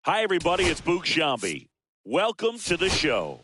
Hi, everybody. It's Boog Sciambi. Welcome to the show.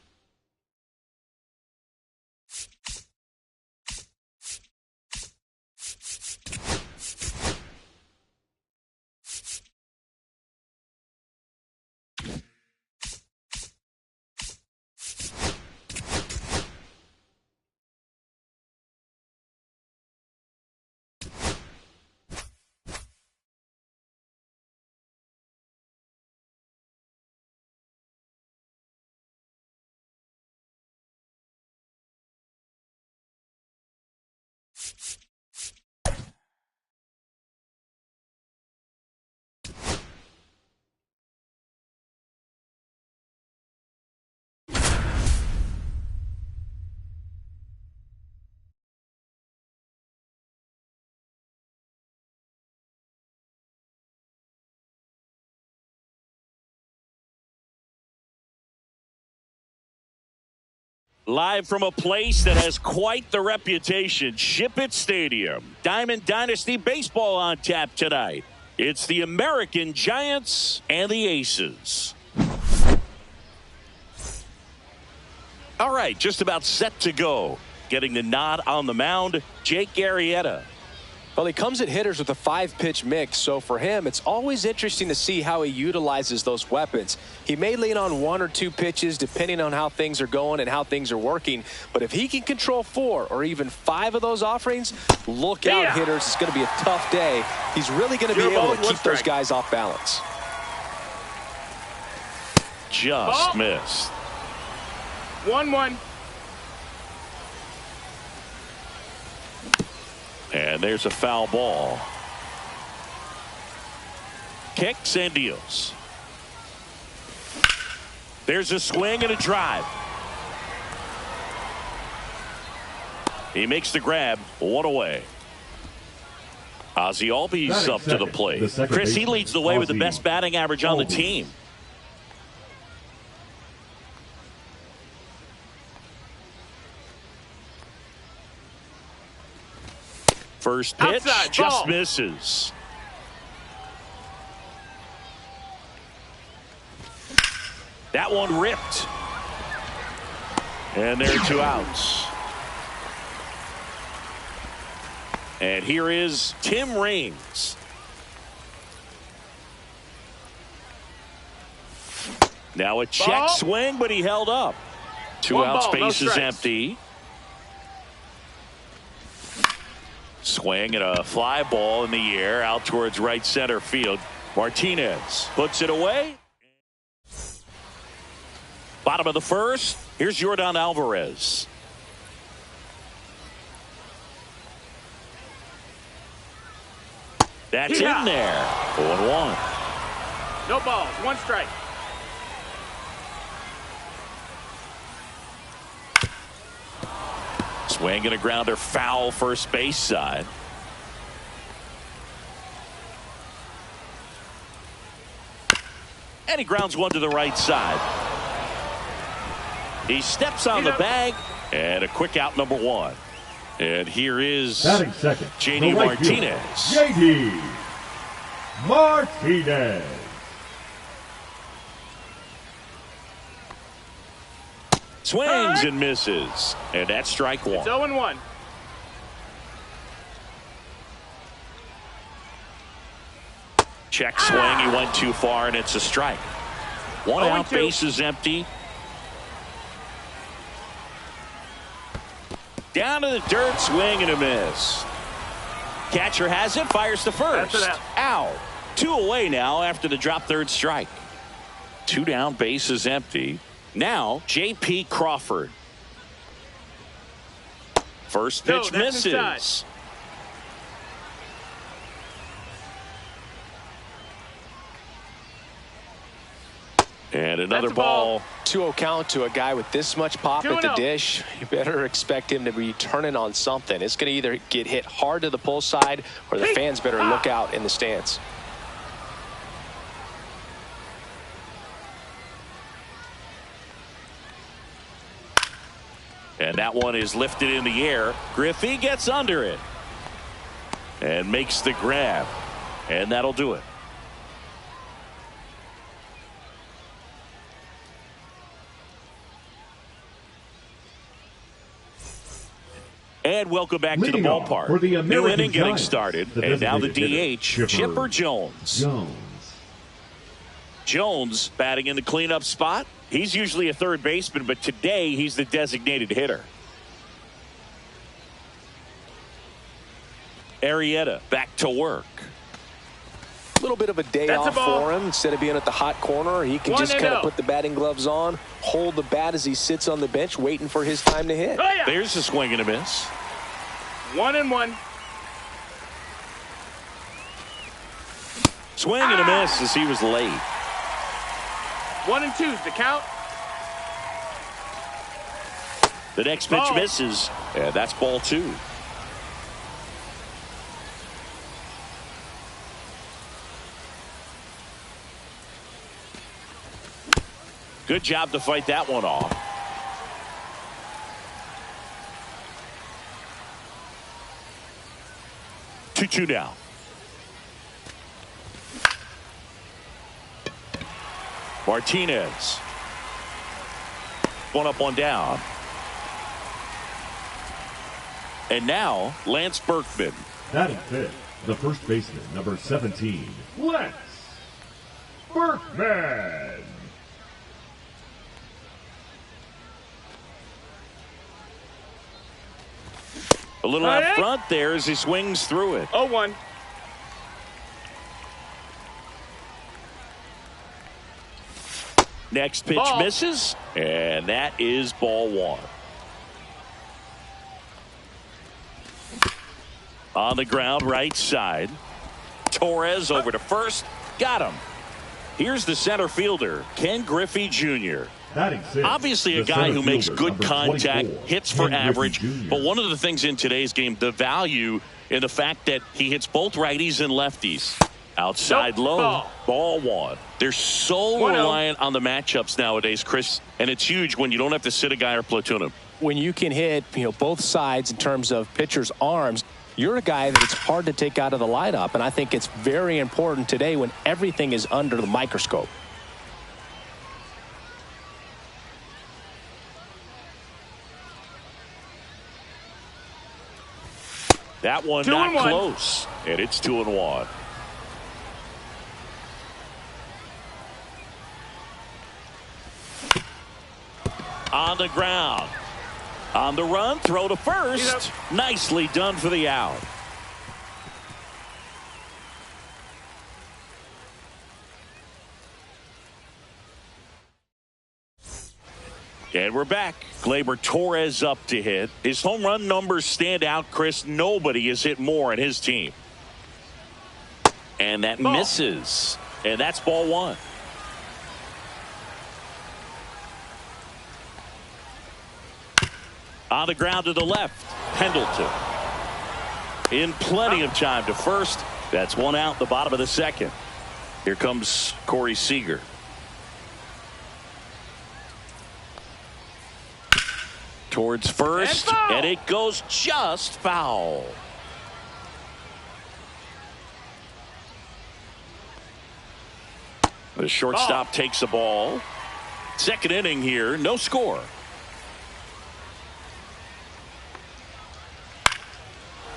Live from a place that has quite the reputation, Ship It Stadium. Diamond Dynasty Baseball on tap tonight. It's the American Giants and the Aces. All right, just about set to go. Getting the nod on the mound, Jake Arrieta. Well, he comes at hitters with a 5-pitch mix, so for him, it's always interesting to see how he utilizes those weapons. He may lean on 1 or 2 pitches depending on how things are going and how things are working, but if he can control 4 or even 5 of those offerings, look out, hitters. It's going to be a tough day. He's really going to be able to keep those guys off balance. Just missed. 1-1. And there's a foul ball. Kicks and deals. There's a swing and a drive. He makes the grab. 1 away. Ozzie Albies up to the plate. Chris, he leads the way with the best batting average on the team. First pitch, outside, just ball. misses. That one ripped. And there are 2 outs. And here is Tim Raines. Now a check swing, but he held up. 2 outs, base is empty. Swing and a fly ball in the air out towards right center field. Martinez puts it away. Bottom of the first. Here's Yordan Alvarez. That's in there. 0-1. No balls. 1 strike. Swing and a grounder foul first base side. And he grounds one to the right side. He steps on the bag and a quick out, number 1. And here is J.D. Martinez. J.D. Martinez. Swings and misses. And that's strike 1. It's 0-1. Check swing. He went too far, and it's a strike. 1 out, 0-2. base is empty. Down to the dirt, swing and a miss. Catcher has it, fires to first. Out. 2 away now after the drop third strike. 2 down, base is empty. Now, J.P. Crawford. First pitch misses. Inside. And another ball. 2-0 count to a guy with this much pop at the dish. You better expect him to be turning on something. It's going to either get hit hard to the pull side or the fans better look out in the stands. And that one is lifted in the air. Griffey gets under it and makes the grab. And that'll do it. And welcome back to the ballpark. New inning getting started. And now the DH, Chipper Jones. Jones batting in the cleanup spot. He's usually a third baseman, but today he's the designated hitter. Arrieta back to work. A little bit of a day off for him. Instead of being at the hot corner, he can just kind of put the batting gloves on, hold the bat as he sits on the bench, waiting for his time to hit. Oh, yeah. There's a swing and a miss. 1-1. Swing and a miss as he was late. 1-2's the count. The next pitch misses, and that's ball 2. Good job to fight that one off. Two down. Martinez. One up, one down. And now Lance Berkman. Batting fifth, the first baseman, number 17, Lance Berkman. A little out front there as he swings through it. 0-1. Next pitch misses, and that is ball 1. On the ground, right side. Torres over to first. Got him. Here's the center fielder, Ken Griffey Jr. Obviously a guy who makes good contact, hits for average, but one of the things in today's game, the value in the fact that he hits both righties and lefties. Outside low, ball 1. They're so reliant on the matchups nowadays, Chris, and it's huge when you don't have to sit a guy or platoon him. When you can hit, both sides in terms of pitchers' arms, you're a guy that it's hard to take out of the lineup, and I think it's very important today when everything is under the microscope. That one not close, and it's 2-1. On the ground. On the run, throw to first. Nicely done for the out. And we're back. Gleyber Torres up to hit. His home run numbers stand out, Chris. Nobody has hit more in his team. And that misses. And that's ball 1. On the ground to the left. Pendleton. In plenty of time to first. That's one out, the bottom of the second. Here comes Corey Seager. Towards first, and it goes just foul. The shortstop takes the ball. Second inning here, no score.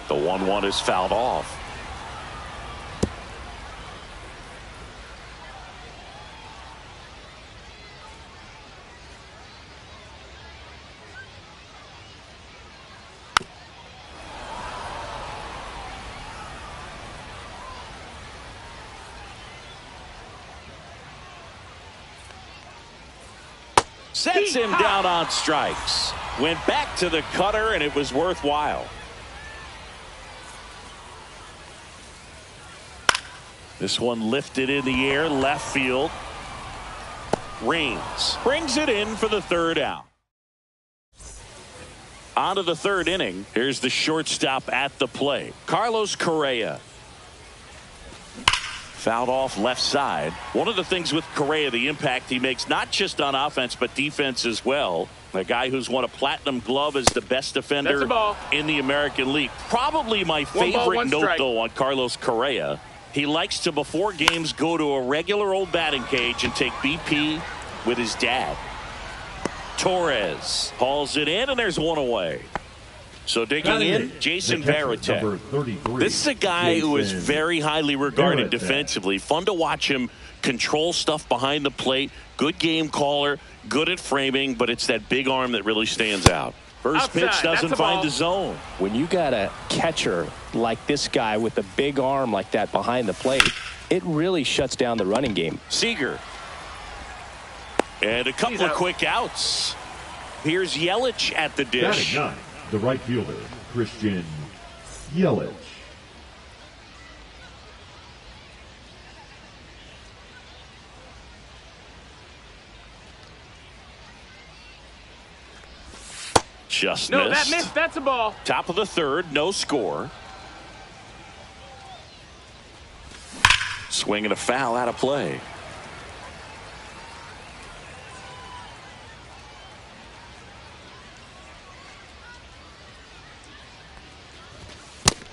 The 1-1 is fouled off. Sets him down on strikes. Went back to the cutter, and it was worthwhile. This one lifted in the air, left field. Raines brings it in for the third out. On to the third inning. Here's the shortstop at the plate. Carlos Correa. Fouled off left side. One of the things with Correa, the impact he makes, not just on offense, but defense as well. A guy who's won a platinum glove as the best defender in the American League. Probably my favorite note, though, on Carlos Correa. He likes to, before games, go to a regular old batting cage and take BP with his dad. Torres hauls it in, and there's one away. So digging in, Jason Varitek. Number 33. This is a guy who is Jason very highly regarded Varitek. defensively. Fun to watch him control stuff behind the plate. Good game caller, good at framing, but it's that big arm that really stands out. First Outside, pitch doesn't that's a find ball. the zone. When you got a catcher like this guy with a big arm like that behind the plate, it really shuts down the running game. Seager. And a couple of quick outs. Here's Yelich at the dish. Batting 9, the right fielder, Christian Yelich. Just No, missed. that missed. That's a ball. Top of the third, no score. Swing and a foul out of play.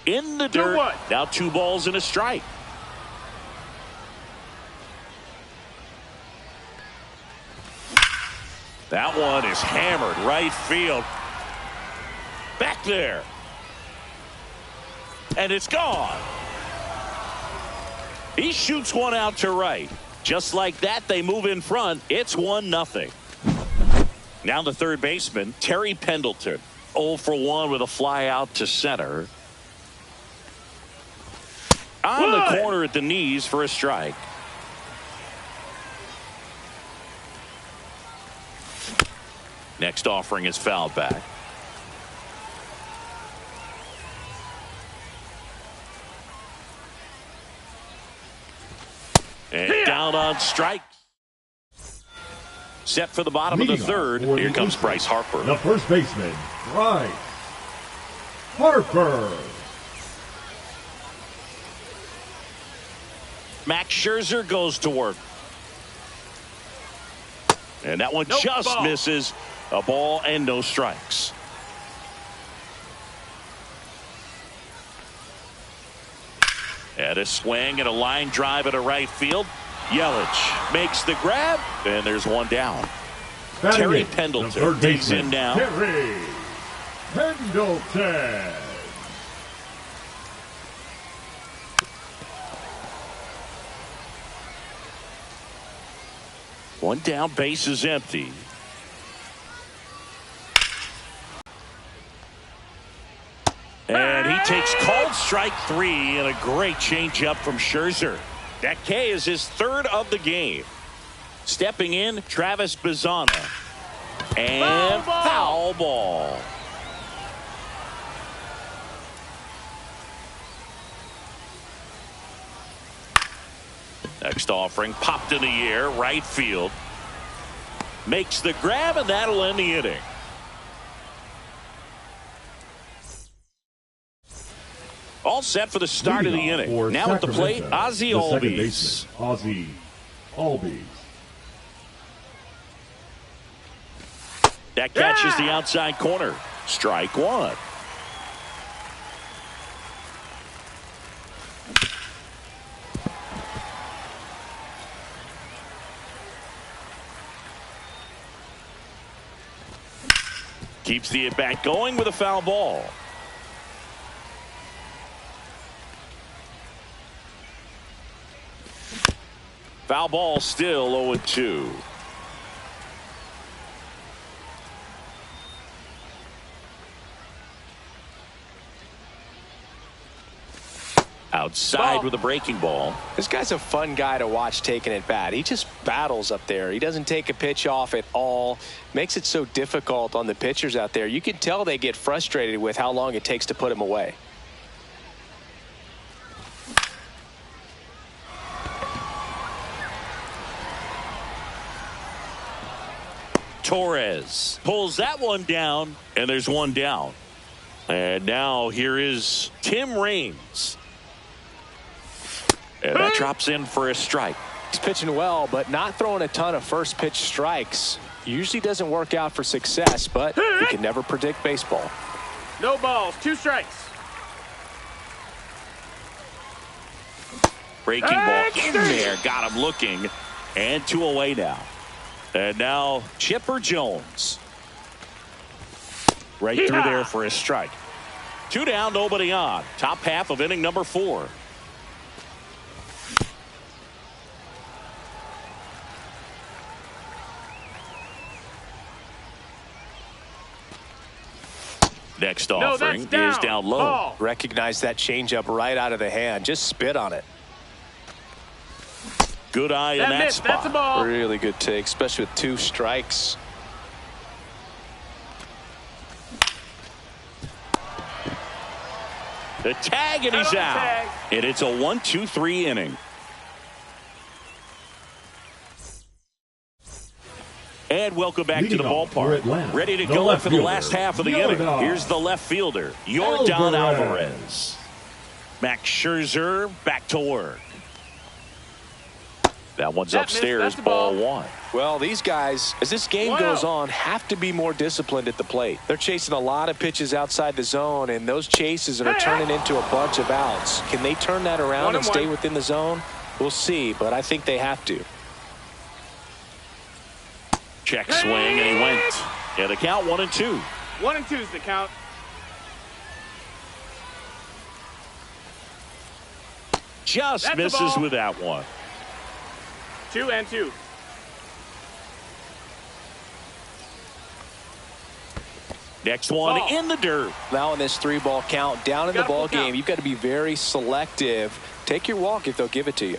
In the dirt. 2-1. Now 2 balls and a strike. That one is hammered right field. Back there. And it's gone. He shoots one out to right. Just like that, they move in front. It's 1-0. Now the third baseman, Terry Pendleton. 0 for 1 with a fly out to center. On the corner at the knees for a strike. Next offering is fouled back. And down on strike. Set for the bottom of the Leading off third. for Here the comes Oakland, Bryce Harper. The first baseman, Bryce Harper. Max Scherzer goes to work. And that one Nope, just ball. misses. A ball and no strikes. And a swing and a line drive at a right field. Yelich makes the grab, and there's one down. Batting Terry eighth, the Pendleton third digs baseman, in now. Terry Pendleton. One down, base is empty. And he takes called strike 3 and a great changeup from Scherzer. That K is his third of the game. Stepping in, Travis Bazzana. And foul ball. Next offering popped in the air, right field. Makes the grab, and that'll end the inning. All set for the start of the Leading off inning. for Now at the plate, Sacramento, Ozzie the second Albies. baseman, Ozzie Albies. That catches the outside corner. Strike 1. Keeps the at-bat going with a foul ball. Foul ball, still 0-2. Outside with a breaking ball. This guy's a fun guy to watch taking at bat. He just battles up there. He doesn't take a pitch off at all. Makes it so difficult on the pitchers out there. You can tell they get frustrated with how long it takes to put him away. Torres pulls that one down, and there's one down. And now here is Tim Raines. And that drops in for a strike. He's pitching well, but not throwing a ton of first pitch strikes. Usually doesn't work out for success, but you can never predict baseball. No balls, 2 strikes. Breaking ball in there, got him looking, and 2 away now. And now Chipper Jones. Right through there for a strike. 2 down, nobody on. Top half of inning number 4. Next offering is down low. Ball. Recognize that changeup right out of the hand. Just spit on it. Good eye in that spot. That's a ball. Really good take, especially with 2 strikes. The tag, and he's out. Tag. And it's a 1-2-3 inning. And welcome back Leading to the off for ballpark. Atlanta, Ready to the go left for the fielder, last half of the inning. Yordan Here's the left fielder, Yordan Alvarez. Max Scherzer back to work. That one's upstairs, ball 1. Well, these guys, as this game goes on, have to be more disciplined at the plate. They're chasing a lot of pitches outside the zone, and those chases are turning into a bunch of outs. Can they turn that around and stay within the zone? We'll see, but I think they have to. Check swing, and he went. Yeah, the count 1-2. 1-2 is the count. Just misses with that one. 2-2. Next one ball. in the dirt. Now in this 3-ball count, down in the ball game, you've got to be very selective. Take your walk if they'll give it to you.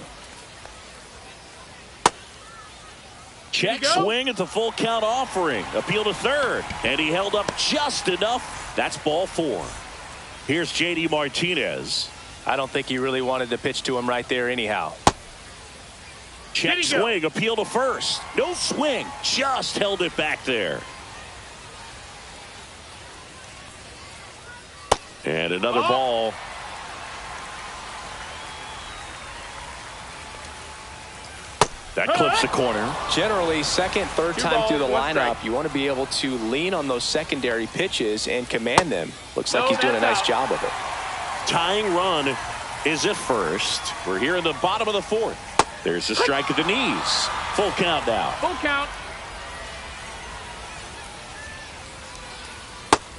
Check swing at the full count offering. Appeal to third. And he held up just enough. That's ball 4. Here's J.D. Martinez. I don't think he really wanted to pitch to him right there anyhow. Check swing. Appeal to first. No swing. Just held it back there. And another ball. That clips the corner. Generally, second, third time through the lineup, strike. you want to be able to lean on those secondary pitches and command them. Looks like he's doing a nice job of it. Tying run is at first. We're here in the bottom of the 4th. There's a strike at the knees. Full count now. Full count.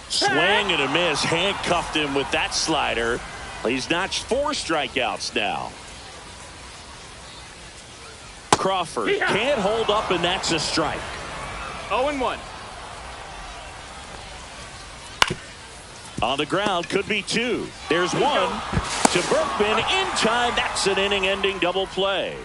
Swing and a miss. Handcuffed him with that slider. He's notched 4 strikeouts now. Crawford can't hold up, and that's a strike. 0-1. On the ground, could be 2. There's 1 to Berkman in time. That's an inning-ending double play.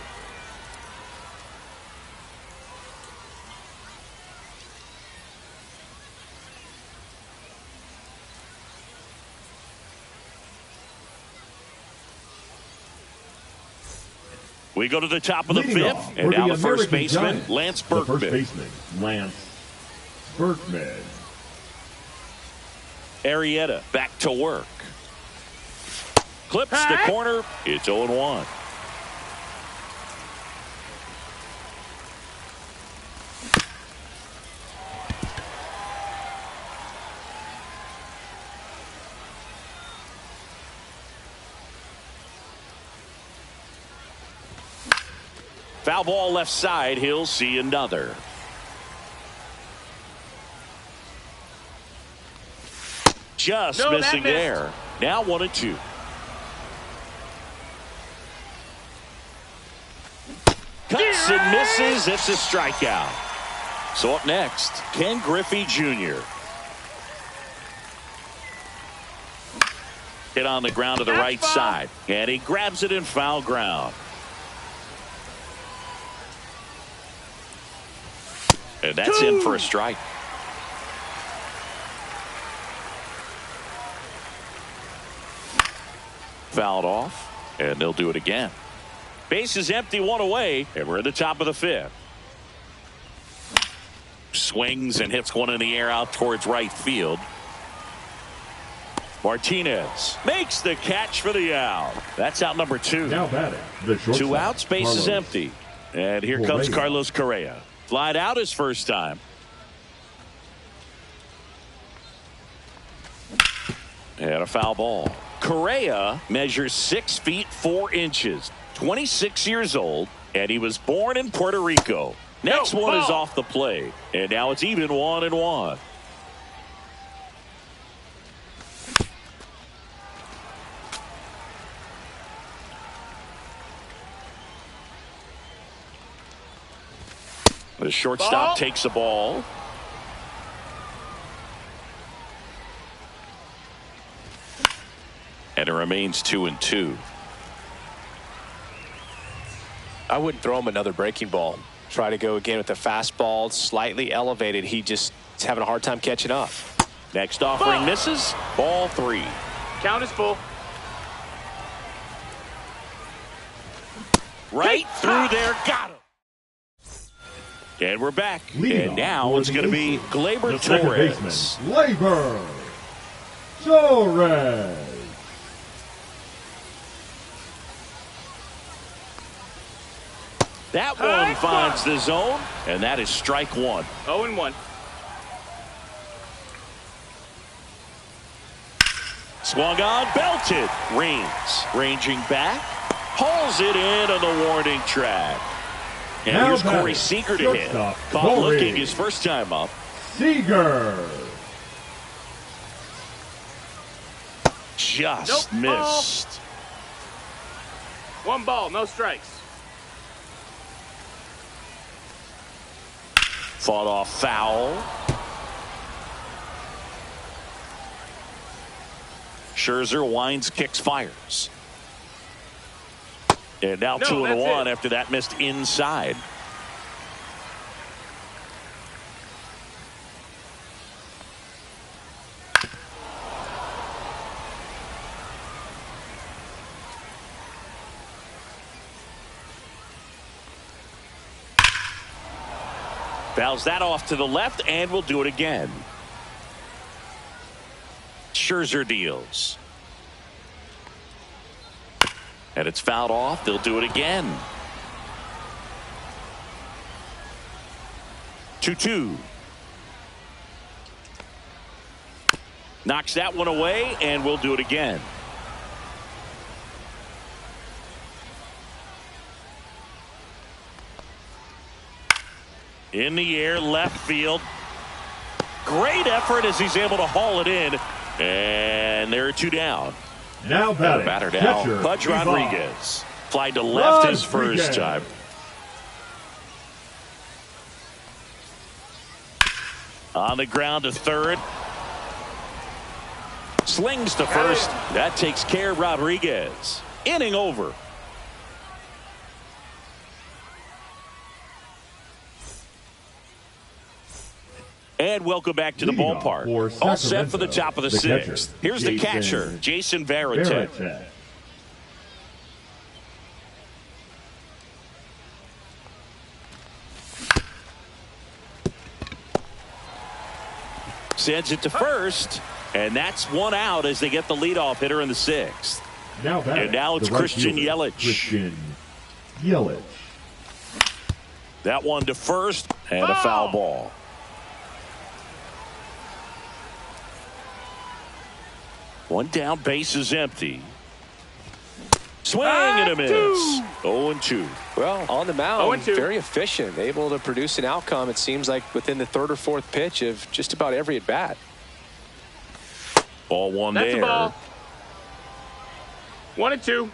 We go to the top of the 5th, and now the first baseman, Lance Berkman. The first baseman, Lance Berkman. Arrieta back to work. Clips the corner. It's 0-1. Foul ball left side. He'll see another. Just missing there. Now 1-2. Cuts and misses. It's a strikeout. So up next, Ken Griffey Jr. Hit on the ground to the right side. And he grabs it in foul ground. And that's in for a strike. Fouled off, and they'll do it again. Base is empty, 1 away, and we're at the top of the 5th. Swings and hits one in the air out towards right field. Martinez makes the catch for the out. That's out number 2. Now batting, the shortstop, 2 outs, base is Carlos empty. And here comes Carlos Correa. Flied out his first time. And a foul ball. Correa measures 6 feet 4 inches, 26 years old, and he was born in Puerto Rico. Next one is off the plate, and now it's even 1-1. The shortstop takes the ball. And it remains 2-2. I wouldn't throw him another breaking ball. Try to go again with the fastball, slightly elevated. He just is having a hard time catching up. Next offering misses. Ball 3. Count is full. Right through there. Got him. And we're back. And now it's going to be Gleyber Torres. Gleyber Torres. That one finds the zone, and that is strike 1. 0-1. Swung on, belted. Reigns ranging back, hauls it in on the warning track. And Now here's batting, Corey Seager to hit. shortstop, Caught Corey looking his first time up. Seager. Just missed. 1 ball, no strikes. Fought off foul. Scherzer winds, kicks, fires. And now No, 2-1 it. after that missed inside. Fouls that off to the left, and we'll do it again. Scherzer deals. And it's fouled off. They'll do it again. 2-2. Knocks that one away, and we'll do it again. In the air, left field. Great effort as he's able to haul it in. And there are 2 down. Now batting, Batter down. catcher, Pudge Ivan Rodriguez. Fly to left his first Rodriguez. time. On the ground to third. Slings to first. That takes care of Rodriguez. Inning over. And welcome back to the Leading off ballpark. for All set for the Sacramento, top of the the catcher, 6th. Here's the catcher, Jason Varitek. Varitek. Sends it to first, and that's 1 out as they get the leadoff hitter in the 6th. Now batting, And now it's the right Christian fielder, Yelich. Christian Yelich. That one to first, and a foul ball. One down, base is empty. Swing and a miss. 0-2. Well, on the mound, 0-2. very efficient, able to produce an outcome, it seems like, within the 3rd or 4th pitch of just about every at-bat. Ball 1 That's there. a ball. 1-2.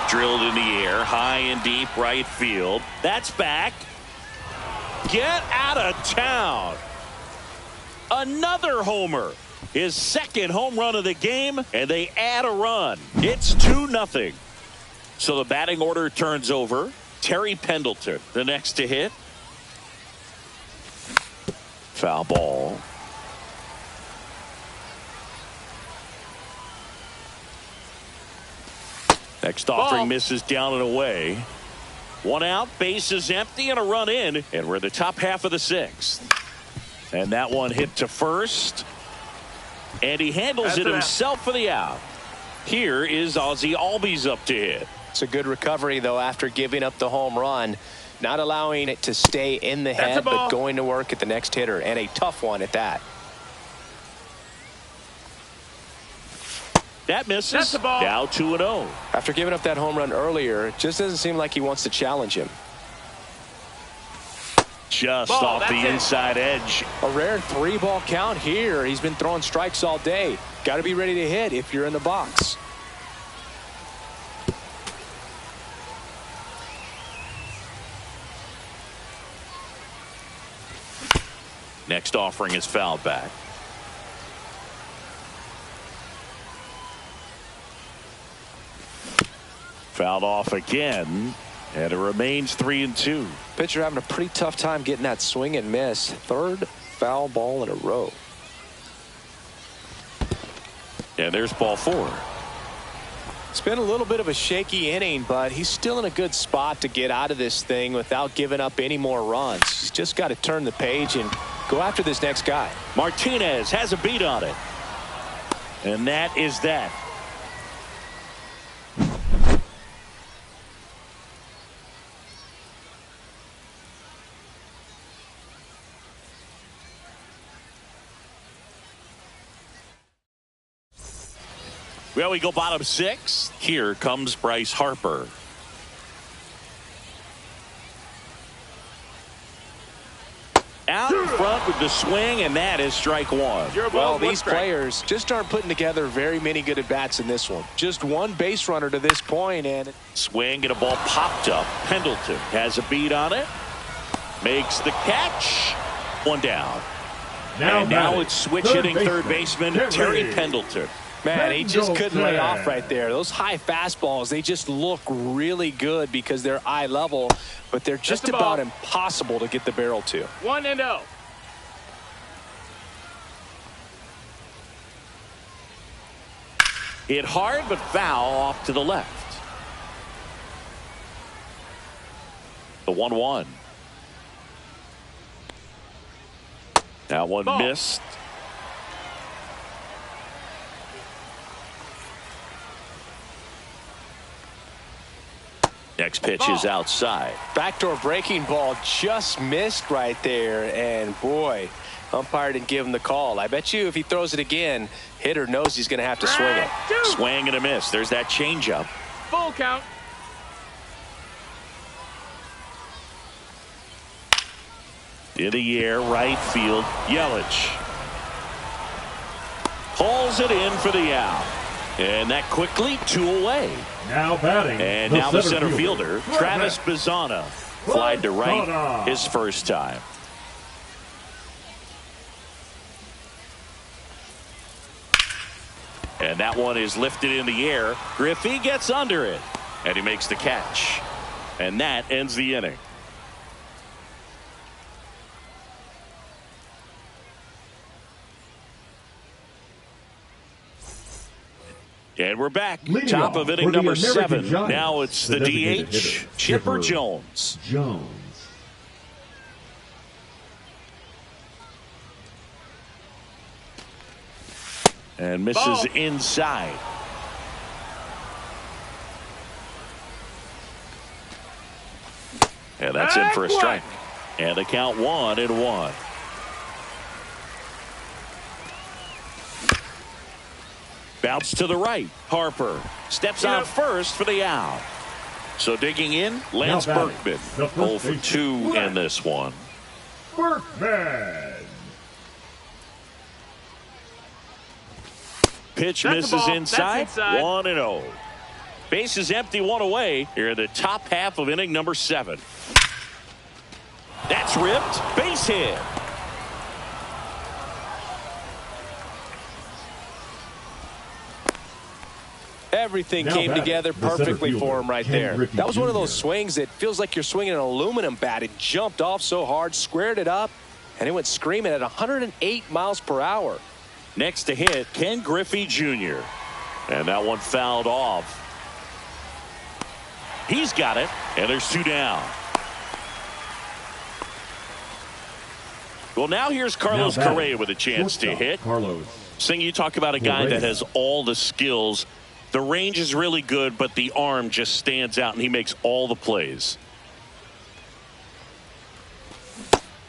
Drilled in the air, high and deep right field. That's back. Get out of town. Another homer. His 2nd home run of the game, and they add a run. It's 2-0. So the batting order turns over. Terry Pendleton, the next to hit. Foul ball. Next offering misses down and away. 1 out, base is empty, and a run in, and we're in the top half of the 6th. And that one hit to first. And he handles it himself for the out. Here is Ozzie Albies up to hit. It's a good recovery, though, after giving up the home run. Not allowing it to stay in the head, but going to work at the next hitter. And a tough one at that. That misses. That's the ball. Now 2-0. After giving up that home run earlier, it just doesn't seem like he wants to challenge him. Just Ball, off the that's it. inside edge. A rare 3-ball count here. He's been throwing strikes all day. Got to be ready to hit if you're in the box. Next offering is fouled back. Fouled off again, and it remains 3-2. Pitcher having a pretty tough time getting that swing and miss. Third foul ball in a row. And there's ball 4. It's been a little bit of a shaky inning, but he's still in a good spot to get out of this thing without giving up any more runs. He's just got to turn the page and go after this next guy. Martinez has a beat on it. And that is that. Well, we go bottom 6. Here comes Bryce Harper. Out in front with the swing, and that is strike 1. Well, these players just aren't putting together very many good at-bats in this one. Just one base runner to this point, and swing and a ball popped up. Pendleton has a beat on it. Makes the catch. One down. Now it's switch hitting third baseman Terry Pendleton. Man, he just couldn't lay off right there. Those high fastballs, they just look really good because they're eye level, but they're just about impossible to get the barrel to. 1-0. Hit hard but foul off to the left. The 1-1. That one missed. Next pitch is outside. Backdoor breaking ball just missed right there, and boy, umpire didn't give him the call. I bet you if he throws it again, hitter knows he's going to have to swing it. Swing and a miss. There's that changeup. Full count. In the air, right field, Yelich pulls it in for the out. And that quickly 2 away. Now batting. And now the center fielder, Travis Bazzana, flied to right his first time. And that one is lifted in the air. Griffey gets under it, and he makes the catch. And that ends the inning. And we're back. Top of inning number 7. Now it's the DH, Chipper Jones. And misses inside. And that's in for a strike. And the count 1-1. Bounce to the right. Harper steps on first for the out. So digging in, Lance Berkman. 0 for 2 in this one. Berkman. Pitch misses inside. 1-0. Base is empty, 1 away. Here in the top half of inning number 7. That's ripped. Base hit. Everything came together perfectly for him right there. That was one of those swings that feels like you're swinging an aluminum bat. It jumped off so hard, squared it up, and it went screaming at 108 miles per hour. Next to hit, Ken Griffey Jr. And that one fouled off. He's got it, and there's 2 down. Well, now here's Carlos Correa with a chance to hit. Sing, you talk about a guy that has all the skills. The range is really good, but the arm just stands out, and he makes all the plays.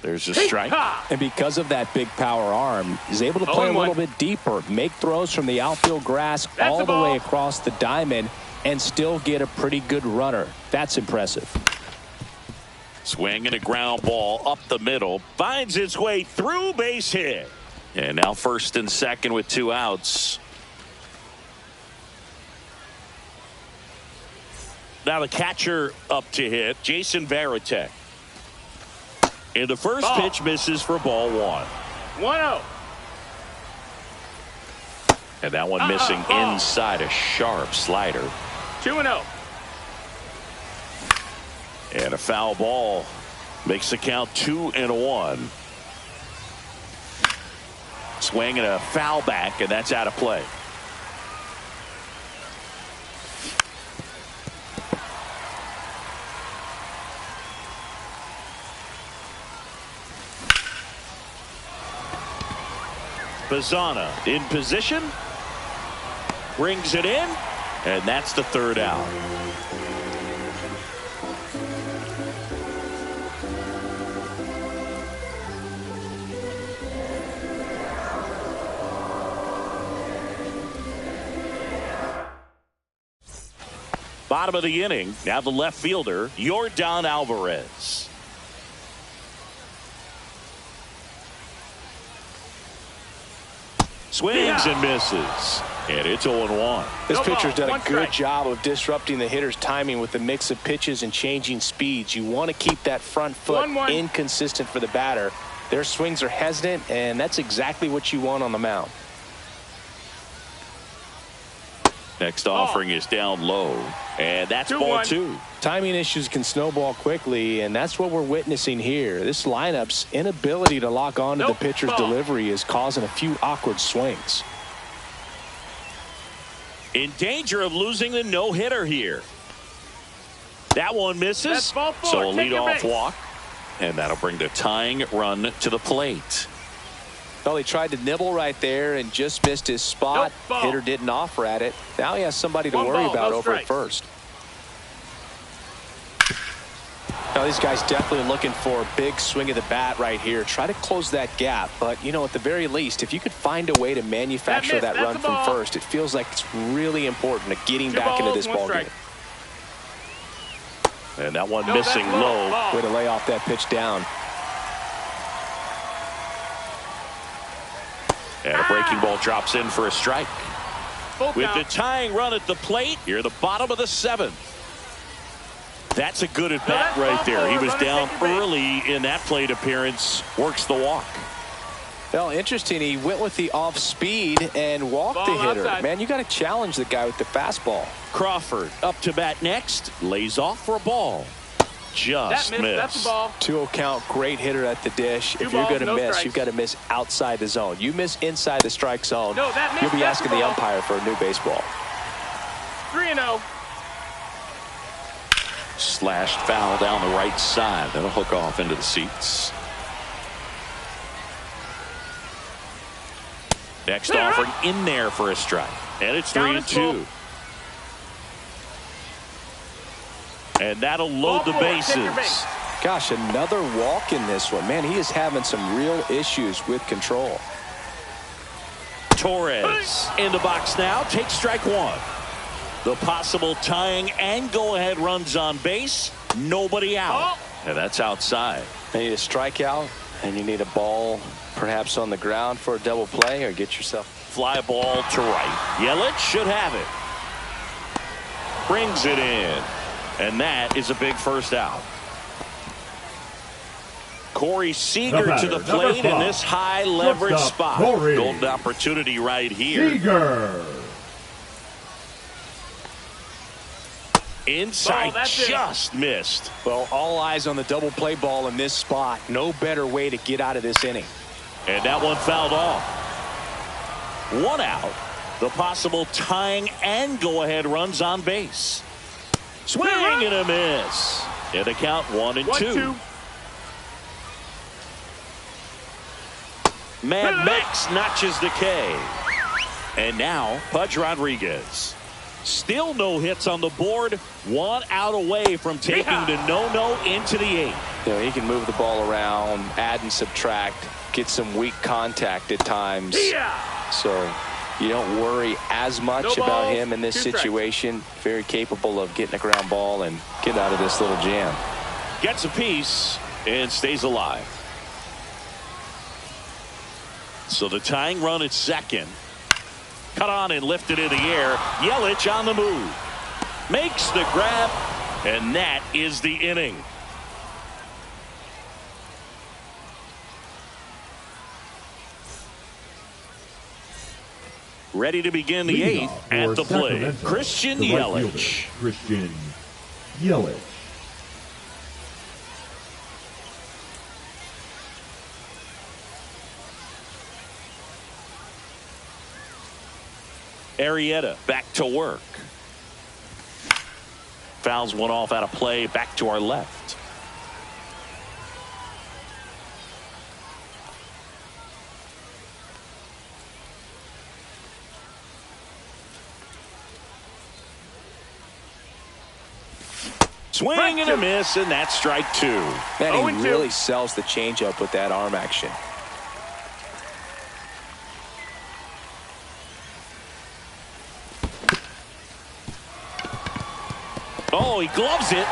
There's a strike. And because of that big power arm, he's able to play a little bit deeper, make throws from the outfield grass all the way across the diamond, and still get a pretty good runner. That's impressive. Swing and a ground ball up the middle. Finds its way through, base hit. And now first and second with 2 outs. Now the catcher up to hit, Jason Varitek. And the first pitch misses for ball 1. 1-0. And that one missing inside, a sharp slider. 2-0. And a foul ball makes the count 2-1. Swing and a foul back, and that's out of play. Bazzana in position, brings it in, and that's the third out. Bottom of the inning, now the left fielder, Yordan Alvarez. Swings and misses, and it's 0-1. This pitcher's done a good job of disrupting the hitter's timing with the mix of pitches and changing speeds. You want to keep that front foot inconsistent for the batter. Their swings are hesitant, and that's exactly what you want on the mound. Next offering is down low, and that's ball 2. Timing issues can snowball quickly, and that's what we're witnessing here. This lineup's inability to lock onto the pitcher's delivery is causing a few awkward swings. In danger of losing the no-hitter here. That one misses, so a leadoff walk, and that'll bring the tying run to the plate. Well, he tried to nibble right there and just missed his spot. Hitter didn't offer at it. Now he has somebody to worry about over at first. Now these guys definitely looking for a big swing of the bat right here. Try to close that gap. But, you know, at the very least, if you could find a way to manufacture that run from first, it feels like it's really important to getting back into this ball game. And that one missing low. Way to lay off that pitch down. And a breaking ball drops in for a strike. With the tying run at the plate, here the bottom of the 7th. That's a good at-bat right there. He was down early in that plate appearance. Works the walk. Well, interesting. He went with the off-speed and walked the hitter. Man, you got to challenge the guy with the fastball. Crawford up to bat next. Lays off for a ball. Just missed. That's a ball. 2-0 count. Great hitter at the dish. If you're going to miss, you've got to miss outside the zone. You miss inside the strike zone, you'll be asking the umpire for a new baseball. 3-0. Slashed foul down the right side. That'll hook off into the seats. Next offering in there for a strike. And it's 3-2. And that'll load the bases. Gosh, another walk in this one. Man, he is having some real issues with control. Torres in the box now. Takes strike 1. The possible tying and go-ahead runs on base. Nobody out. And that's outside. You need a strikeout, and you need a ball perhaps on the ground for a double play, or get yourself. Fly ball to right. Yelich should have it. Brings it in. And that is a big first out. Corey Seager to the plate in this high leverage spot. Golden opportunity right here. Seager. Inside, just missed. Well, all eyes on the double play ball in this spot. No better way to get out of this inning. And that one fouled off. 1 out. The possible tying and go-ahead runs on base. Swing and a miss. And the count 1-2. Mad Max notches the K. And now Pudge Rodriguez. Still no hits on the board. 1 out away from taking the no-no into the 8th. You know, he can move the ball around, add and subtract, get some weak contact at times. So you don't worry as much about him in this situation. Very capable of getting a ground ball and getting out of this little jam. Gets a piece and stays alive. So the tying run at second. Cut on and lifted in the air. Yelich on the move. Makes the grab, and that is the inning. Ready to begin the Leading eighth off at for the plate. Sacramento, Christian the right Yelich. fielder, Christian Yelich. Arrieta back to work. Fouls one off out of play, back to our left. Swing and a miss, and that's strike two. Man, he really sells the changeup with that arm action. Oh, he gloves it.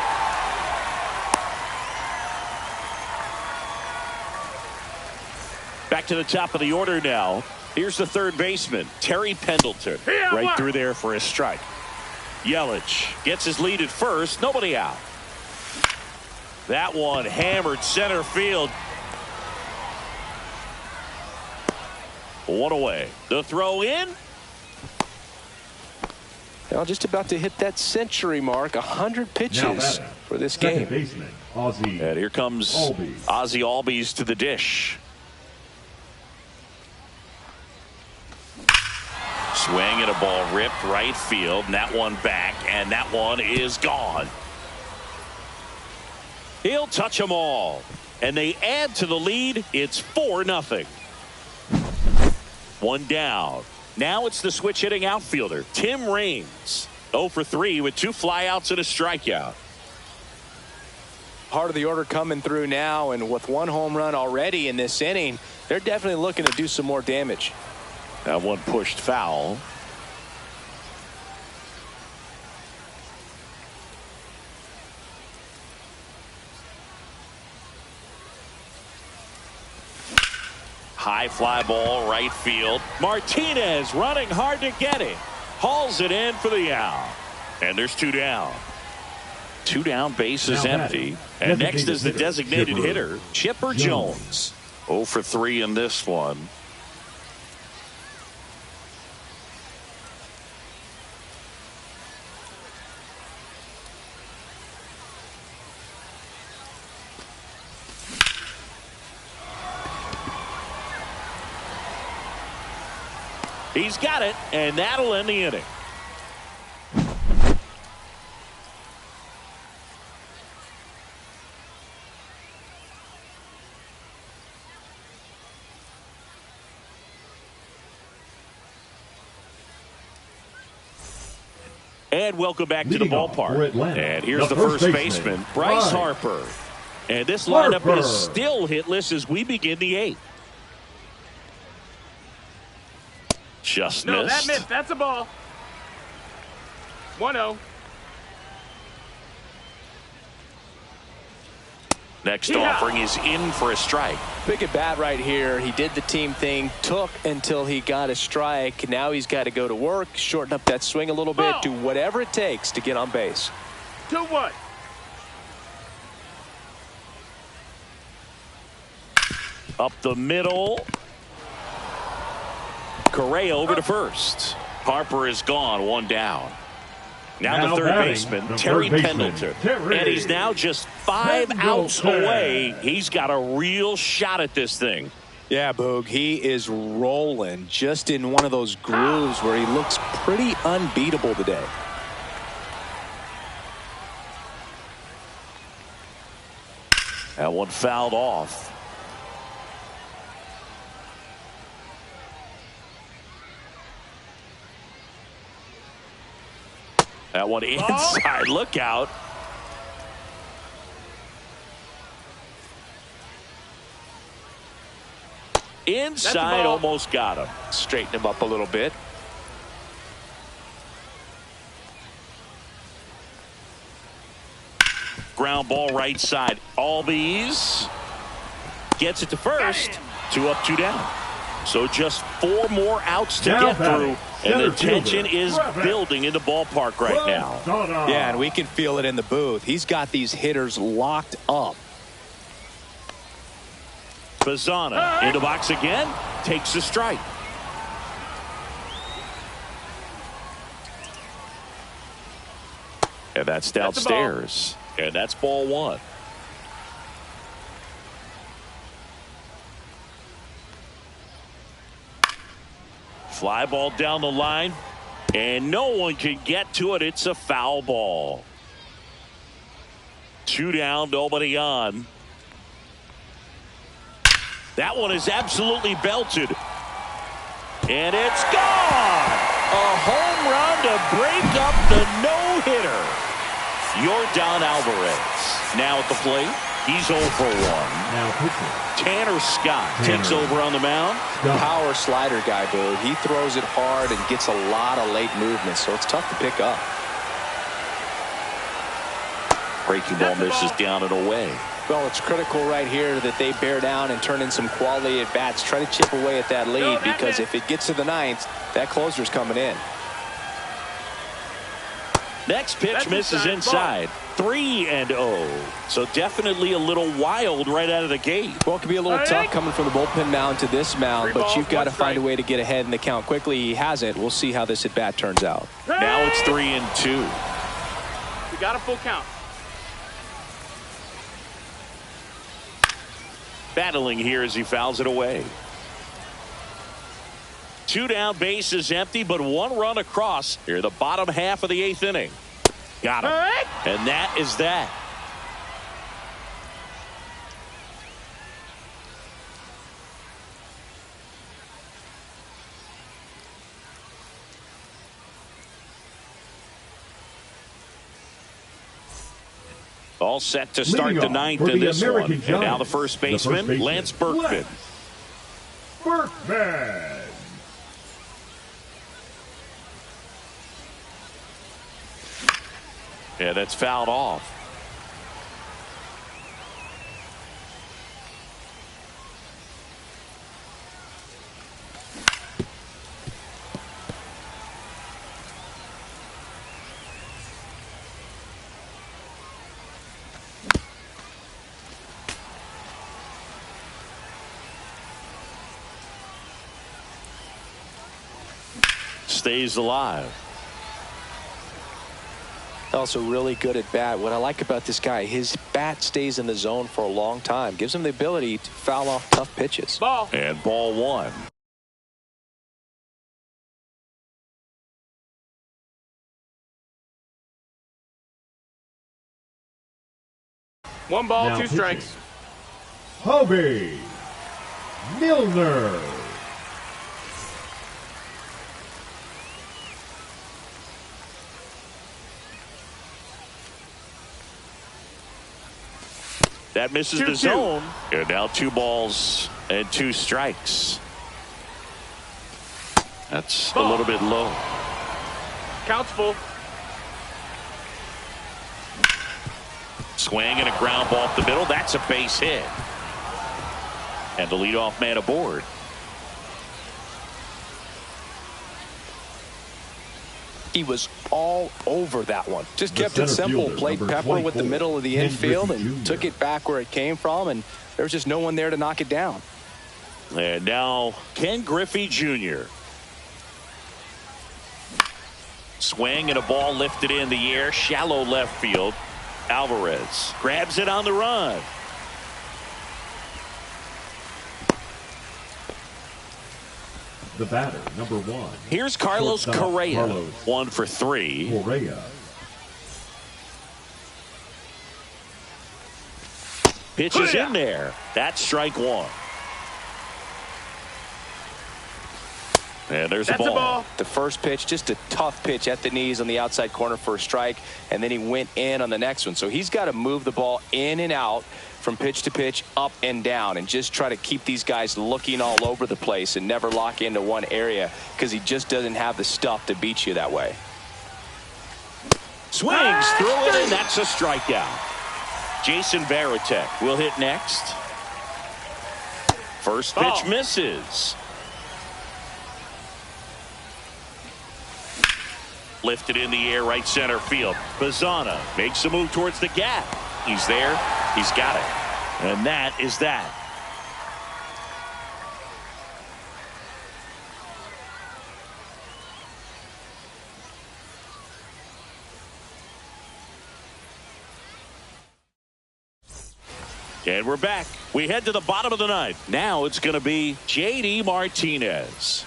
Back to the top of the order now. Here's the third baseman, Terry Pendleton. Right through there for a strike. Yelich gets his lead at first. Nobody out. That one hammered center field. One away. The throw in. Now just about to hit that century mark. 100 pitches for this Second game. Baseman, Ozzie And here comes Albies. Ozzie Albies to the dish. Swing and a ball ripped right field. And that one back, and that one is gone. He'll touch them all. And they add to the lead. It's 4-0. One down. Now it's the switch hitting outfielder, Tim Raines. 0 for 3 with 2 flyouts and a strikeout. Part of the order coming through now, and with 1 home run already in this inning, they're definitely looking to do some more damage. That one pushed foul. High fly ball right field. Martinez running hard to get it. Hauls it in for the out. And there's 2 down. 2 down, bases Now empty. And next is the designated hitter, Chipper Jones. 0 for 3 in this one. He's got it, and that'll end the inning. And welcome back to the Leading off for ballpark. Atlanta, And here's the the first first baseman, baseman, Bryce Bryce Harper. And this lineup Harper. is still hitless as we begin the 8th. Just No, missed. that missed. That's a ball. 1-0. Next Yeah. offering is in for a strike. Big at bat right here. He did the team thing, took until he got a strike. Now he's got to go to work, shorten up that swing a little bit, Ball. do whatever it takes to get on base. 2-1. Up the middle. Correa over to first. Harper is gone, 1 down. Now the third batting, baseman, the Terry third baseman, Pendleton. Terry And he's now just 5 outs Pendleton. away. He's got a real shot at this thing. Yeah, Boog, he is rolling just in one of those grooves where he looks pretty unbeatable today. That one fouled off. That one inside. Look out. Inside, ball. almost got him. Straighten him up a little bit. Ground ball right side. Albies gets it to first. 2 up, 2 down. So just 4 more outs to Now get through. And center the tension fielder, is Brett building in the ballpark right now. Yeah, and we can feel it in the booth. He's got these hitters locked up. Bazzana in the box again. Takes the strike. And that's downstairs. And that's ball one. Fly ball down the line. And no one can get to it. It's a foul ball. 2 down, nobody on. That one is absolutely belted. And it's gone. A home run to break up the no-hitter. Yordan Alvarez. Now at the plate, he's 0 for 1. Now pitching. Tanner Scott takes over on the mound. Power slider guy, Boo. He throws it hard and gets a lot of late movement, so it's tough to pick up. Breaking ball misses down and away. Well, it's critical right here that they bear down and turn in some quality at bats. Try to chip away at that lead, because if it gets to the ninth, that closer's coming in. Next pitch misses inside. 3-0. So definitely a little wild right out of the gate. Well, it can be a little tough coming from the bullpen mound to this mound, but you've got to find a way to get ahead in the count quickly. He hasn't. We'll see how this at bat turns out. Now it's 3-2. We got a full count. Battling here as he fouls it away. 2 down, bases empty, but 1 run across here the bottom half of the 8th inning. Got him. And that is that. All set to start the 9th in this one. And now the first baseman, Lance Berkman. Berkman. Yeah, that's fouled off. Stays alive. Also really good at bat. What I like about this guy, his bat stays in the zone for a long time. Gives him the ability to foul off tough pitches. Ball. And ball 1. One ball, Now 2 pitching. strikes. Hobie Milner. That misses the zone. And now 2 balls and 2 strikes. That's a little bit low. Count's full. Swing and a ground ball up the middle. That's a base hit. And the leadoff man aboard. He was all over that one. Just The kept it center simple. fielder, Played number Pepper with the 24, middle of the Ken infield Griffey and Jr. took it back where it came from, and there was just no one there to knock it down. And now Ken Griffey Jr. Swing and a ball lifted in the air. Shallow left field. Alvarez grabs it on the run. The batter, number 1. Here's Carlos Shortstop, Correa. Carlos 1 for 3. Correa. Pitches in there. That's strike 1. And there's That's a a ball. ball. The first pitch, just a tough pitch at the knees on the outside corner for a strike, and then he went in on the next one. So he's got to move the ball in and out from pitch to pitch, up and down, and just try to keep these guys looking all over the place and never lock into one area, because he just doesn't have the stuff to beat you that way. Swings through it, and that's a strikeout. Jason Varitek will hit next. First pitch misses. Lifted in the air, right center field. Bazana makes a move towards the gap. He's there. He's got it. And that is that. And we're back. We head to the bottom of the ninth. Now it's going to be J.D. Martinez.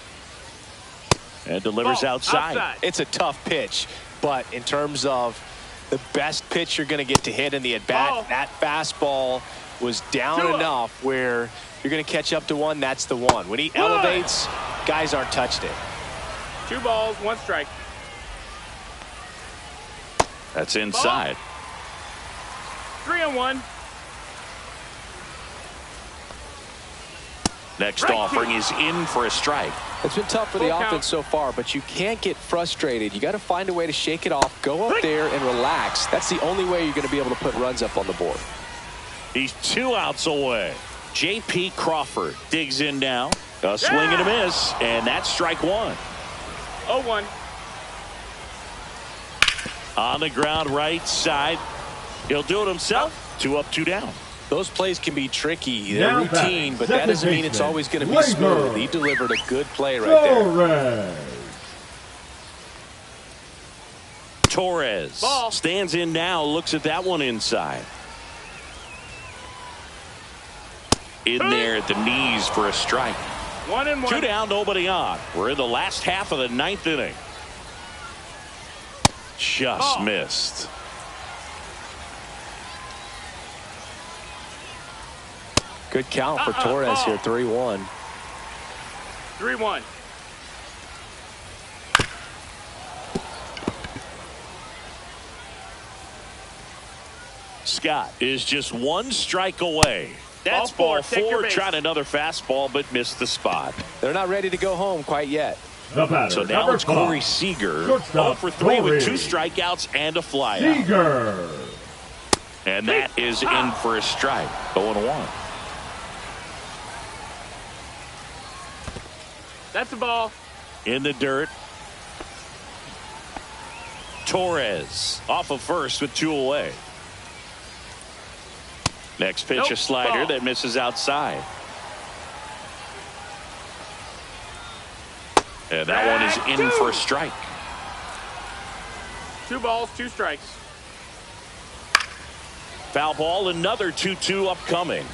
And delivers outside. It's a tough pitch, but in terms of the best pitch you're going to get to hit in the at-bat, that fastball was down enough where you're going to catch up to one. That's the one. When he elevates, guys aren't touched it. 2 balls, 1 strike. That's inside. 3-1. Next offering is in for a strike. It's been tough for the offense so far, but you can't get frustrated. You got to find a way to shake it off, go up there and relax. That's the only way you're going to be able to put runs up on the board. He's 2 outs away. J.P. Crawford digs in now. A swing and a miss, and that's strike 1. 0-1. On the ground right side. He'll do it himself. 2 up, 2 down. Those plays can be tricky. They're routine, but that doesn't mean it's always going to be smooth. He delivered a good play right there. Torres stands in now, looks at that one inside. In there at the knees for a strike. 1-1. 2 down, nobody on. We're in the last half of the 9th inning. Just missed. Good count for Torres here, 3-1. 3-1. Scott is just 1 strike away. That's ball 4. Tried another fastball, but missed the spot. They're not ready to go home quite yet. So now it's Corey Seager. 0 for 3 with 2 strikeouts and a flyout. And that is in for a strike. 0-1. That's a ball. In the dirt. Torres off of first with 2 away. Next pitch, a slider that misses outside. And that one is in for a strike. 2 balls, 2 strikes. Foul ball, another 2-2 upcoming.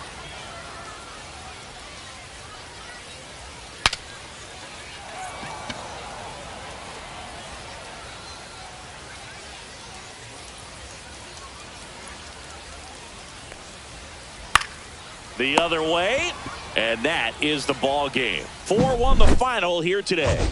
The other way, and that is the ball game. 4-1 the final here today.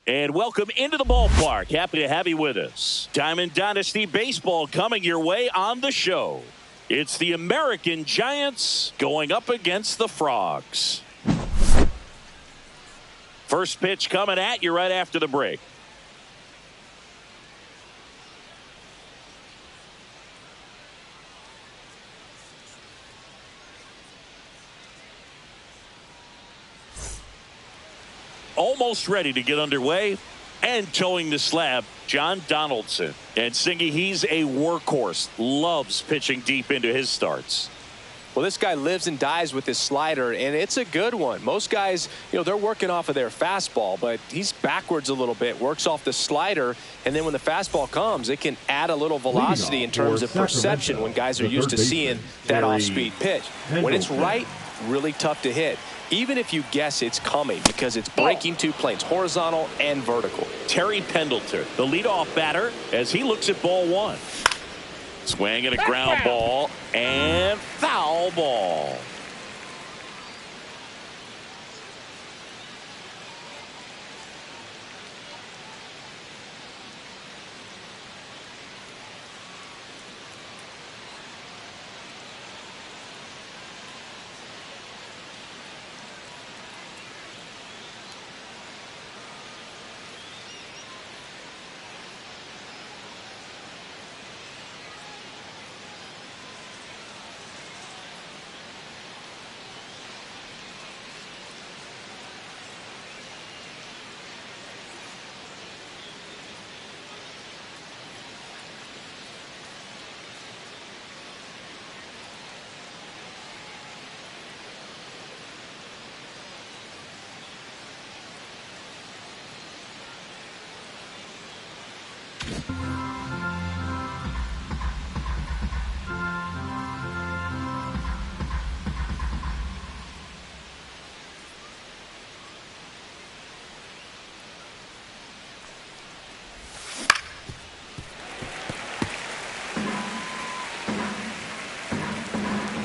And welcome into the ballpark. Happy to have you with us. Diamond Dynasty Baseball coming your way on the show. It's the American Giants going up against the Frogs. First pitch coming at you right after the break. Almost ready to get underway and towing the slab, John Donaldson. And Singy, he's a workhorse, loves pitching deep into his starts. Well, this guy lives and dies with his slider, and it's a good one. Most guys, they're working off of their fastball, but he's backwards a little bit, works off the slider, and then when the fastball comes, it can add a little velocity in terms of perception when guys are used to seeing that off-speed pitch. When it's right, really tough to hit, even if you guess it's coming, because it's breaking two planes, horizontal and vertical. Terry Pendleton, the leadoff batter, as he looks at ball one. Swing and a ground ball and foul ball.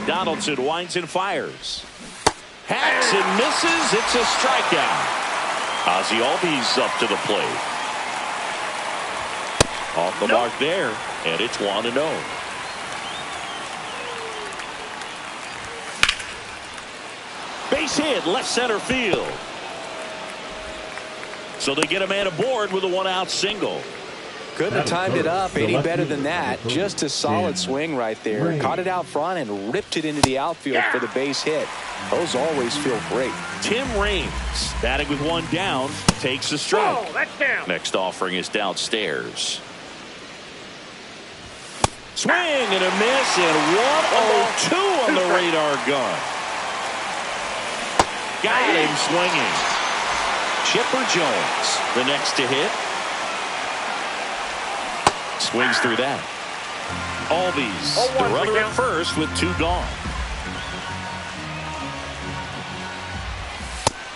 Donaldson winds and fires. Hacks and misses. It's a strikeout. Ozzie Albies up to the plate. Off the mark there, and it's 1-0. Base hit, left center field. So they get a man aboard with a one-out single. Couldn't have timed it up any better than that. Just a solid swing right there. Caught it out front and ripped it into the outfield for the base hit. Those always feel great. Tim Raines, batting with one down, takes the strike. Oh, that's down. Next offering is downstairs. Swing and a miss, and 1-0-2 on the radar gun. Got him swinging. Chipper Jones, the next to hit. Swings through that. Albies, the runner at first with two gone.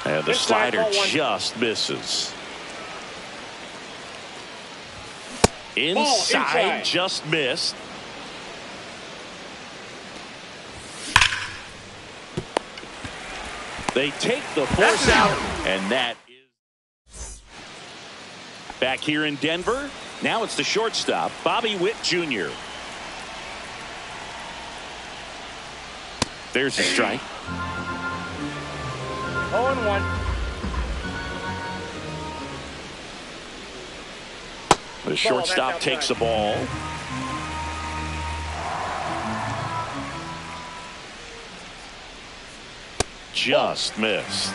And the slider just misses. Inside, just missed. They take the force out, and that is back here in Denver. Now it's the shortstop, Bobby Witt Jr. There's a strike. 0-1. The shortstop takes the ball. Just missed.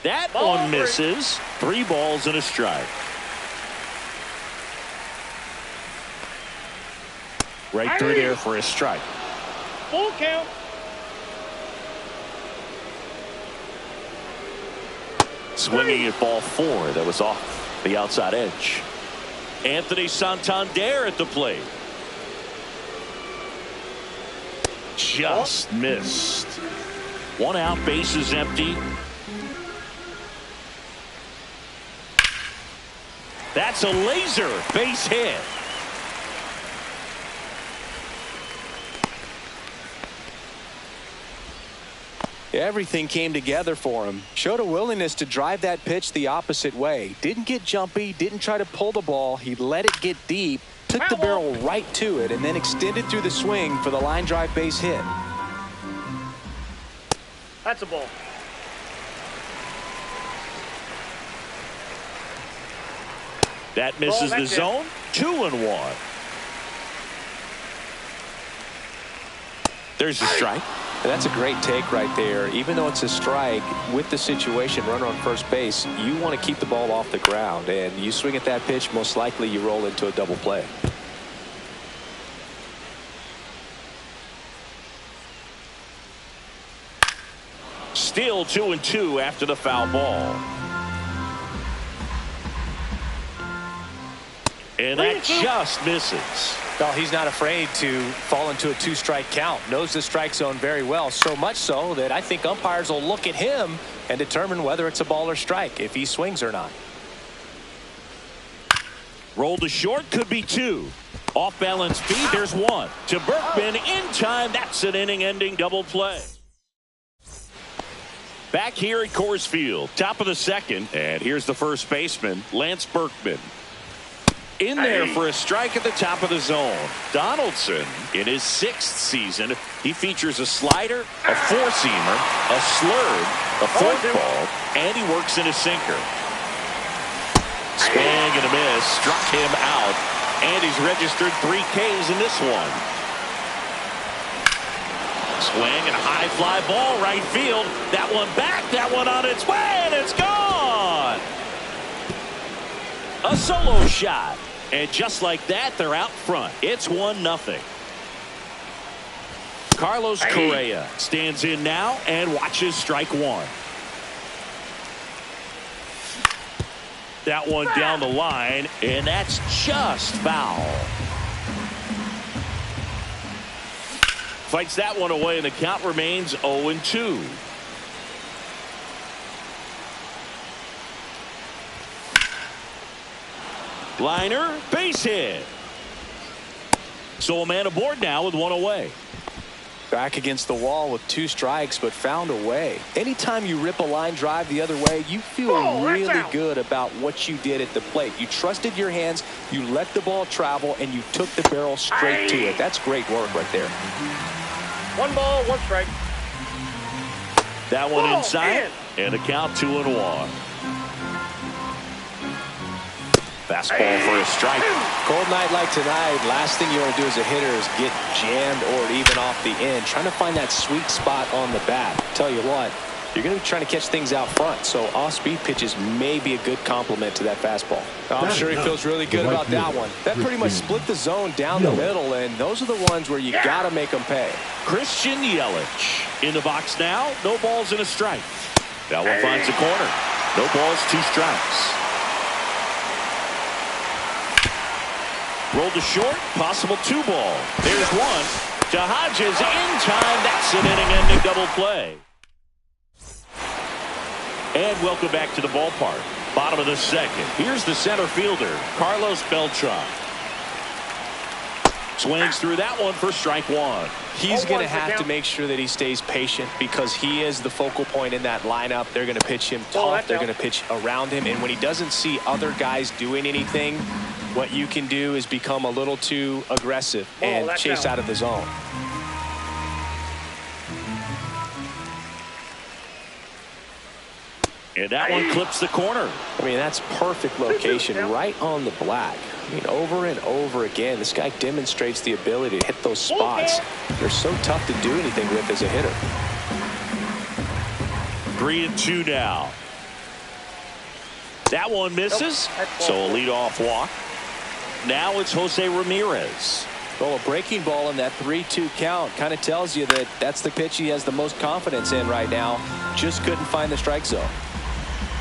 That one misses. 3 balls and a strike. Right through there for a strike. Full count. Swinging at ball 4. That was off the outside edge. Anthony Santander at the plate. Just missed. 1 out, bases empty. That's a laser base hit. Everything came together for him. Showed a willingness to drive that pitch the opposite way. Didn't get jumpy, didn't try to pull the ball. He let it get deep, took the barrel right to it, and then extended through the swing for the line drive base hit. That's a ball. That misses the zone. 2-1. There's a strike. And that's a great take right there. Even though it's a strike, with the situation, runner on first base, you want to keep the ball off the ground. And you swing at that pitch, most likely you roll into a double play. Still 2-2 after the foul ball. And that just misses. Well, he's not afraid to fall into a two-strike count. Knows the strike zone very well, so much so that I think umpires will look at him and determine whether it's a ball or strike, if he swings or not. Roll to short, could be 2. Off balance feed, there's 1. To Berkman in time. That's an inning-ending double play. Back here at Coors Field, top of the second, and here's the first baseman, Lance Berkman. In there for a strike at the top of the zone. Donaldson, in his 6th season, he features a slider, a four-seamer, a slurve, a forkball, and he works in a sinker. Swing and a miss, struck him out, and he's registered 3 Ks in this one. Swing and a high fly ball right field. That one back, that one on its way, and it's gone. A solo shot. And just like that, they're out front. It's 1-0. Carlos Correa stands in now and watches strike 1. That one down the line, and that's just foul. Fights that one away, and the count remains 0-2. Liner, base hit. So a man aboard now with 1 away. Back against the wall with 2 strikes, but found a way. Anytime you rip a line drive the other way, you feel really good about what you did at the plate. You trusted your hands, you let the ball travel, and you took the barrel straight to it. That's great work right there. 1 ball, 1 strike. That one inside, and the count 2-1. Fastball for a strike. Cold night like tonight, last thing you want to do as a hitter is get jammed or even off the end. Trying to find that sweet spot on the bat. Tell you what, you're going to be trying to catch things out front, so off-speed pitches may be a good complement to that fastball. I'm sure he feels really good about that one. That pretty much split the zone down the middle, and those are the ones where you got to make them pay. Christian Yelich in the box now. No balls and a strike. That one finds the corner. No balls, 2 strikes. Roll to short, possible 2 ball. There's 1. To Hodges in time. That's an inning-ending double play. And welcome back to the ballpark. Bottom of the second. Here's the center fielder, Carlos Beltran. Swings through that one for strike 1. He's going to have to make sure that he stays patient because he is the focal point in that lineup. They're going to pitch him tough. They're going to pitch around him. And when he doesn't see other guys doing anything, what you can do is become a little too aggressive and chase out of the zone. And that one clips the corner. I mean, that's perfect location right on the black. I mean, over and over again, this guy demonstrates the ability to hit those spots. They're so tough to do anything with as a hitter. 3-2 now. That one misses, so a leadoff walk. Now it's Jose Ramirez. Well, a breaking ball in that 3-2 count kind of tells you that that's the pitch he has the most confidence in right now. Just couldn't find the strike zone.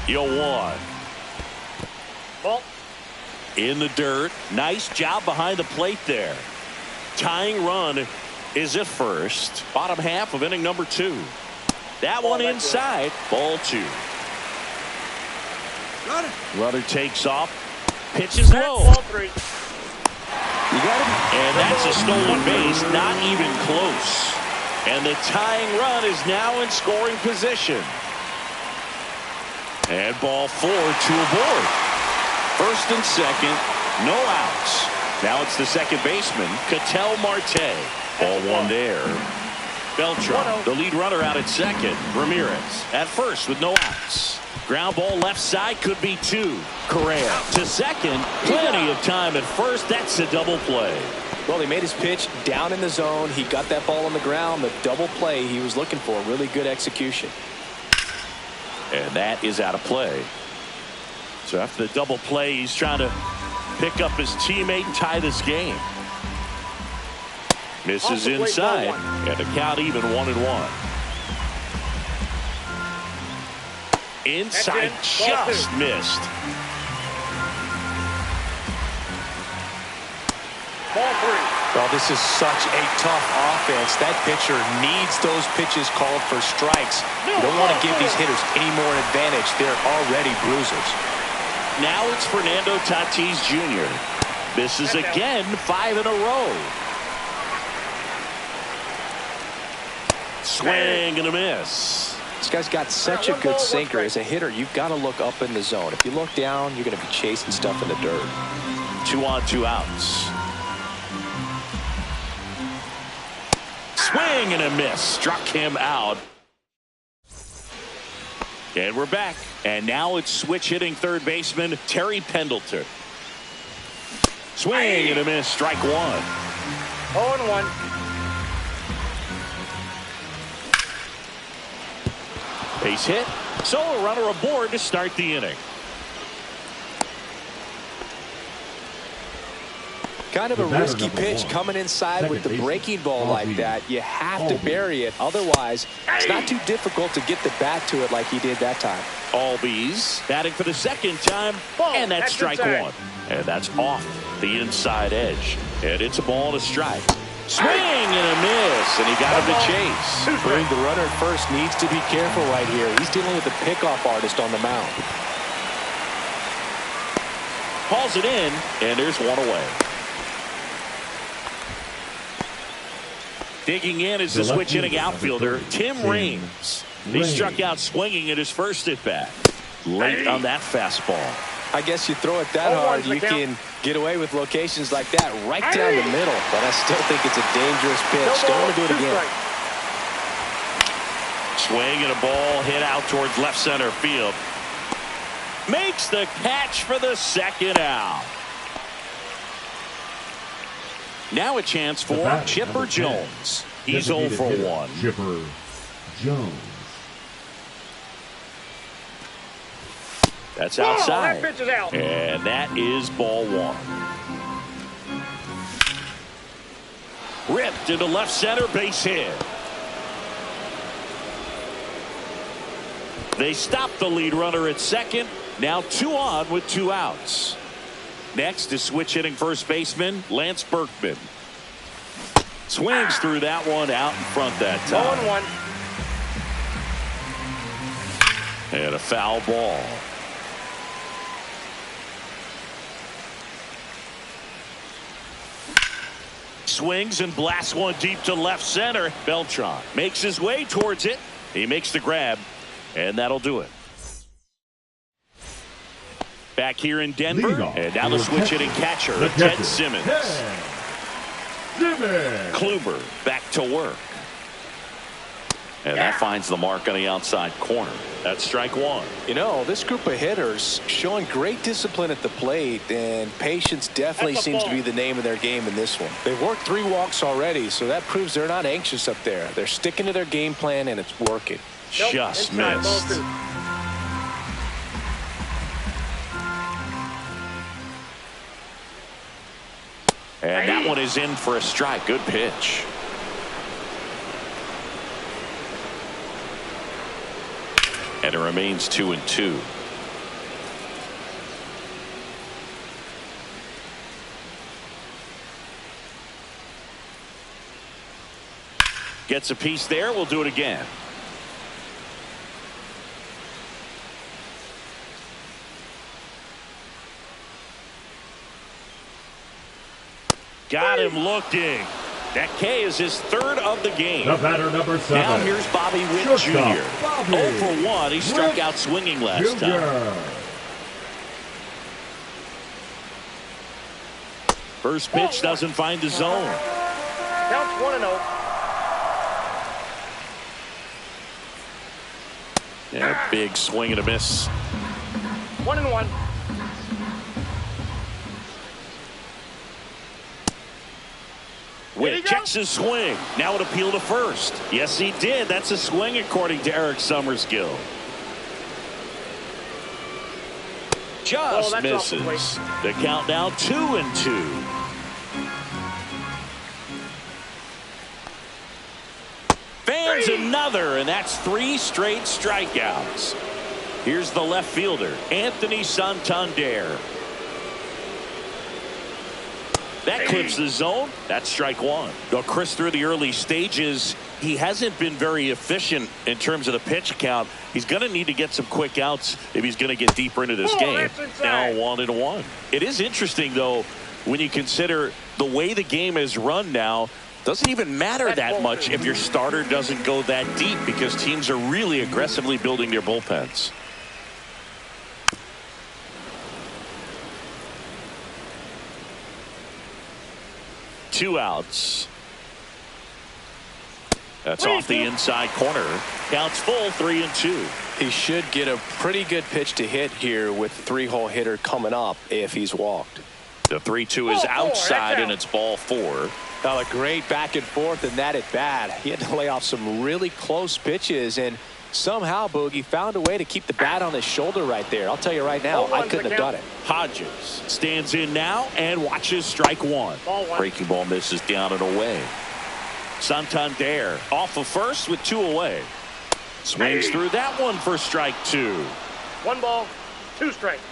0-1. Ball. In the dirt. Nice job behind the plate there. Tying run is at first. Bottom half of inning number 2. That one inside. Ball 2. Runner takes off. Pitches low. Ball 3. And that's a stolen base. Not even close. And the tying run is now in scoring position. And ball 4, 2 aboard. First and second, no outs. Now it's the second baseman, Ketel Marte. Ball 1 there. Beltran, the lead runner, out at second. Ramirez at first with no outs. Ground ball left side, could be 2. Correa to second. Plenty of time at first. That's a double play. Well, he made his pitch down in the zone. He got that ball on the ground. The double play he was looking for. Really good execution. And that is out of play. So after the double play, he's trying to pick up his teammate and tie this game. Misses inside, and the count even 1-1. Inside, just missed. Ball 3. Well, this is such a tough offense. That pitcher needs those pitches called for strikes. You don't want to give these hitters any more advantage. They're already bruisers. Now it's Fernando Tatis Jr. Misses again, 5 in a row. Swing and a miss. This guy's got such a good sinker. As a hitter, you've got to look up in the zone. If you look down, you're going to be chasing stuff in the dirt. 2 on, 2 outs. Swing and a miss. Struck him out. And we're back. And now it's switch hitting third baseman Terry Pendleton. Swing and a miss. Strike 1. 0-1. Base hit. So a runner aboard to start the inning. Kind of a risky pitch coming inside with the breaking ball like that. You have to bury it. Otherwise, it's not too difficult to get the bat to it like he did that time. Albies batting for the second time. And that's strike 1. And that's off the inside edge. And it's a ball and a strike. Swing and a miss. And he got him to chase. The runner at first needs to be careful right here. He's dealing with a pickoff artist on the mound. Calls it in. And there's 1 away. Digging in is the switch hitting outfielder, Tim Raines. He struck out swinging at his first at bat. Late on that fastball. I guess you throw it that hard, you can get away with locations like that right down the middle. But I still think it's a dangerous pitch. Don't want to do it again. Swing and a ball hit out towards left center field. Makes the catch for the second out. Now a chance for Chipper Jones. He's 0 for 1. Chipper Jones. That's outside. That pitch is out. And that is ball 1. Ripped into left center, base hit. They stop the lead runner at second. Now 2 on with 2 outs. Next is switch hitting first baseman Lance Berkman. Swings through that one out in front that time. 0-1. And a foul ball. Swings and blasts one deep to left center. Beltran makes his way towards it. He makes the grab, and that'll do it. Back here in Denver, and now the switch hitting catcher, Ted Simmons. Kluber back to work. And that finds the mark on the outside corner. That's strike 1. You know, this group of hitters showing great discipline at the plate, and patience definitely seems to be the name of their game in this one. They've worked 3 walks already, so that proves they're not anxious up there. They're sticking to their game plan, and it's working. Just missed. And that one is in for a strike. Good pitch. And it remains 2-2. Gets a piece there. We'll do it again. Got him looking. That K is his third of the game. The batter, number 7. Now here's Bobby Witt Shortstop, Jr. Bobby 0 for 1. He struck Witt out swinging last Jr. time. First pitch doesn't find the zone. Counts 1-0. Yeah, big swing and a miss. 1-1. Witt checks his swing. Now an appeal to first. Yes, he did. That's a swing according to Eric Summerskill. Just misses. The count now 2-2. Fans another, and that's 3 straight strikeouts. Here's the left fielder, Anthony Santander. That clips the zone. That's strike 1. Well, Chris, through the early stages, he hasn't been very efficient in terms of the pitch count. He's going to need to get some quick outs if he's going to get deeper into this game. Now 1-1. It is interesting, though, when you consider the way the game is run now. Doesn't even matter that much if your starter doesn't go that deep, because teams are really aggressively building their bullpens. Two outs. That's off the inside corner. Counts full, 3-2. He should get a pretty good pitch to hit here with the 3-hole hitter coming up if he's walked. The 3-2 is outside, and it's ball 4. Now a great back and forth in that at bat. He had to lay off some really close pitches, and somehow Boogie found a way to keep the bat on his shoulder right there. I'll tell you right now, I couldn't have done it. Hodges stands in now and watches strike 1. Breaking ball misses down and away. Santander off of first with 2 away. Swings through that one for strike 2. 1 ball, 2 strikes.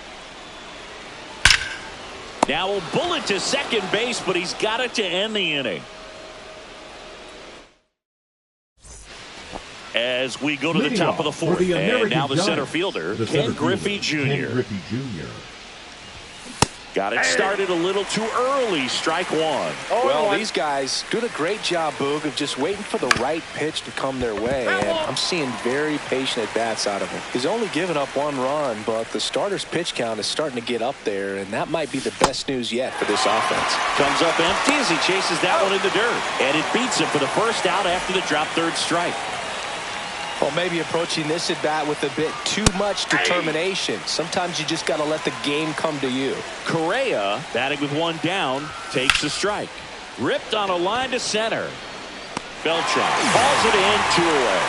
Now a bullet to second base, but he's got it to end the inning. As we go to the top of the 4th, and now the center fielder, Ken Griffey Jr. Got it started a little too early. Strike 1. Well, these guys doing a great job, Boog, of just waiting for the right pitch to come their way. And I'm seeing very patient at-bats out of him. He's only given up 1 run, but the starter's pitch count is starting to get up there, and that might be the best news yet for this offense. Comes up empty as he chases that one in the dirt. And it beats him for the first out after the drop third strike. Well, maybe approaching this at bat with a bit too much determination. Sometimes you just got to let the game come to you. Correa, batting with 1 down, takes the strike. Ripped on a line to center. Beltran falls it in, 2 away.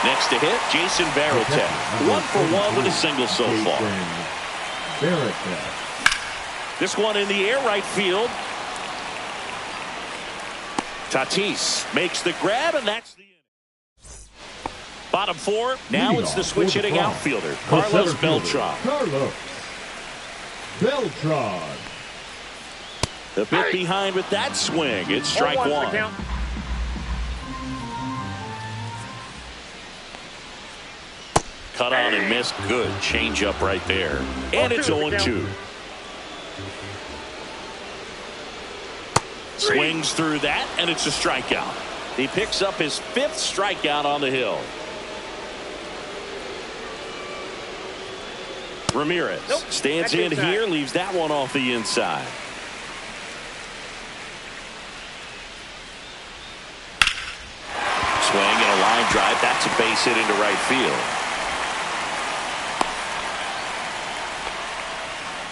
Next to hit, Jason Varitek. 1 for 1 with a single so far. This one in the air, right field. Tatis makes the grab, and that's the bottom 4. Now it's the switch hitting outfielder, Carlos Beltran. The bit behind with that swing. It's strike 1. Cut on and missed. Good change up right there. And it's 0-2. Swings through that, and it's a strikeout. He picks up his 5th strikeout on the hill. Ramirez stands in here, leaves that one off the inside. Swing and a line drive. That's a base hit into right field.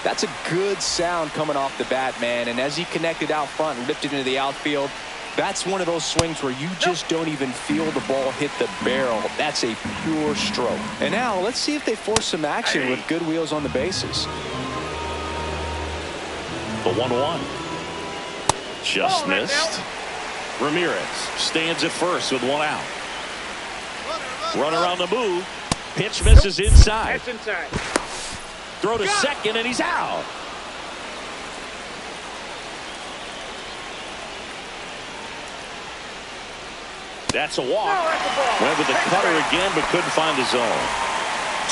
That's a good sound coming off the bat, man. And as he connected out front and lifted into the outfield, that's one of those swings where you just don't even feel the ball hit the barrel. That's a pure stroke. And now let's see if they force some action with good wheels on the bases. The 1-1. Just missed. Ramirez stands at first with 1 out. Runner on the move. Pitch misses inside. That's inside. Throw to second, and he's out. That's a walk. Went with the cutter again, but couldn't find the zone.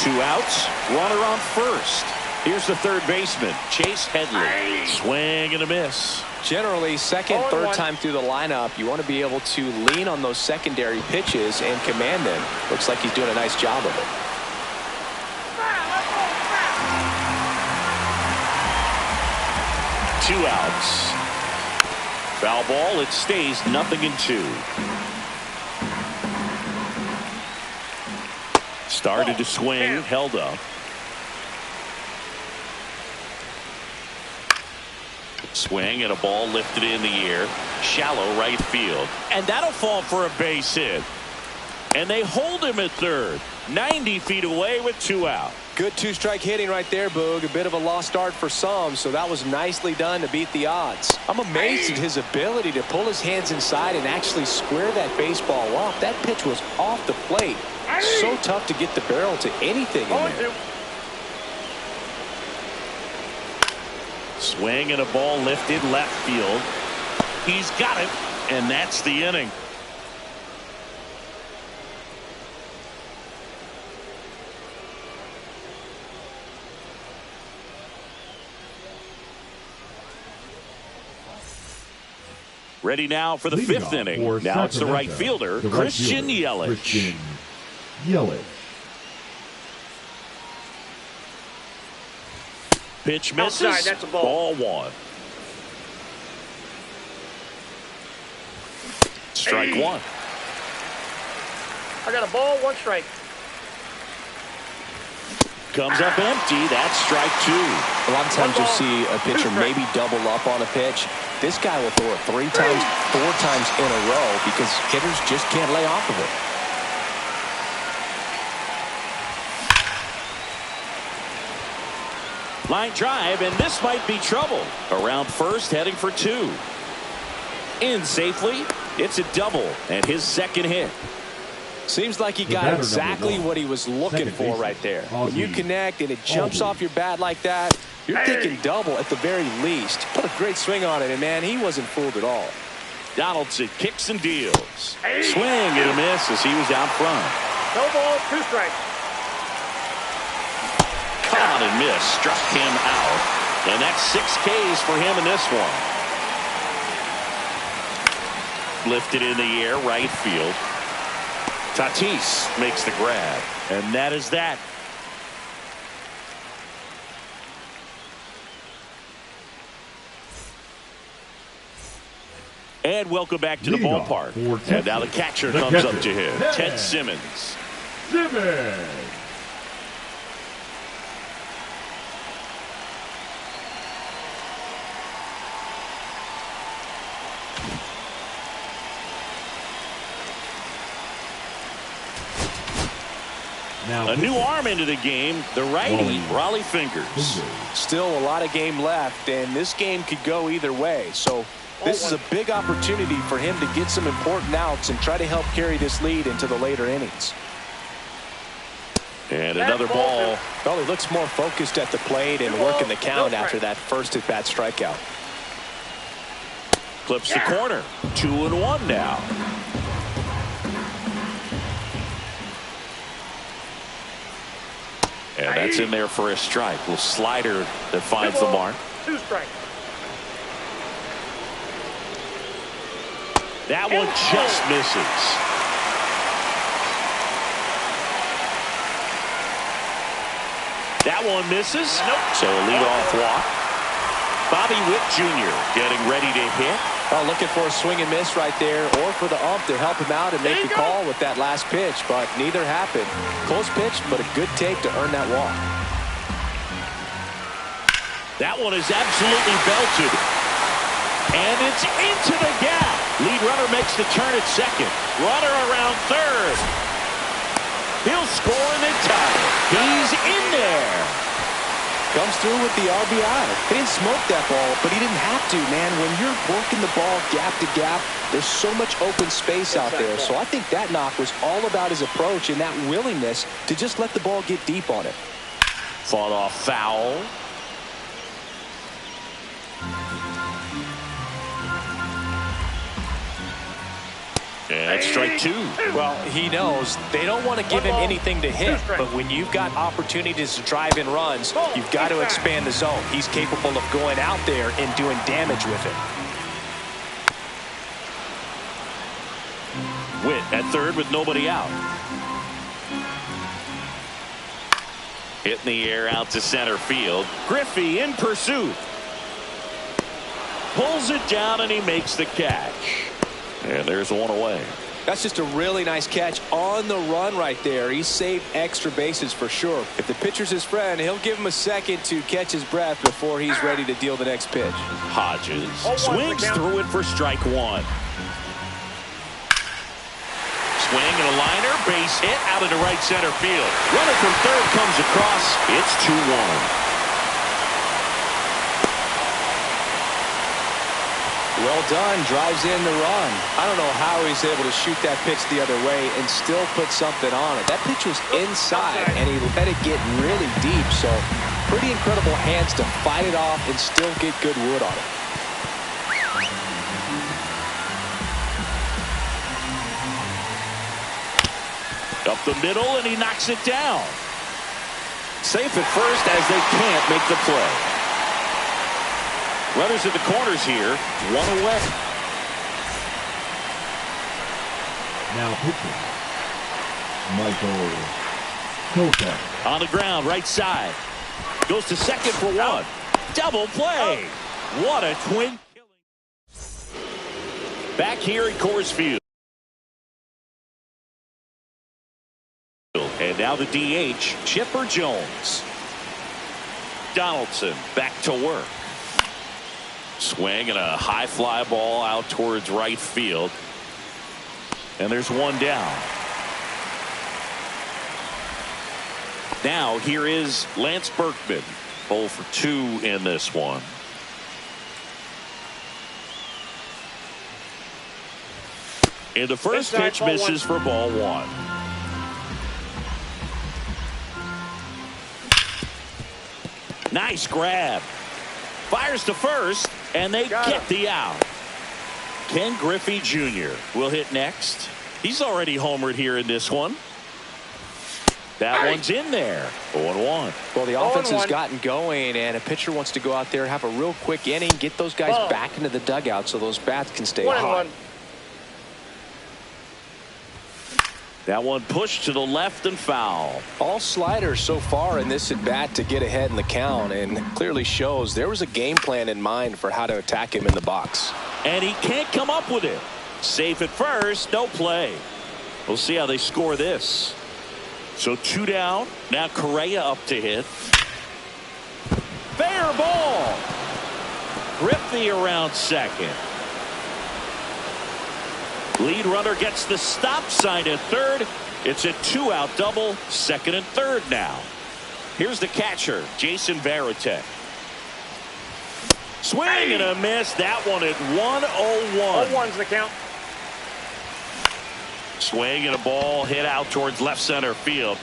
2 outs. Runner on first. Here's the third baseman, Chase Headley. Swing and a miss. Generally, second, third time through the lineup, you want to be able to lean on those secondary pitches and command them. Looks like he's doing a nice job of it. Two outs. Foul ball. It stays 0-2. Started to swing, held up. Swing and a ball lifted in the air. Shallow right field. And that'll fall for a base hit. And they hold him at third. 90 feet away with 2 out. Good two-strike hitting right there, Boog. A bit of a lost start for some, so that was nicely done to beat the odds. I'm amazed at his ability to pull his hands inside and actually square that baseball off. That pitch was off the plate. So tough to get the barrel to anything in there. Swing and a ball lifted left field. He's got it, and that's the inning. Ready now for the fifth inning. Now it's the right fielder, Christian Yelich. Pitch misses. Outside, that's a ball. Ball 1. Strike 1. I got a ball, 1 strike. Comes up empty. That's strike 2. A lot of times you'll see a pitcher maybe double up on a pitch. This guy will throw it 3 times, 4 times in a row because hitters just can't lay off of it. Line drive, and this might be trouble. Around first, heading for 2. In safely. It's a double, and his second hit. Seems like he got exactly what he was looking for right there. When you connect and it jumps off your bat like that, you're thinking double at the very least. Put a great swing on it, and man, he wasn't fooled at all. Donaldson kicks and deals. Swing and a miss as he was out front. No ball, 2 strikes. Caught and missed. Struck him out. And that's 6 Ks for him in this one. Lifted in the air, right field. Tatis makes the grab. And that is that. And welcome back to the ballpark. And now the catcher comes up to him. Ted Simmons. Now a new arm into the game, the righty, Rollie Fingers. Still a lot of game left, and this game could go either way. So this is a big opportunity for him to get some important outs and try to help carry this lead into the later innings. And another ball. Well, he looks more focused at the plate and working the count after that first at-bat strikeout. Clips the corner. 2-1 now. And that's in there for a strike. Little slider that finds the mark. 2 strikes. That one just misses. That one misses. So a leadoff walk. Bobby Witt Jr. getting ready to hit. Oh, looking for a swing and miss right there, or for the ump to help him out and make the call with that last pitch, but neither happened. Close pitch, but a good take to earn that walk. That one is absolutely belted. And it's into the gap. Lead runner makes the turn at second. Runner around third. He'll score and they tie it. He's in there. Comes through with the RBI. He didn't smoke that ball, but he didn't have to, man. When you're working the ball gap to gap, there's so much open space out there. So I think that knock was all about his approach and that willingness to just let the ball get deep on it. Fought off foul. And that's strike two. Well, he knows they don't want to give him anything to hit, but when you've got opportunities to drive in runs, you've got to expand the zone. He's capable of going out there and doing damage with it. Witt at third with nobody out. Hit in the air out to center field. Griffey in pursuit. Pulls it down and he makes the catch. And there's one away. That's just a really nice catch on the run right there. He saved extra bases for sure. If the pitcher's his friend, he'll give him a second to catch his breath before he's ready to deal the next pitch. Hodges swings through it for strike one. Swing and a liner, base hit out into right center field. Runner from third comes across. It's 2-1. Well done, drives in the run. I don't know how he's able to shoot that pitch the other way and still put something on it. That pitch was inside and he let it get really deep, so pretty incredible hands to fight it off and still get good wood on it. Up the middle and he knocks it down. Safe at first as they can't make the play. Runners at the corners here, one away. Now pitching, Michael Kopech. On the ground, right side. Goes to second for one. Double play. What a twin killing. Back here at Coors Field. And now the DH, Chipper Jones. Donaldson back to work. Swing and a high fly ball out towards right field. And there's one down. Now here is Lance Berkman. 0 for 2 in this one. And the first pitch misses for ball one. Nice grab. Fires to first, and they get the out. Ken Griffey Jr. will hit next. He's already homered here in this one. That one's in there. 0-1. Well, the offense has gotten going, and a pitcher wants to go out there, have a real quick inning, get those guys back into the dugout so those bats can stay hot. That one pushed to the left and foul. All sliders so far in this at bat to get ahead in the count, and clearly shows there was a game plan in mind for how to attack him in the box. And he can't come up with it. Safe at first, no play. We'll see how they score this. So 2 down. Now Correa up to hit. Fair ball. Griffey around second. Lead runner gets the stop sign at third. It's a 2-out double, second and third now. Here's the catcher, Jason Varitek. Swing and a miss. That one at 1-0-1. 0-1's the count. Swing and a ball hit out towards left center field.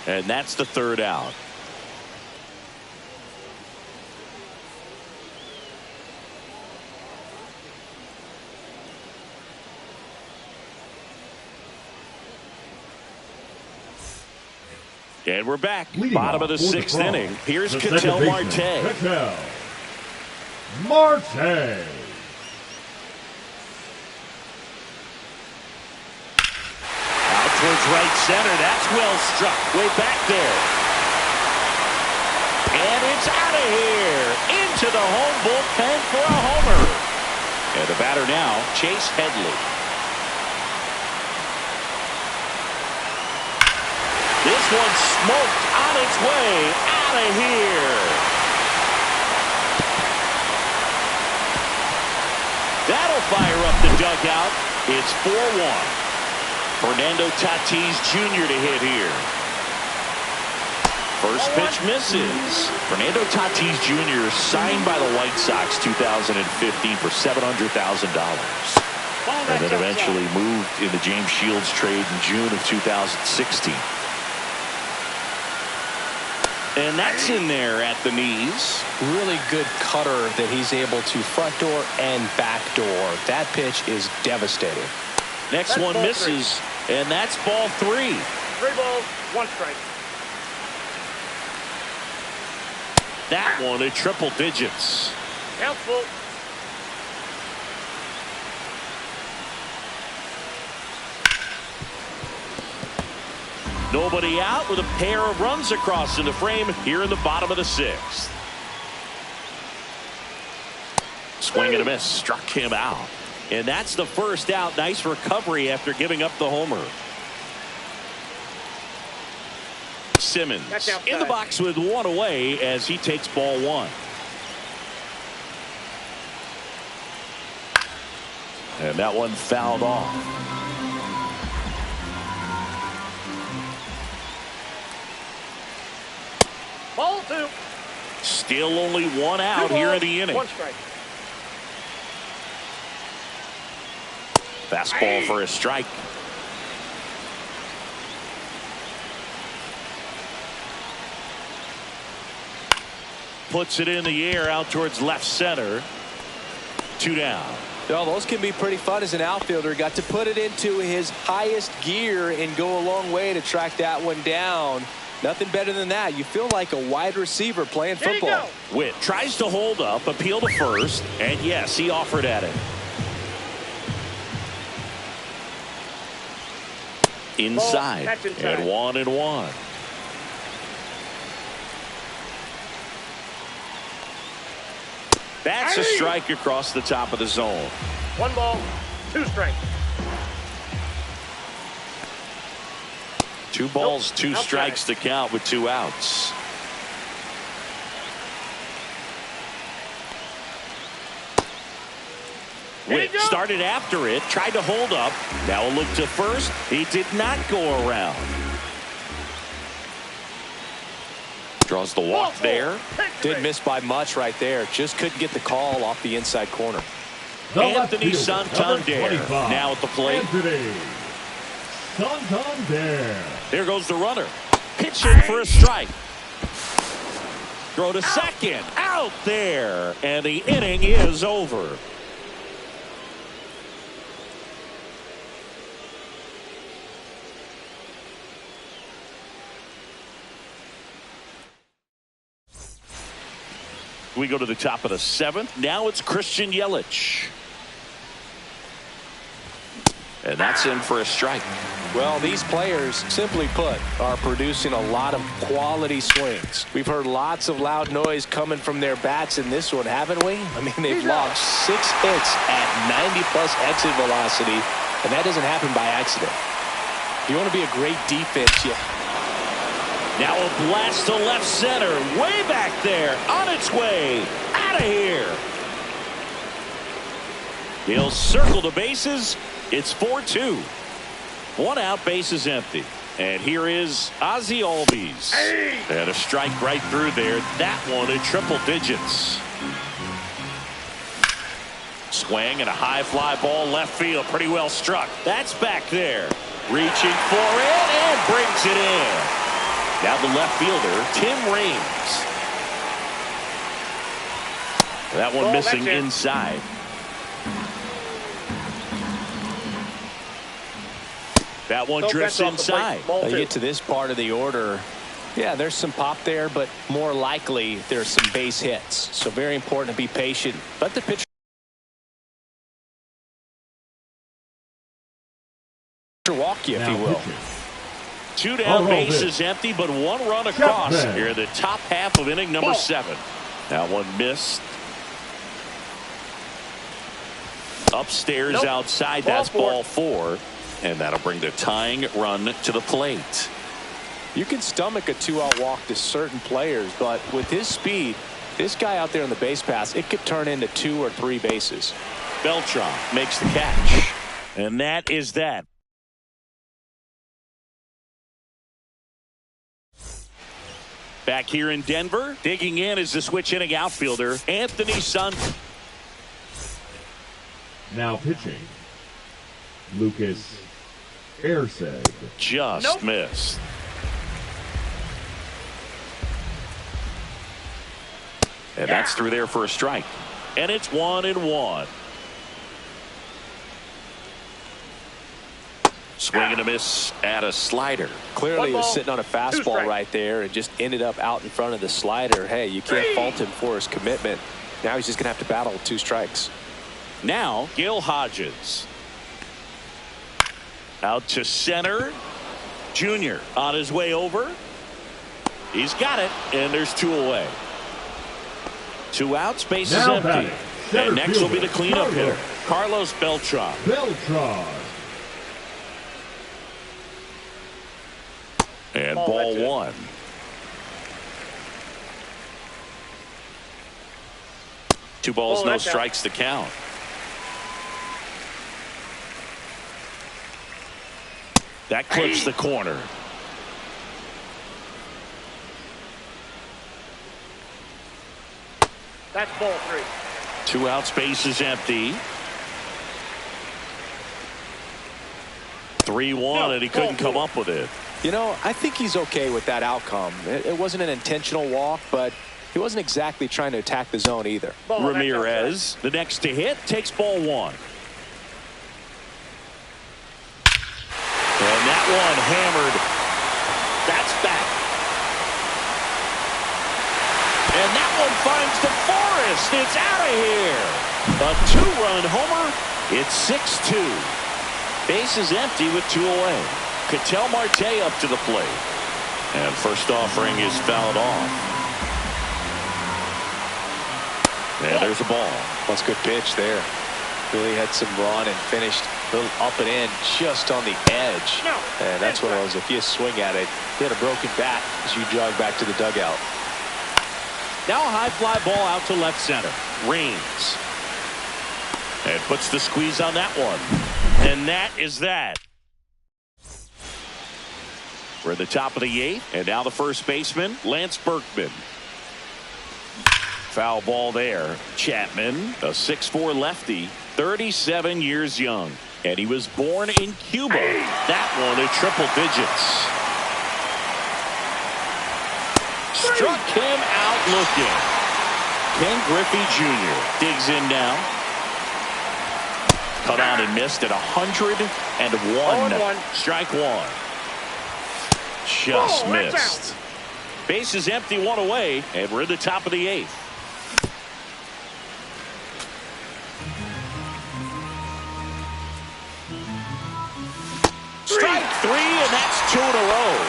And that's the third out. And we're back. Bottom of the 6th inning. Here's Ketel Marte. Ketel Marte. Out towards right center. That's well struck. Way back there. And it's out of here. Into the home bullpen for a homer. And the batter now, Chase Headley. This one smoked on its way out of here. That'll fire up the dugout. It's 4-1. Fernando Tatis Jr. to hit here. First pitch misses. Fernando Tatis Jr. signed by the White Sox 2015 for $700,000. And then eventually moved in the James Shields trade in June of 2016. And that's in there at the knees. Really good cutter that he's able to front door and back door. That pitch is devastating. Next one misses, and that's ball 3. 3 balls, 1 strike. That one at triple digits. Count full. Nobody out with a pair of runs across in the frame here in the bottom of the 6th. Swing and a miss, struck him out. And that's the first out. Nice recovery after giving up the homer. Simmons in the box with 1 away as he takes ball 1. And that one fouled off. Ball 2. Still only 1 out here in the inning. 1 strike. Fastball for a strike. Puts it in the air out towards left center. 2 down. Well, those can be pretty fun as an outfielder. Got to put it into his highest gear and go a long way to track that one down. Nothing better than that. You feel like a wide receiver playing football. Witt tries to hold up, appeal to first, and yes, he offered at it. Inside, and 1-1. That's a strike across the top of the zone. 1 ball, 2 strikes. 2 balls, 2 strikes to count with 2 outs. Witt started after it, tried to hold up. Now a look to first. He did not go around. Draws the walk there. Didn't miss by much right there. Just couldn't get the call off the inside corner. Anthony Santander now at the plate. Anthony Santander. There goes the runner. Pitching for a strike. Throw to second. Out there. And the inning is over. We go to the top of the 7th. Now it's Christian Yelich. And that's in for a strike. Well, these players, simply put, are producing a lot of quality swings. We've heard lots of loud noise coming from their bats in this one, haven't we? I mean, they've logged 6 hits at 90-plus exit velocity, and that doesn't happen by accident. If you want to be a great defense, now a blast to left center, way back there, on its way, out of here. He'll circle the bases. It's 4-2. 1 out, base is empty. And here is Ozzie Albies. And a strike right through there. That one at triple digits. Swing and a high fly ball left field. Pretty well struck. That's back there. Reaching for it and brings it in. Now the left fielder, Tim Raines. That one missing inside. That one drifts inside. You get to this part of the order. Yeah, there's some pop there, but more likely there's some base hits. So very important to be patient. Let the pitcher walk you, if he will. 2 down, bases empty, but 1 run across here in the top half of inning number 7. That one missed. Upstairs outside, that's ball 4. And that'll bring the tying run to the plate. You can stomach a 2-out walk to certain players, but with his speed, this guy out there on the base pass, it could turn into 2 or 3 bases. Beltran makes the catch. And that is that. Back here in Denver, digging in is the switch inning outfielder, Anthony Santander. Now pitching, Lucas Erceg. Just missed. And that's through there for a strike. And it's 1-1. Swing and a miss at a slider. Clearly he was sitting on a fastball right there and just ended up out in front of the slider. Hey, you can't fault him for his commitment. Now he's just going to have to battle with 2 strikes. Now Gil Hodges. Out to center. Junior on his way over. He's got it, and there's 2 away. 2 outs, base is empty. And next will be the cleanup hitter, Carlos Beltran. And ball 1. Two balls, no strikes to count. That clips the corner. That's ball 3. 2 outs, base is empty. 3-1, and he couldn't come up with it. You know, I think he's okay with that outcome. It wasn't an intentional walk, but he wasn't exactly trying to attack the zone either. Ramirez, the next to hit, takes ball 1. And that one hammered. That's back. And that one finds DeForest. It's out of here. A 2-run homer. It's 6-2. Base is empty with 2 away. Ketel Marte up to the plate. And first offering is fouled off. And there's a ball. That's a good pitch there. Really had some run and finished a little up and in just on the edge. And that's one of those, if you swing at it, hit a broken bat as you jog back to the dugout. Now a high fly ball out to left center. Rains. And puts the squeeze on that one. And that is that. We're at the top of the 8th. And now the first baseman, Lance Berkman. Foul ball there. Chapman, a 6'4" lefty, 37 years young. And he was born in Cuba. That one in triple digits. Struck him out looking. Ken Griffey Jr. digs in now. Cut on and missed at 101. Strike 1. Just missed. Base is empty, 1 away, and we're in the top of the 8th. Strike 3, and that's 2 in a row.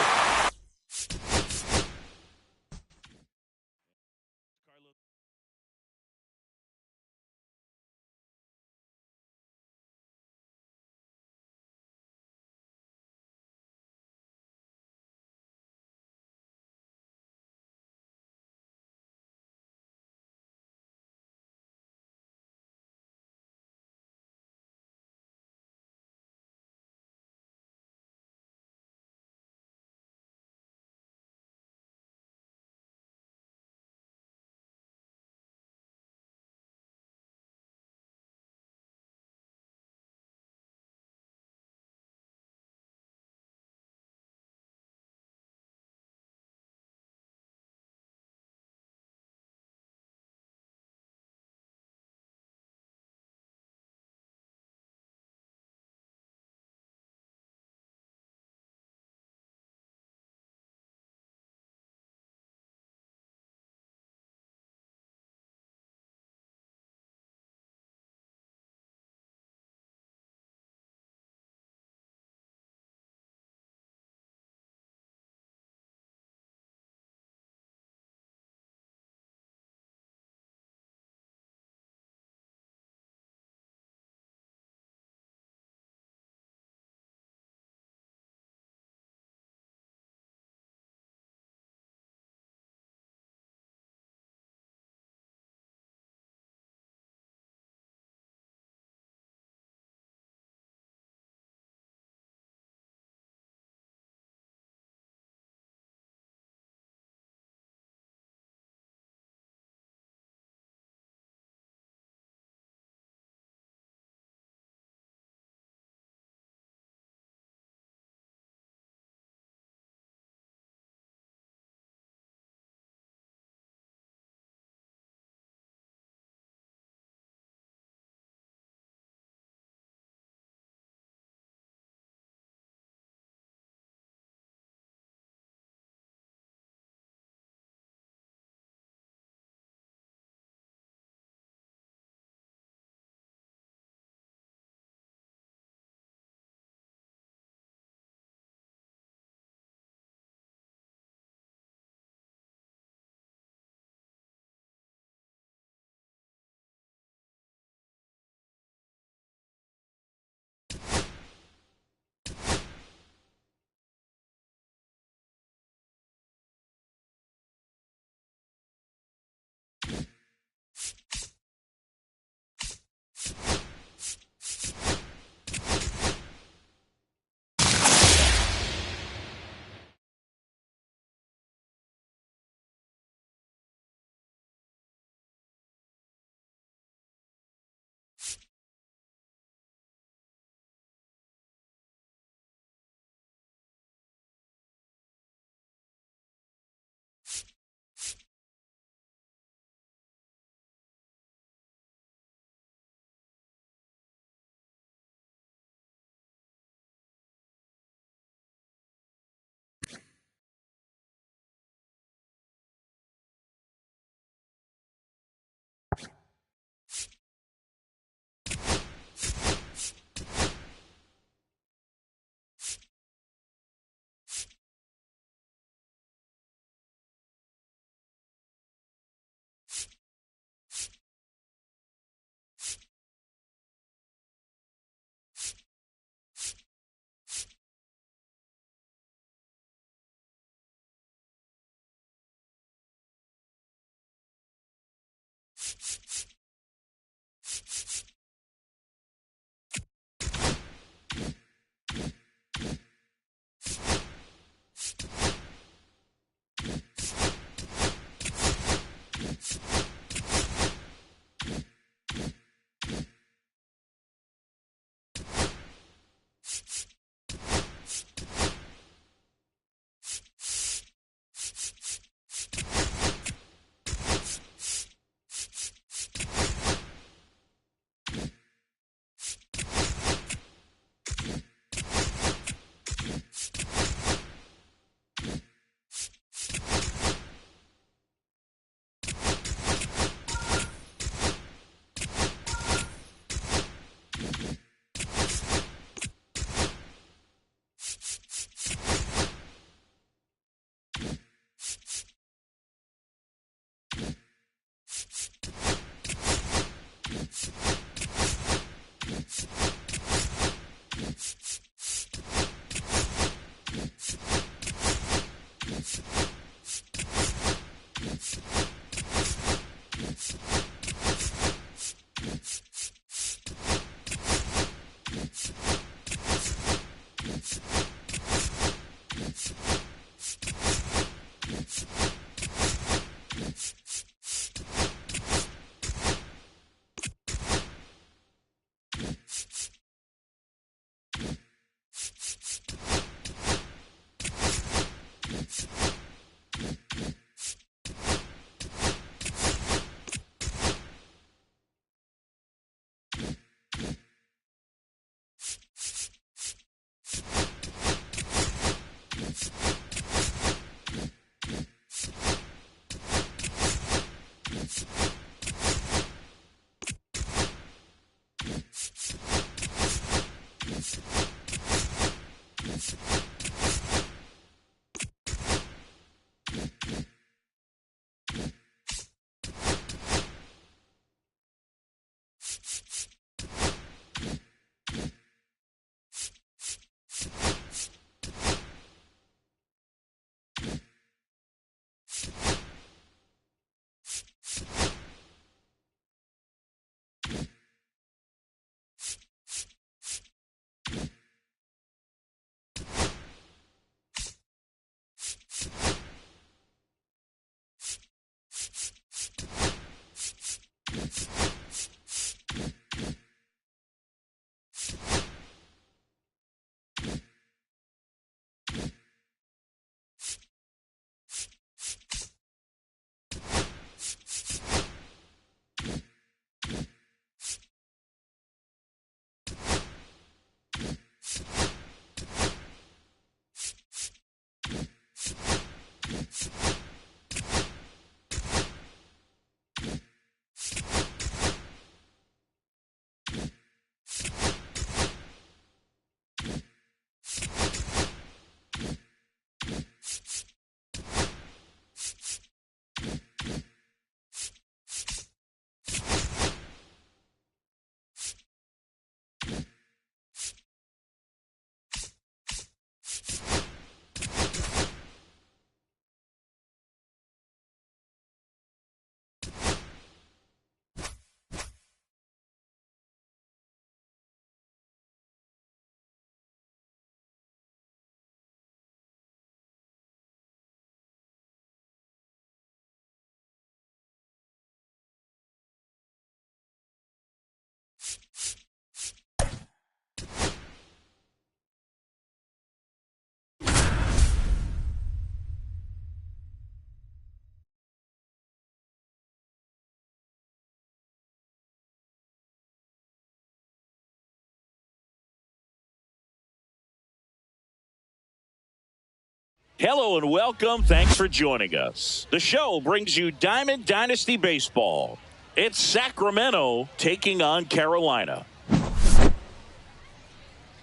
Hello and welcome. Thanks for joining us. The show brings you Diamond Dynasty Baseball. It's Sacramento taking on Carolina.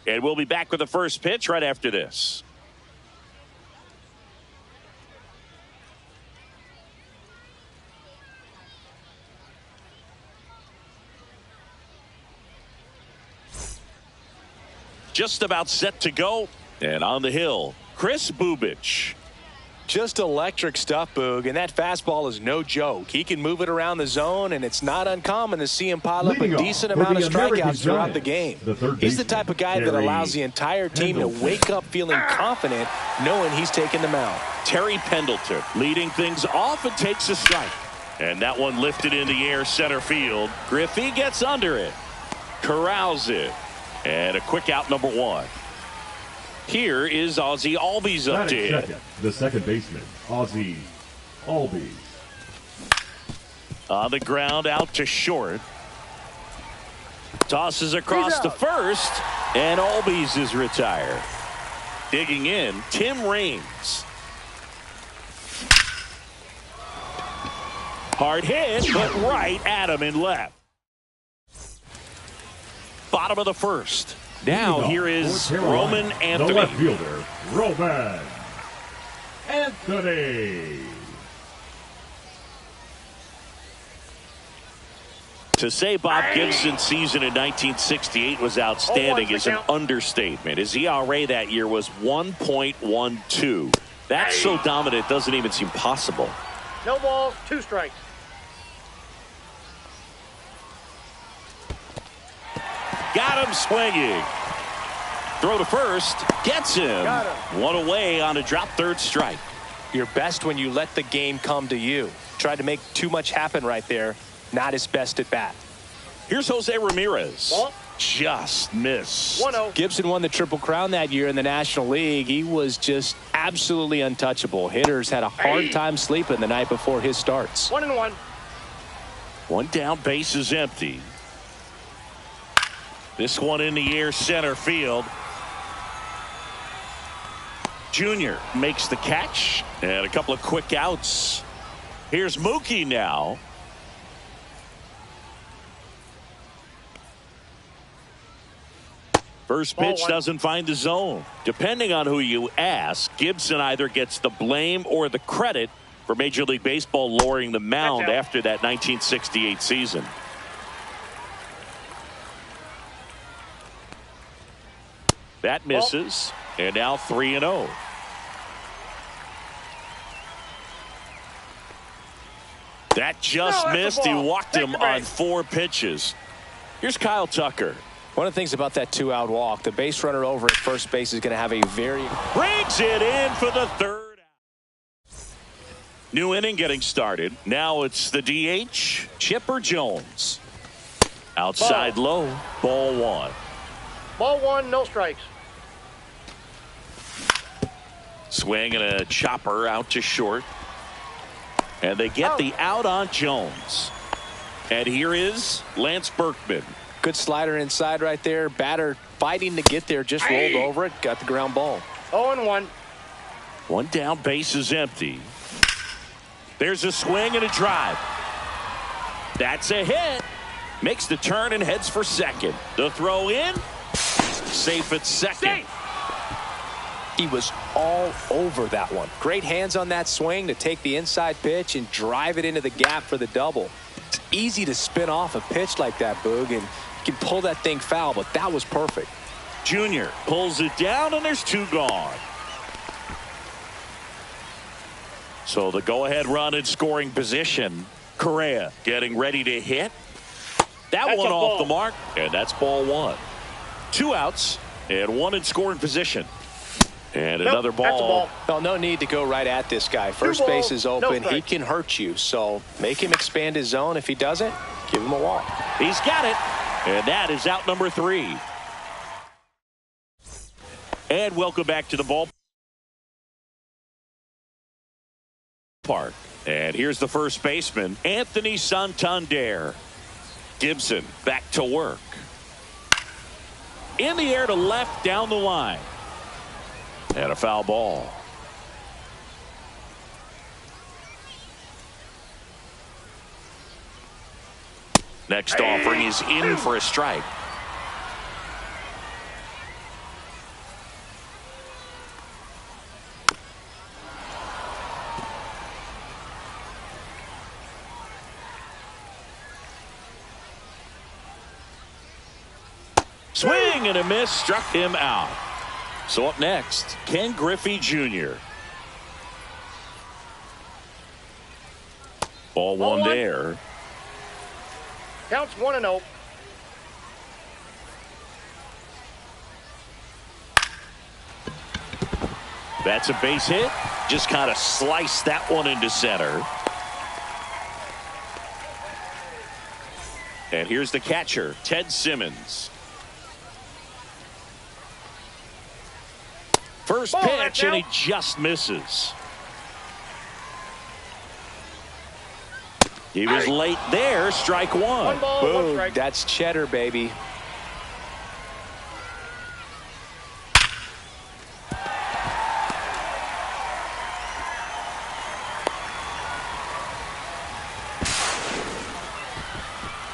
And we'll be back with the first pitch right after this. Just about set to go. And on the hill, Kris Bubic. Just electric stuff, Boog, and that fastball is no joke. He can move it around the zone, and it's not uncommon to see him pile up a decent amount of strikeouts throughout the game. He's the type of guy that allows the entire team to wake up feeling confident, knowing he's taking the mound. Terry Pendleton leading things off and takes a strike. And that one lifted in the air center field. Griffey gets under it, corrals it, and a quick out, number one. Here is Ozzie Albies up to hit. The second baseman, Ozzie Albies. On the ground, out to short. Tosses across to first, and Albies is retired. Digging in, Tim Raines. Hard hit, but right at him in left. Bottom of the first. Now here is Roman Anthony. The left fielder, Roman Anthony. To say Bob Gibson's season in 1968 was outstanding is an understatement. His ERA that year was 1.12. That's so dominant it doesn't even seem possible. No balls, 2 strikes. Got him swinging. Throw to first. Gets him. One away on a drop third strike. You're best when you let the game come to you. Tried to make too much happen right there. Not his best at bat. Here's Jose Ramirez. Ball. Just missed. 1-0. Gibson won the Triple Crown that year in the National League. He was just absolutely untouchable. Hitters had a hard time sleeping the night before his starts. 1-1. One down, base is empty. This one in the air, center field. Junior makes the catch and a couple of quick outs. Here's Mookie now. First pitch doesn't find the zone. Depending on who you ask, Gibson either gets the blame or the credit for Major League Baseball lowering the mound after that 1968 season. That misses, and now 3-0. That just missed. He walked him on 4 pitches. Here's Kyle Tucker. One of the things about that 2-out walk, the base runner over at first base is going to have a very... Brings it in for the third out. New inning getting started. Now it's the DH, Chipper Jones. Outside low, ball 1. Ball 1, no strikes. Swing and a chopper out to short. And they get the out on Jones. And here is Lance Berkman. Good slider inside right there. Batter fighting to get there. Just rolled over it. Got the ground ball. 0-1. One down, base is empty. There's a swing and a drive. That's a hit. Makes the turn and heads for second. The throw in. Safe at second. He was all over that one. Great hands on that swing to take the inside pitch and drive it into the gap for the double. It's easy to spin off a pitch like that, Boog, and you can pull that thing foul, but that was perfect. Junior pulls it down, and there's 2 gone. So the go-ahead run in scoring position. Correa getting ready to hit. That one off the mark, and that's ball 1. 2 outs and 1 in scoring position. And another ball. Well, no need to go right at this guy. First base is open. He can hurt you. So make him expand his zone. If he doesn't, give him a walk. He's got it. And that is out number 3. And welcome back to the ballpark. And here's the first baseman, Anthony Santander. Gibson back to work. In the air to left down the line. And a foul ball. Next offering is in for a strike. Swing and a miss, struck him out. So up next, Ken Griffey Jr. Ball 1 there. Counts 1-0. That's a base hit. Just kind of sliced that one into center. And here's the catcher, Ted Simmons. First pitch, and he just misses. He was late there. Strike 1. 1 ball, Boom. 1 strike. That's cheddar, baby.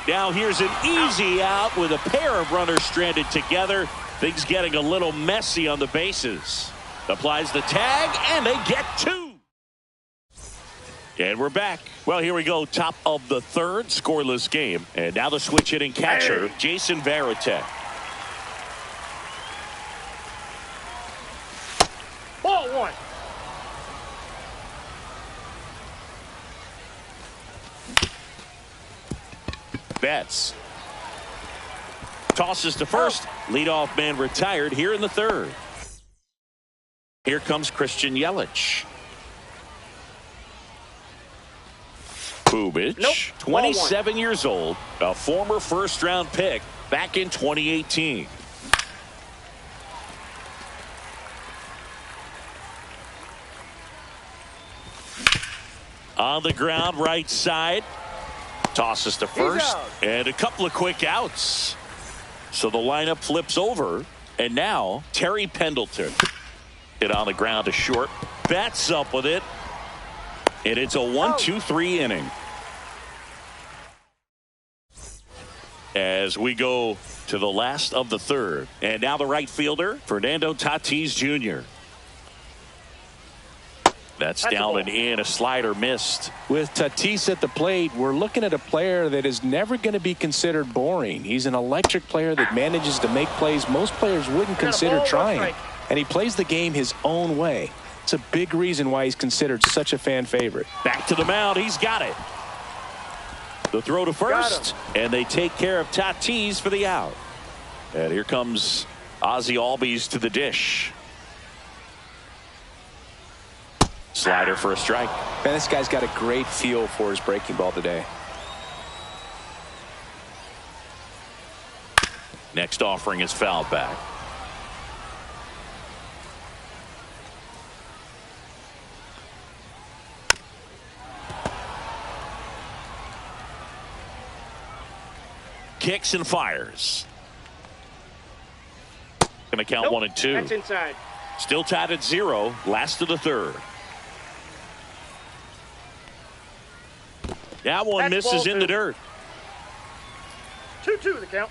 Now here's an easy out with a pair of runners stranded together. Things getting a little messy on the bases. Applies the tag, and they get 2. And we're back. Well, here we go. Top of the 3rd, scoreless game. And now the switch hitting catcher, Jason Varitek. Ball 1. Betts. Tosses to first. Leadoff man retired here in the third. Here comes Christian Yelich. Bubic, Nope. 27 years old, a former first-round pick back in 2018. On the ground, right side. Tosses to first. And a couple of quick outs. So the lineup flips over. And now, Terry Pendleton. Hit on the ground to short. Bats up with it. And it's a 1-2-3 inning. As we go to the last of the third. And now the right fielder, Fernando Tatis Jr. That's down and in. A slider missed. With Tatis at the plate, we're looking at a player that is never going to be considered boring. He's an electric player that manages to make plays most players wouldn't consider trying. And he plays the game his own way. It's a big reason why he's considered such a fan favorite. Back to the mound. He's got it. The throw to first. And they take care of Tatis for the out. And here comes Ozzie Albies to the dish. Slider for a strike. Man, this guy's got a great feel for his breaking ball today. Next offering is fouled back. Kicks and fires. Going to count 1 and 2. That's inside. Still tied at 0. Last of the third. That one misses in the dirt. 2-2 the count.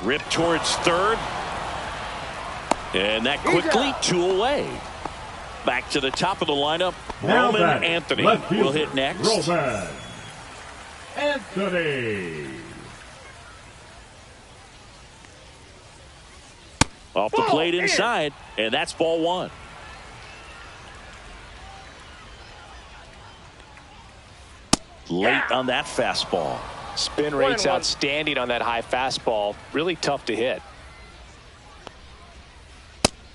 Ripped towards third. And that quickly 2 away. Back to the top of the lineup. Now Roman Anthony will hit next. Roman Anthony. Off the plate inside. And that's ball 1. Late on that fastball. Spin rate's outstanding on that high fastball. Really tough to hit.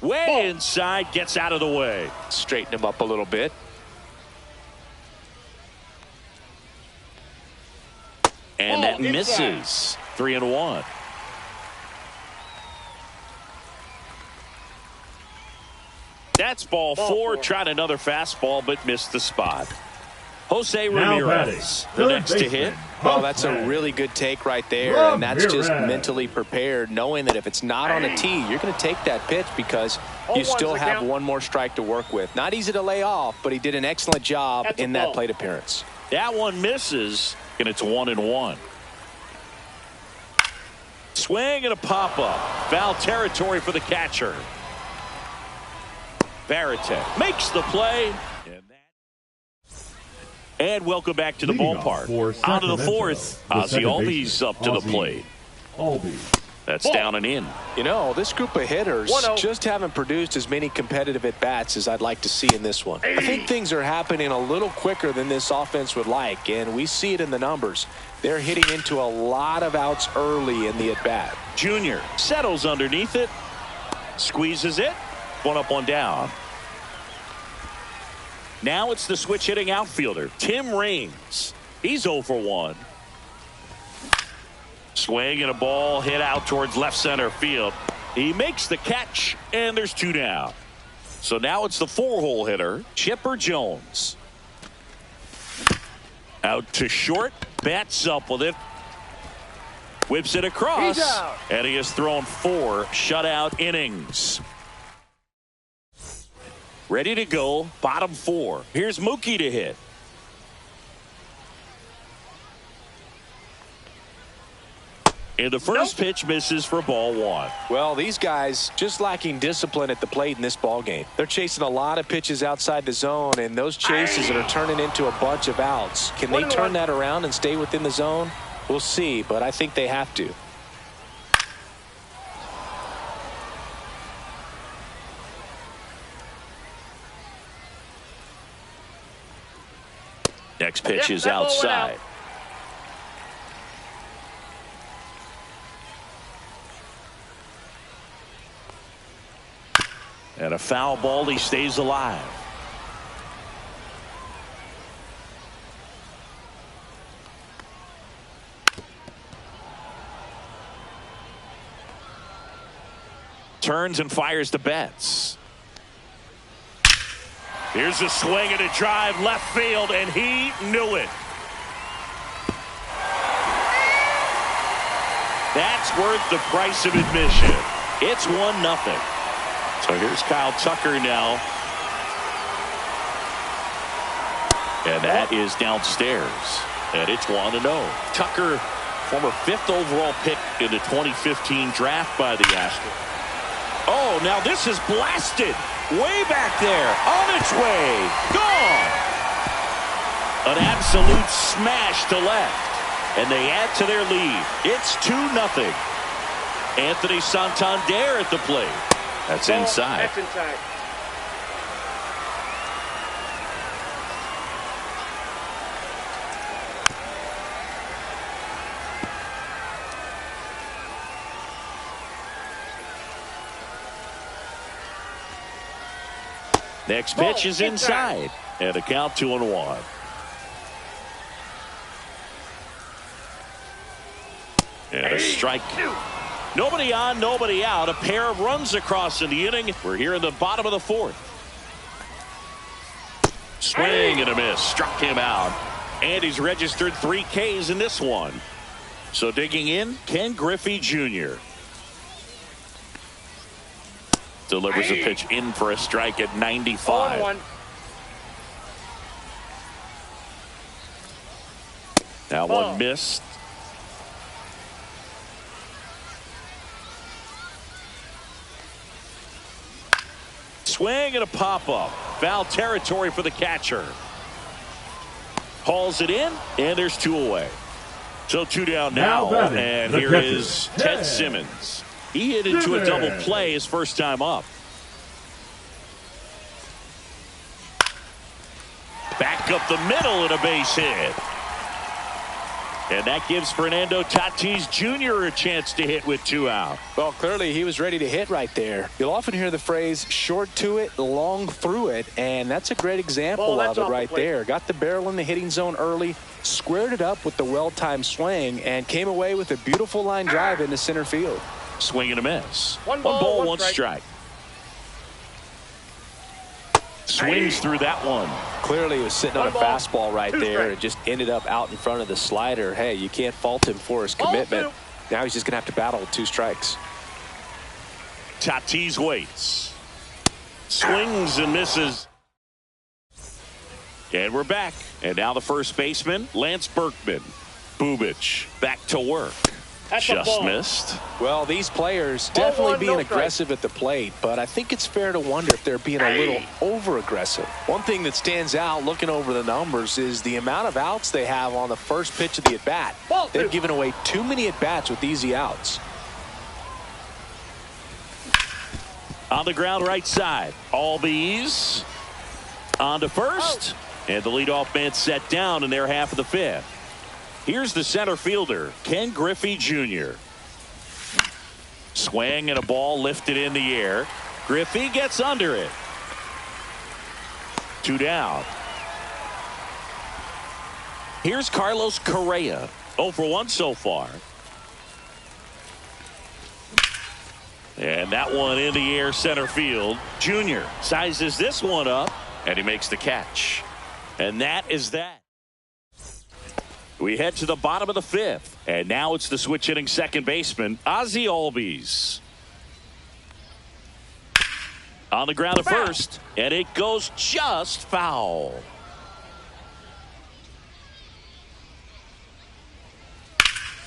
Way inside, gets out of the way. Straighten him up a little bit. And that misses. 3-1. That's ball 4. Tried another fastball, but missed the spot. Jose Ramirez, the next to hit. Oh, that's a really good take right there. And that's just mentally prepared, knowing that if it's not on a tee, you're going to take that pitch because you still have one more strike to work with. Not easy to lay off, but he did an excellent job in that plate appearance. That one misses, and it's 1-1. Swing and a pop-up. Foul territory for the catcher. Varitek makes the play. And welcome back to the ballpark. On to the fourth. Ozzie Albies up to the plate. That's down and in. You know, this group of hitters just haven't produced as many competitive at-bats as I'd like to see in this one. I think things are happening a little quicker than this offense would like, and we see it in the numbers. They're hitting into a lot of outs early in the at-bat. Junior settles underneath it. Squeezes it. 1 up, 1 down. Now it's the switch hitting outfielder, Tim Raines. He's 0 for 1. Swing and a ball hit out towards left center field. He makes the catch, and there's 2 down. So now it's the 4-hole hitter, Chipper Jones. Out to short, bats up with it. Whips it across, and he has thrown 4 shutout innings. Ready to go, bottom 4. Here's Mookie to hit. And the first pitch misses for ball 1. Well, these guys just lacking discipline at the plate in this ball game. They're chasing a lot of pitches outside the zone, and those chases are turning into a bunch of outs. Can they turn that around and stay within the zone? We'll see, but I think they have to. Next pitch is that ball went out. outside. And a foul ball. He stays alive. Turns and fires to Betts. Here's a swing and a drive left field, and he knew it. That's worth the price of admission. It's 1-0. So here's Kyle Tucker now. And that is downstairs. And it's 1-0. Tucker, former 5th overall pick in the 2015 draft by the Astros. Oh, now this is blasted. Way back there. On its way. Gone. An absolute smash to left. And they add to their lead. It's 2-0. Anthony Santander at the plate. That's inside. That's inside. Next pitch is inside. And a count 2-1. And a strike. Nobody on, nobody out. A pair of runs across in the inning. We're here in the bottom of the 4th. Swing and a miss. Struck him out. And he's registered 3 Ks in this one. So digging in, Ken Griffey Jr. Delivers a pitch in for a strike at 95. 0-1. That one missed. Swing and a pop-up. Foul territory for the catcher. Hauls it in, and there's 2 away. So 2 down now, and here is Ted Simmons. He hit into a double play his first time up. Back up the middle and a base hit. And that gives Fernando Tatis Jr. a chance to hit with 2 out. Well, clearly he was ready to hit right there. You'll often hear the phrase short to it, long through it, and that's a great example of it right there. Got the barrel in the hitting zone early, squared it up with the well-timed swing, and came away with a beautiful line drive into center field. Swing and a miss. One ball, one strike. Swings through that one. Clearly he was sitting on a fastball right there and just ended up out in front of the slider. Hey, you can't fault him for his commitment. Now he's just going to have to battle with 2 strikes. Tatis waits. Swings and misses. And we're back. And now the first baseman, Lance Berkman. Bubic back to work. Just missed. Well, these players definitely being aggressive at the plate, but I think it's fair to wonder if they're being a little over-aggressive. One thing that stands out looking over the numbers is the amount of outs they have on the first pitch of the at-bat. They've given away too many at-bats with easy outs. On the ground right side. Albies on to first. And the leadoff man set down in their half of the 5th. Here's the center fielder, Ken Griffey Jr. Swing and a ball lifted in the air. Griffey gets under it. 2 down. Here's Carlos Correa. 0 for 1 so far. And that one in the air center field. Jr. sizes this one up, and he makes the catch. And that is that. We head to the bottom of the 5th, and now it's the switch hitting second baseman, Ozzie Albies. On the ground at first, and it goes just foul.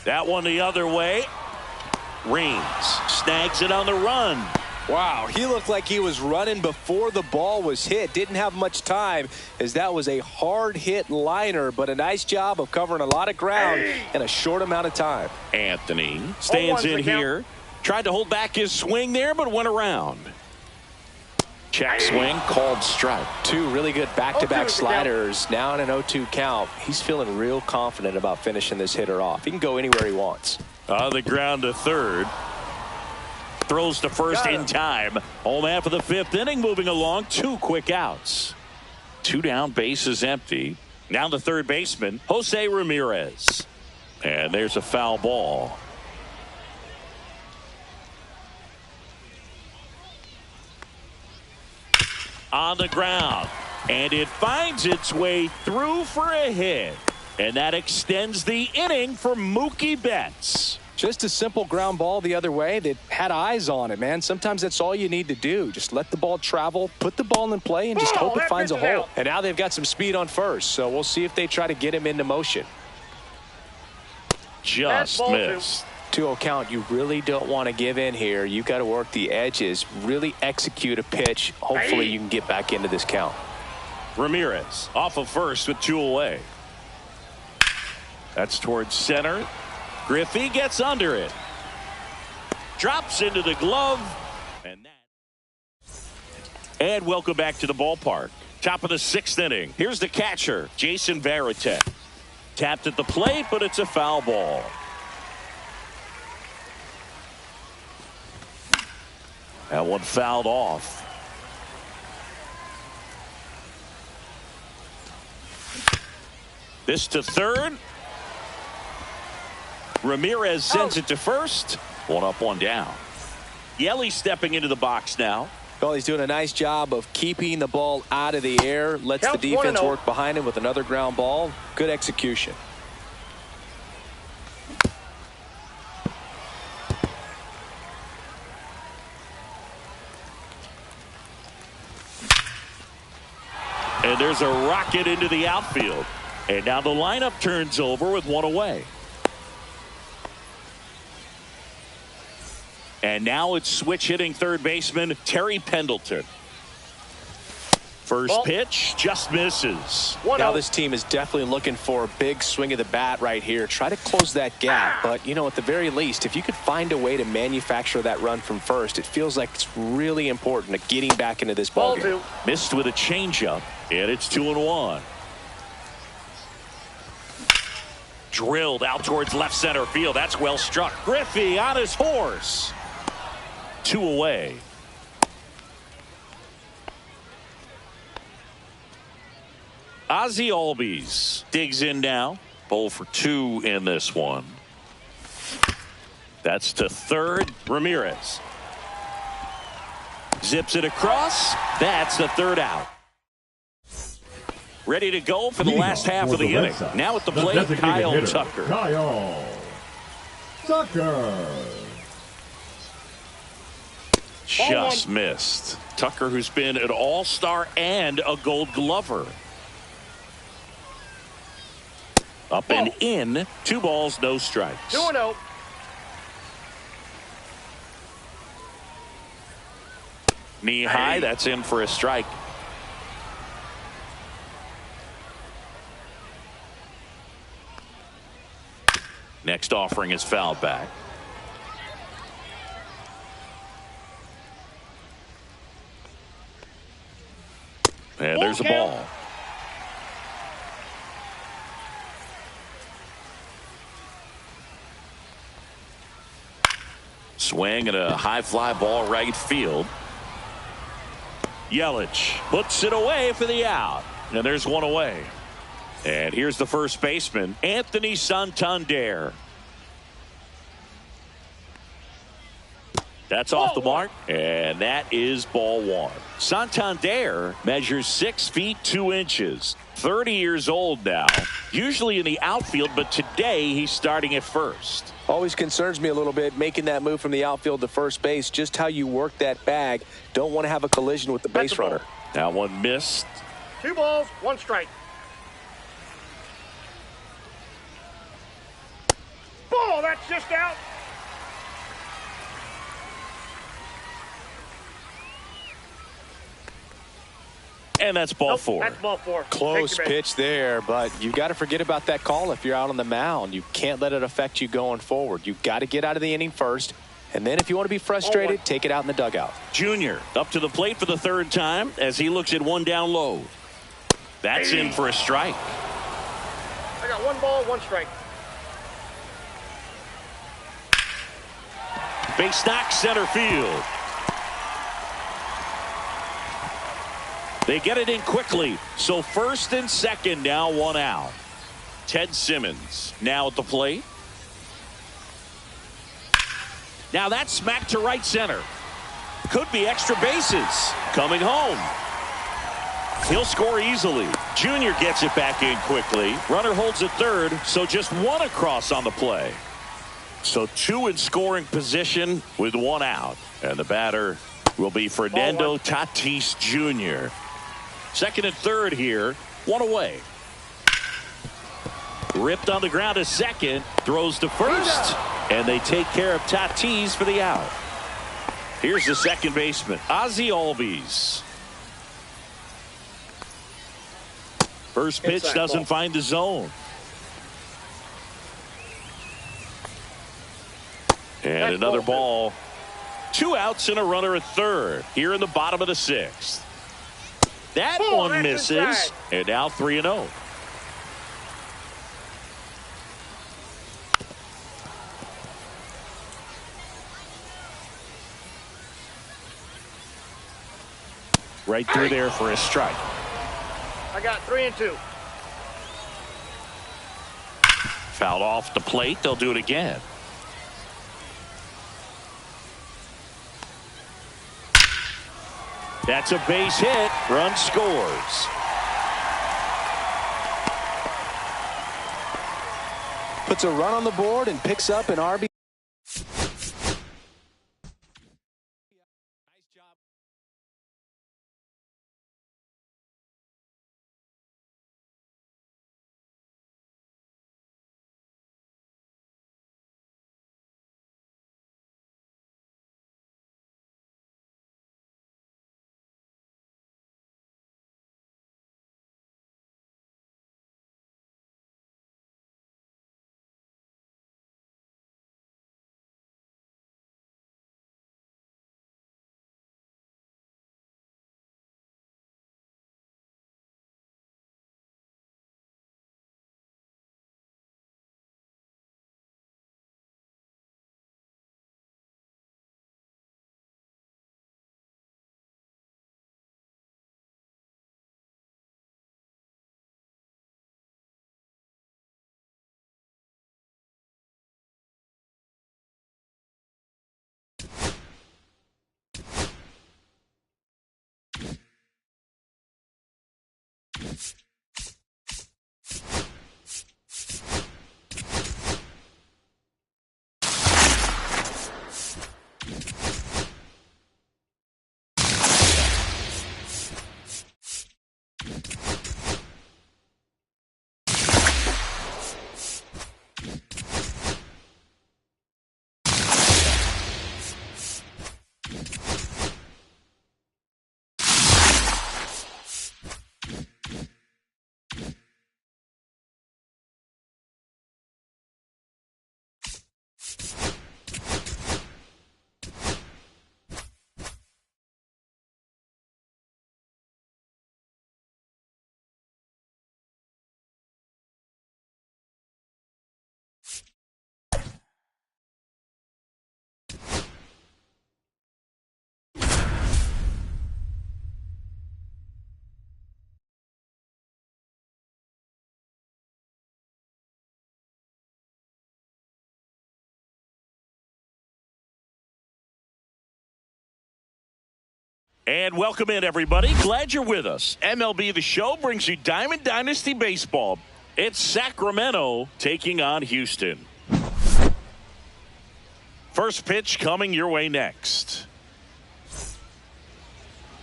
That one the other way. Reigns snags it on the run. Wow, he looked like he was running before the ball was hit. Didn't have much time as that was a hard hit liner, but a nice job of covering a lot of ground in a short amount of time. Anthony stands in here. Tried to hold back his swing there, but went around. Check swing, called strike. Two really good back-to-back 0-2 sliders. Now in an 0-2 count. He's feeling real confident about finishing this hitter off. He can go anywhere he wants. On the ground to third. Throws to first in time. Home half of the fifth inning moving along. 2 quick outs. 2 down, bases empty. Now the third baseman, Jose Ramirez. And there's a foul ball. On the ground. And it finds its way through for a hit. And that extends the inning for Mookie Betts. Just a simple ground ball the other way that had eyes on it, man. Sometimes that's all you need to do. Just let the ball travel, put the ball in play, and just hope it finds a hole. And now they've got some speed on first, so we'll see if they try to get him into motion. Just missed. 2-0 count. You really don't want to give in here. You got to work the edges, really execute a pitch. Hopefully you can get back into this count. Ramirez off of first with 2 away. That's towards center. Griffey gets under it. Drops into the glove. And welcome back to the ballpark. Top of the 6th inning. Here's the catcher, Jason Varitek. Tapped at the plate, but it's a foul ball. That one fouled off. This to third. Ramirez sends it to first. 1 up, 1 down. Yelly stepping into the box now. Well, he's doing a nice job of keeping the ball out of the air. Lets the defense work behind him with another ground ball. Good execution. And there's a rocket into the outfield. And now the lineup turns over with 1 away. And now it's switch hitting third baseman Terry Pendleton. First pitch just misses. Now this team is definitely looking for a big swing of the bat right here. Try to close that gap. But, you know, at the very least, if you could find a way to manufacture that run from first, it feels like it's really important to getting back into this ballgame. Missed with a changeup, and it's 2-1. Drilled out towards left center field. That's well struck. Griffey on his horse. 2 away. Ozzie Albies digs in now. 0 for 2 in this one. That's to third. Ramirez zips it across. That's the third out. Ready to go for the last half of the inning. Now at the plate, Kyle Tucker. Kyle Tucker. Just missed. Tucker, who's been an all-star and a gold glover. Up and in. 2 balls, no strikes. 2-0. Knee high, that's in for a strike. Next offering is fouled back. And there's a ball. Swing and a high fly ball right field. Yelich puts it away for the out. And there's 1 away. And here's the first baseman, Anthony Santander. That's off the mark, and that is ball 1. Santander measures 6 feet 2 inches. 30 years old now. Usually in the outfield, but today he's starting at first. Always concerns me a little bit making that move from the outfield to first base. Just how you work that bag. Don't want to have a collision with the base runner. That one missed. 2 balls, 1 strike. Ball, that's just out. And that's ball 4. That's ball 4. Close pitch there, but you got to forget about that call if you're out on the mound. You can't let it affect you going forward. You've got to get out of the inning first, And then if you want to be frustrated, take it out in the dugout. Junior up to the plate for the third time as he looks at one down low. That's in for a strike. I got 1 ball, 1 strike. Base knock center field. They get it in quickly. So first and second now, 1 out. Ted Simmons now at the plate. Now that's smacked to right center. Could be extra bases. Coming home. He'll score easily. Junior gets it back in quickly. Runner holds at third, so just 1 across on the play. So 2 in scoring position with 1 out. And the batter will be Fernando Tatis Jr. Second and third here. 1 away. Ripped on the ground to second. Throws to first. And they take care of Tatis for the out. Here's the second baseman, Ozzie Albies. First pitch doesn't find the zone. And another ball. 2 outs and a runner at third here in the bottom of the 6th. That one misses. And now 3-0. Right through there for a strike. I got 3 and 2. Fouled off the plate. They'll do it again. That's a base hit. Run scores. Puts a run on the board and picks up an RBI. And welcome in, everybody. Glad you're with us. MLB The Show brings you Diamond Dynasty Baseball. It's Sacramento taking on Houston. First pitch coming your way next.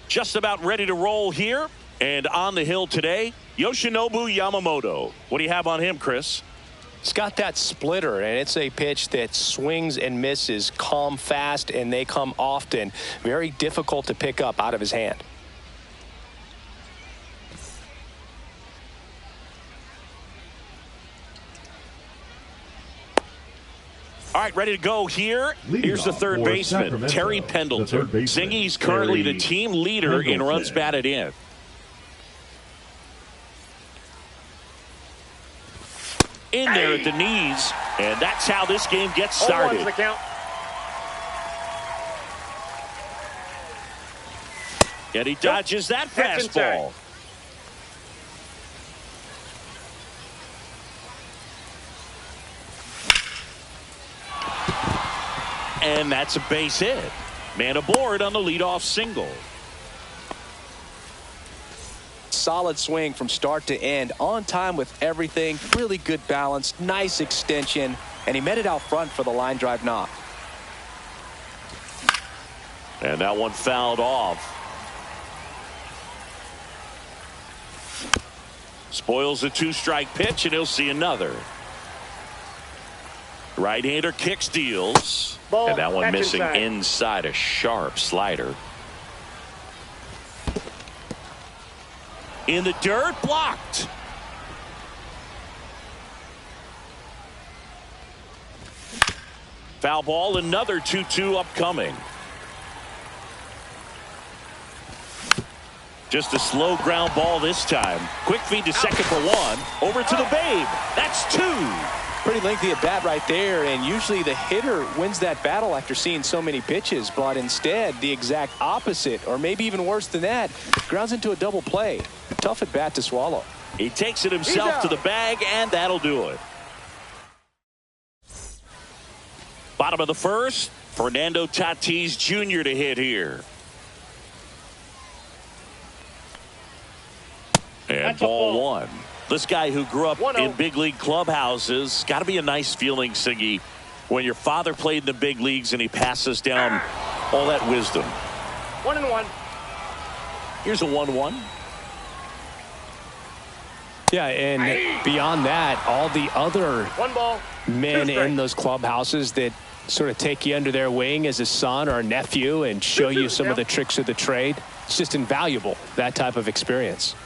Just about ready to roll here. And on the hill today, Yoshinobu Yamamoto. What do you have on him, Chris? It's got that splitter, and it's a pitch that swings and misses, come fast, and they come often. Very difficult to pick up out of his hand. All right, ready to go here. Here's the third baseman, Terry Pendleton. Zingy's currently the team leader in runs batted in. In there at the knees, and that's how this game gets started. The count. And he dodges that fastball. And that's a base hit. Man aboard on the leadoff single. Solid swing from start to end, on time with everything, really good balance, nice extension, and he met it out front for the line drive knock. And that one fouled off. Spoils a 2-strike pitch, and he'll see another. Right-hander kicks, deals. Ball, and that one missing inside a sharp slider. In the dirt, blocked. Foul ball, another 2-2 upcoming. Just a slow ground ball this time. Quick feed to second for one. Over to the Babe. That's 2. Pretty lengthy at bat right there, and usually the hitter wins that battle after seeing so many pitches, but instead the exact opposite, or maybe even worse than that, grounds into a double play. Tough at bat to swallow. He takes it himself to the bag, and that'll do it. Bottom of the first, Fernando Tatis Jr. to hit here. And That's ball one. This guy who grew up 1-0. in big league clubhouses, got to be a nice feeling, Siggy, when your father played in the big leagues and he passes down all that wisdom. 1-1. Here's a 1-1. Yeah, and beyond that, all the other 1 ball. men in those clubhouses that sort of take you under their wing as a son or a nephew and show you some of the tricks of the trade. It's just invaluable, that type of experience.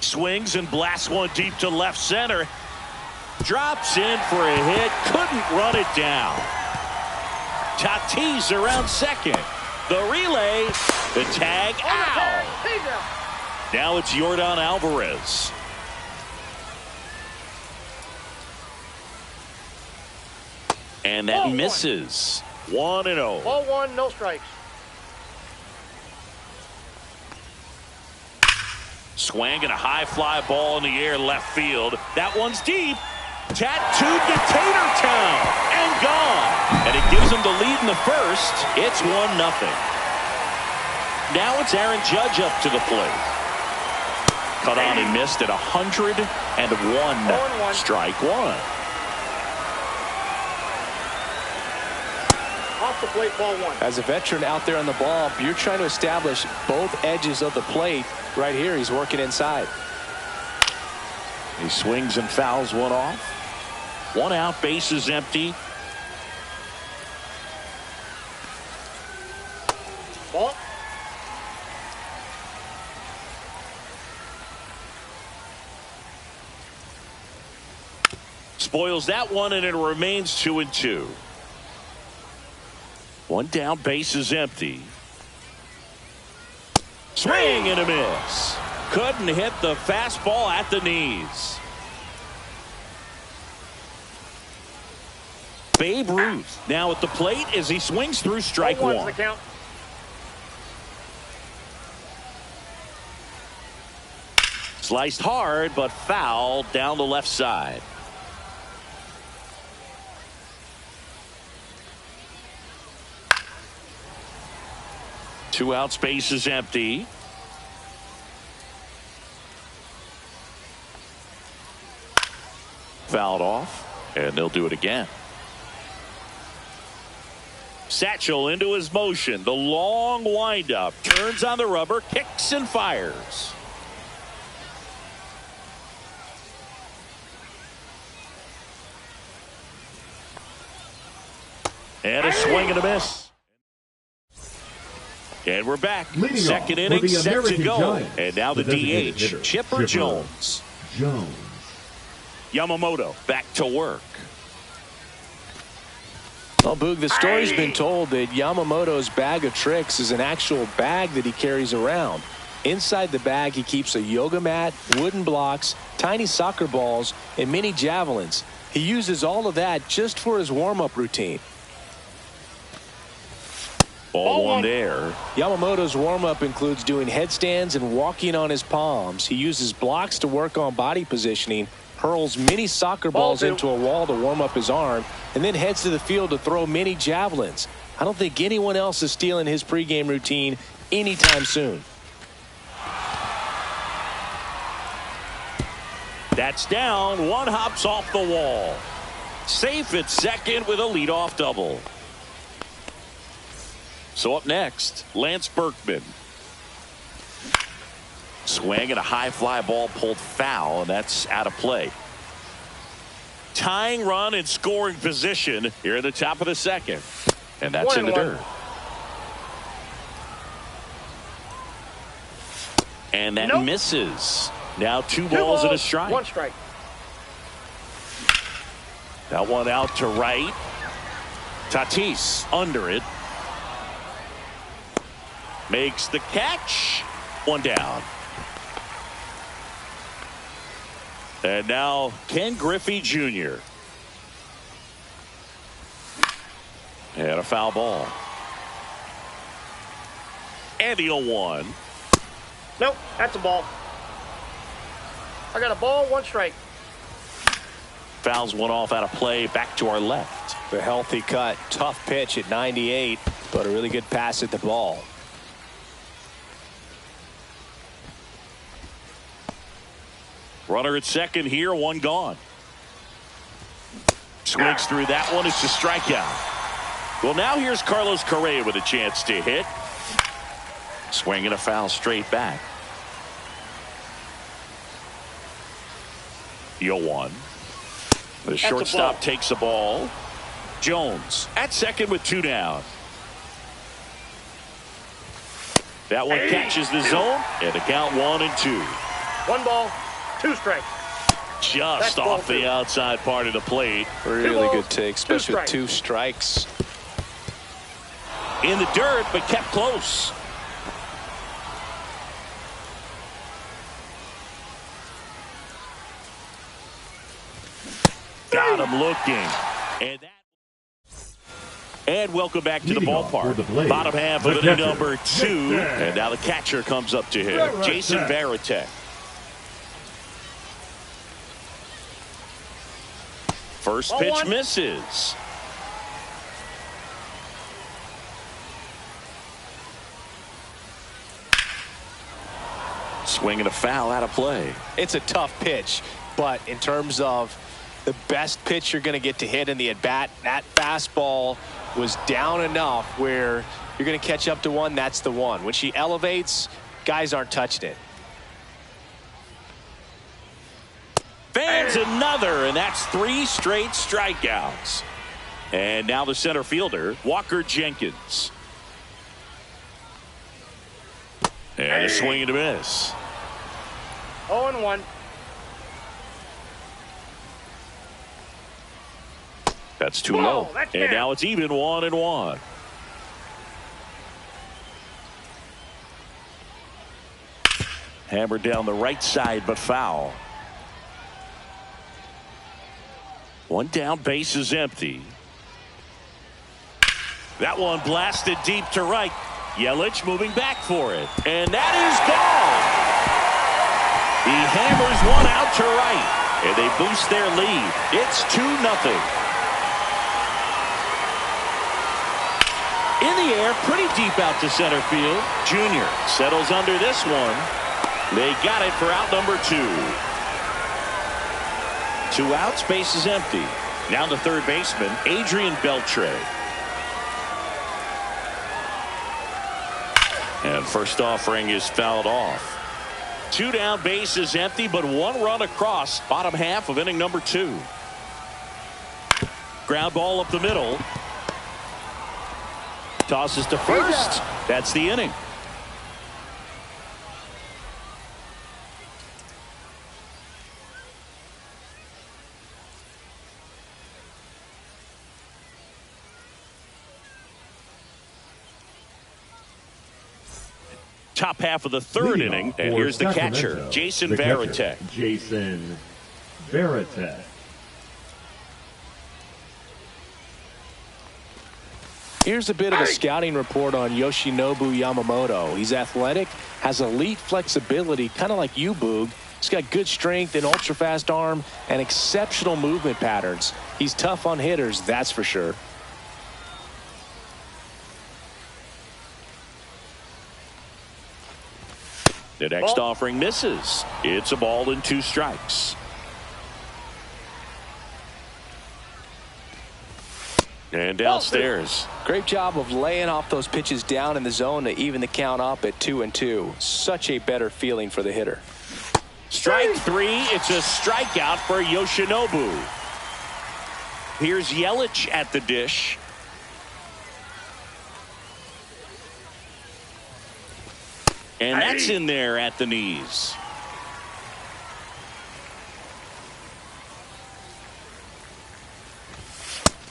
Swings and blasts one deep to left center. Drops in for a hit. Couldn't run it down. Tatis around second. The relay. The tag out. Now it's Yordan Alvarez. And that misses. 1-0. Ball 1, no strikes. Swinging a high fly ball in the air left field. That one's deep. Tattooed to Tatertown and gone. And it gives them the lead in the first. It's 1-0. Now it's Aaron Judge up to the plate. Cut on and missed at 101. Strike one. Off the plate, ball 1. As a veteran out there on the ball, you're trying to establish both edges of the plate. Right here, he's working inside. He swings and fouls one off. 1 out, bases empty. Ball. Spoils that one, and it remains 2-2. 1 down, bases empty. Swing and a miss. Couldn't hit the fastball at the knees. Babe Ruth now at the plate as he swings through strike 1. The count. Sliced hard, but foul down the left side. Two outs, base is empty. Fouled off, and they'll do it again. Satchel into his motion. The long windup. Turns on the rubber, kicks and fires. And a swing and a miss. And we're back. Second inning, set to go. And now the DH, Chipper Jones. Yamamoto back to work. Well, Boog, the story's been told that Yamamoto's bag of tricks is an actual bag that he carries around. Inside the bag, he keeps a yoga mat, wooden blocks, tiny soccer balls, and mini javelins. He uses all of that just for his warm-up routine. Ball one there. Yamamoto's warm-up includes doing headstands and walking on his palms. He uses blocks to work on body positioning, hurls mini soccer balls into a wall to warm up his arm, and then heads to the field to throw mini javelins. I don't think anyone else is stealing his pregame routine anytime soon. That's down. One hops off the wall. Safe at second with a leadoff double. So up next, Lance Berkman. Swing and a high fly ball pulled foul, and that's out of play. Tying run in scoring position here at the top of the second. And that's in the dirt. And that misses. Now two balls and a strike. One strike. That one out to right. Tatis under it. Makes the catch. One down. And now Ken Griffey Jr. And a foul ball. And the 0-1. Nope, that's a ball. I got a ball, one strike. Fouls one off out of play, back to our left. The healthy cut, tough pitch at 98, but a really good pass at the ball. Runner at second here, one gone. Swings through that one. It's a strikeout. Well, now here's Carlos Correa with a chance to hit. Swinging a foul straight back. The 0-1. The shortstop takes the ball. Jones at second with two down. That one catches the zone, and the count 1-2. One ball, two strikes. Just off the outside part of the plate. Really good take, especially with two strikes. In the dirt, but kept close. Got him looking. And welcome back to the ballpark. Bottom half of inning number 2. And now the catcher comes up to him. Jason Varitek. First pitch misses. Swinging a foul out of play. It's a tough pitch, but in terms of the best pitch you're going to get to hit in the at-bat, that fastball was down enough where you're going to catch up to one. That's the one. When she elevates, guys aren't touching it. Fans another, and that's 3 straight strikeouts. And now the center fielder, Walker Jenkins. And a swing and a miss. 0-1. That's too low. And now it's even 1-1. Hammered down the right side, but foul. One down, base is empty. That one blasted deep to right. Yelich moving back for it. And that is gone. He hammers one out to right. And they boost their lead. It's 2-0. In the air, pretty deep out to center field. Junior settles under this one. They got it for out number 2. 2 outs, base is empty. Now the third baseman, Adrian Beltre. And first offering is fouled off. 2 down, base is empty, but 1 run across. Bottom half of inning number 2. Ground ball up the middle. Tosses to first. That's the inning. top half of the third inning. And here's the catcher, Jason Varitek. Jason Varitek. Here's a bit of a scouting report on Yoshinobu Yamamoto. He's athletic, has elite flexibility, kind of like you, Boog. He's got good strength, an ultra-fast arm, and exceptional movement patterns. He's tough on hitters, that's for sure. The next offering misses. It's a ball and 2 strikes. And downstairs. Great job of laying off those pitches down in the zone to even the count up at 2-2. Such a better feeling for the hitter. Strike 3. It's a strikeout for Yoshinobu. Here's Yelich at the dish. And that's in there at the knees.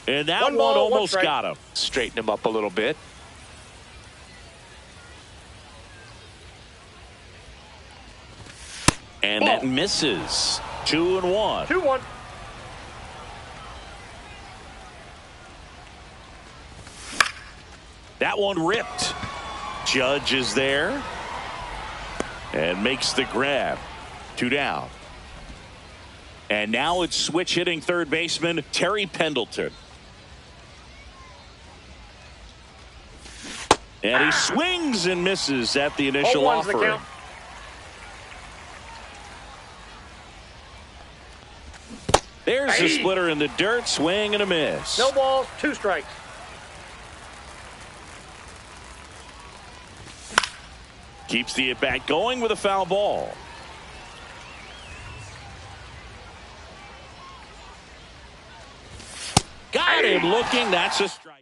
And that one almost got him. Straighten him up a little bit. And that misses. 2-1. 2-1. That one ripped. Judge is there and makes the grab. 2 down. And now it's switch hitting third baseman Terry Pendleton. And he swings and misses at the initial offering. There's the splitter in the dirt. Swing and a miss. No balls, 2 strikes. Keeps the at-bat going with a foul ball. Got him looking. That's a strike.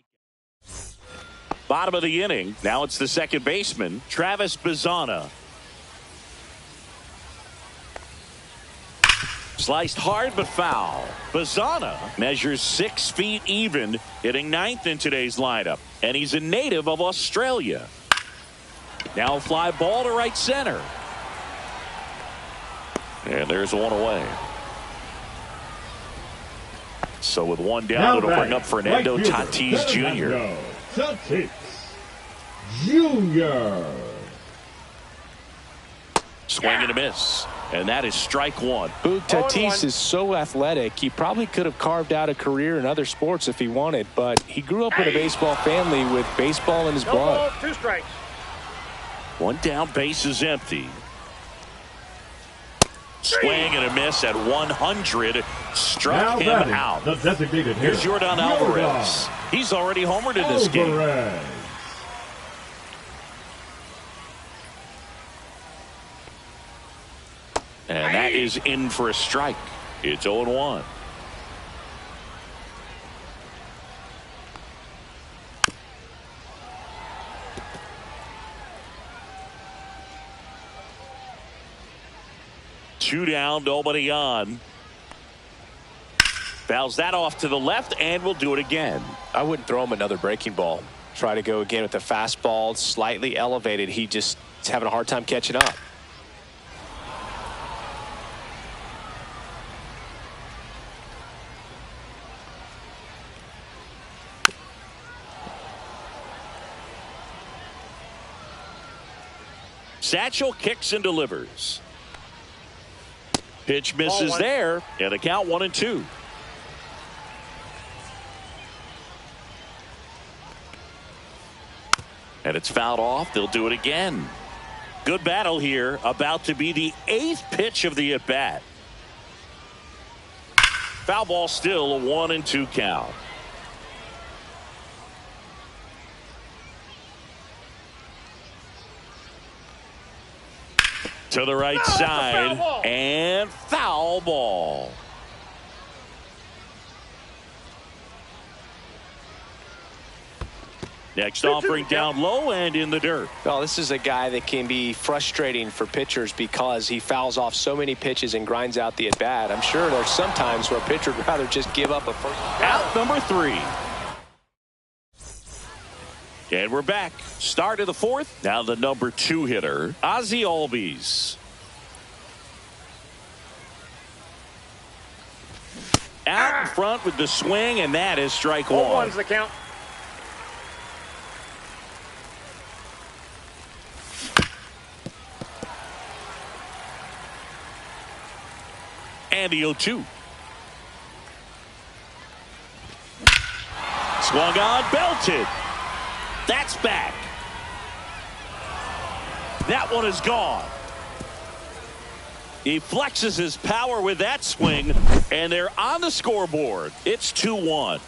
Bottom of the inning. Now it's the second baseman, Travis Bazzana. Sliced hard but foul. Bazzana measures 6 feet even, hitting 9th in today's lineup. And he's a native of Australia. Now fly ball to right center. And there's one away. So with one down, it'll bring up Fernando Tatis Jr. Tatis Jr. Swing and a miss. And that is strike 1. Boog, Tatis is so athletic, he probably could have carved out a career in other sports if he wanted, but he grew up in a baseball family with baseball in his blood. Ball, 2 strikes. 1 down, base is empty. Swing and a miss at 100. Struck him out. The designated hitter. Here's Jordan Alvarez. He's already homered in this game. And that is in for a strike. It's 0-1. Two down, nobody on. Fouls that off to the left, and we'll do it again. I wouldn't throw him another breaking ball. Try to go again with the fastball, slightly elevated. He just is having a hard time catching up. Satchel kicks and delivers. Pitch misses there, and the count 1-2. And it's fouled off. They'll do it again. Good battle here. About to be the 8th pitch of the at-bat. Foul ball still, a 1-2 count. To the right side, and foul ball. Next offering down low and in the dirt. Well, this is a guy that can be frustrating for pitchers because he fouls off so many pitches and grinds out the at-bat. I'm sure there's some times where a pitcher would rather just give up a first. Out number 3. And we're back. Start of the fourth. Now the number 2 hitter, Ozzie Albies. Out in front with the swing, and that is strike 1. 1's the count. And the 0-2. Swung on, belted. That's back. That one is gone. He flexes his power with that swing, and they're on the scoreboard. It's 2-1.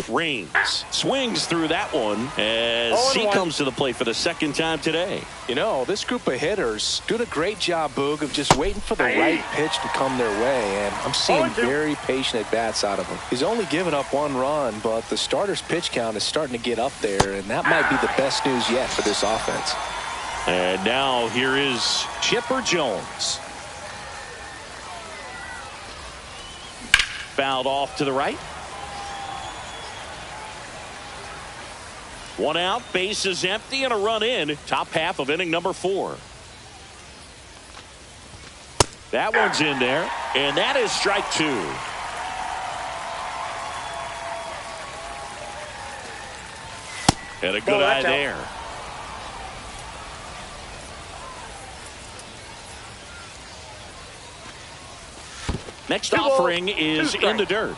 Raines swings through that one as he comes to the plate for the second time today. You know, this group of hitters doing a great job, Boog, of just waiting for the right pitch to come their way, and I'm seeing very patient at-bats out of him. He's only given up 1 run, but the starter's pitch count is starting to get up there, and that might be the best news yet for this offense. And now here is Chipper Jones. Fouled off to the right. 1 out, bases empty, and a run in. Top half of inning number 4. That one's in there, and that is strike 2. And a good eye there. Next offering is in the dirt.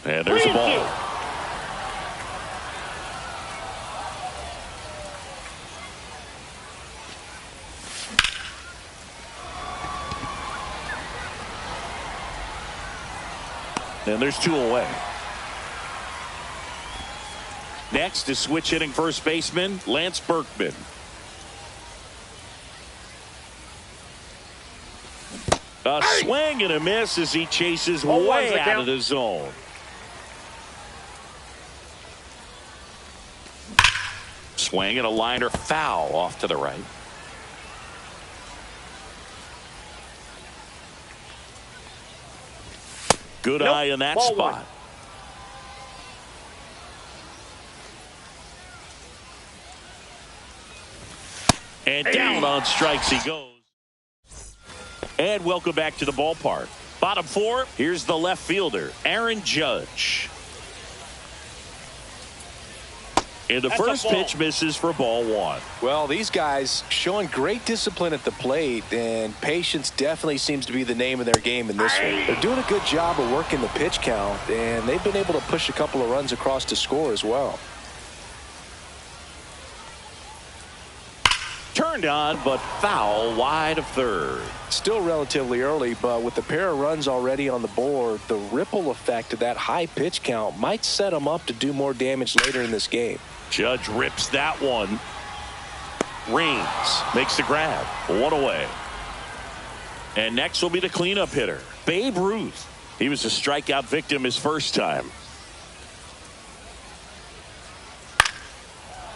And there's a ball. And there's 2 away. Next is switch hitting first baseman Lance Berkman. A swing and a miss as he chases way out of the zone. Swing and a liner foul off to the right. Good eye in that spot. And down on strikes he goes. And welcome back to the ballpark. Bottom 4, here's the left fielder, Aaron Judge. And the first pitch misses for ball 1. Well, these guys showing great discipline at the plate, and patience definitely seems to be the name of their game in this one. They're doing a good job of working the pitch count, and they've been able to push a couple of runs across to score as well. Turned on, but foul wide of third. Still relatively early, but with the pair of runs already on the board, the ripple effect of that high pitch count might set them up to do more damage later in this game. Judge rips that one. Raines makes the grab. 1 away. And next will be the cleanup hitter, Babe Ruth. He was a strikeout victim his first time.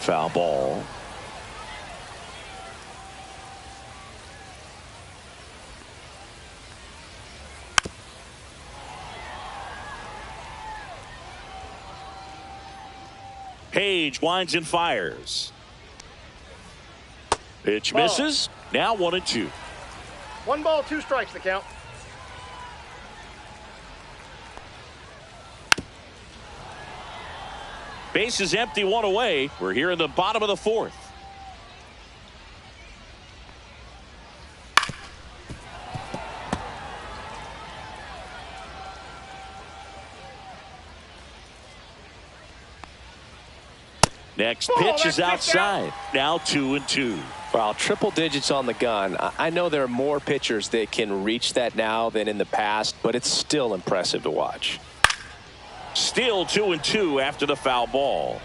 Foul ball. Page winds and fires. Pitch misses. Now 1-2. 1 ball, 2 strikes the count. Base is empty, 1 away. We're here in the bottom of the 4th. Next pitch is outside. Now 2-2. Wow, triple digits on the gun. I know there are more pitchers that can reach that now than in the past, but it's still impressive to watch. Still 2-2 after the foul ball.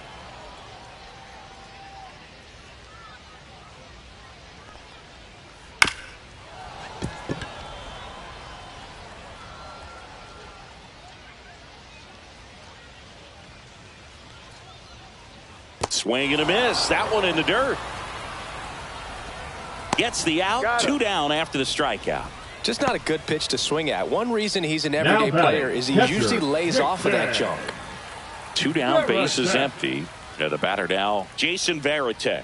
Swing and a miss. That one in the dirt. Gets the out. 2 down after the strikeout. Just not a good pitch to swing at. One reason he's an everyday player is he usually lays off of that junk. 2 down, bases empty. Now the batter now, Jason Varitek.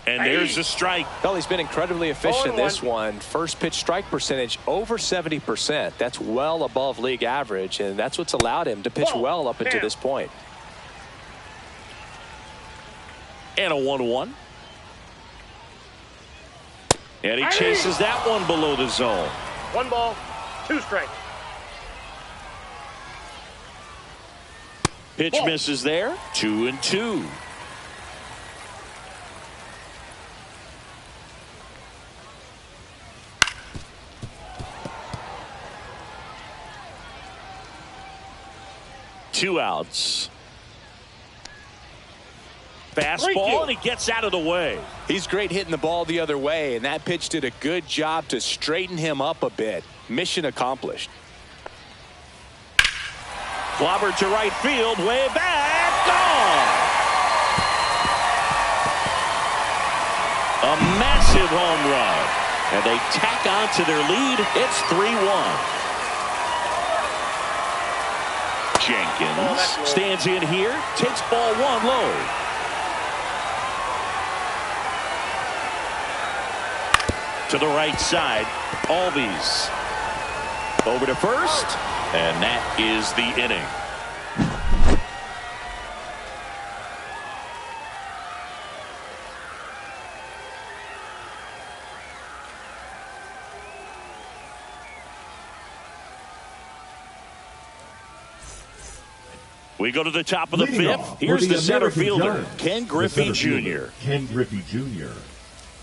And there's a strike. Well, he's been incredibly efficient in this one. First pitch strike percentage over 70%. That's well above league average, and that's what's allowed him to pitch well up until this point. And a 1-1. And he chases that one below the zone. 1 ball, 2 strikes. Pitch misses there. 2-2. Two outs. Fastball, and he gets out of the way. He's great hitting the ball the other way, and that pitch did a good job to straighten him up a bit. Mission accomplished. Clobbered to right field, way back, gone. A massive home run, and they tack on to their lead. It's 3-1. Jenkins stands in here, takes ball 1 low. To the right side, Albies over to first, and that is the inning. We go to the top of the 5th. Here's the center fielder, Ken Griffey Jr. Ken Griffey Jr.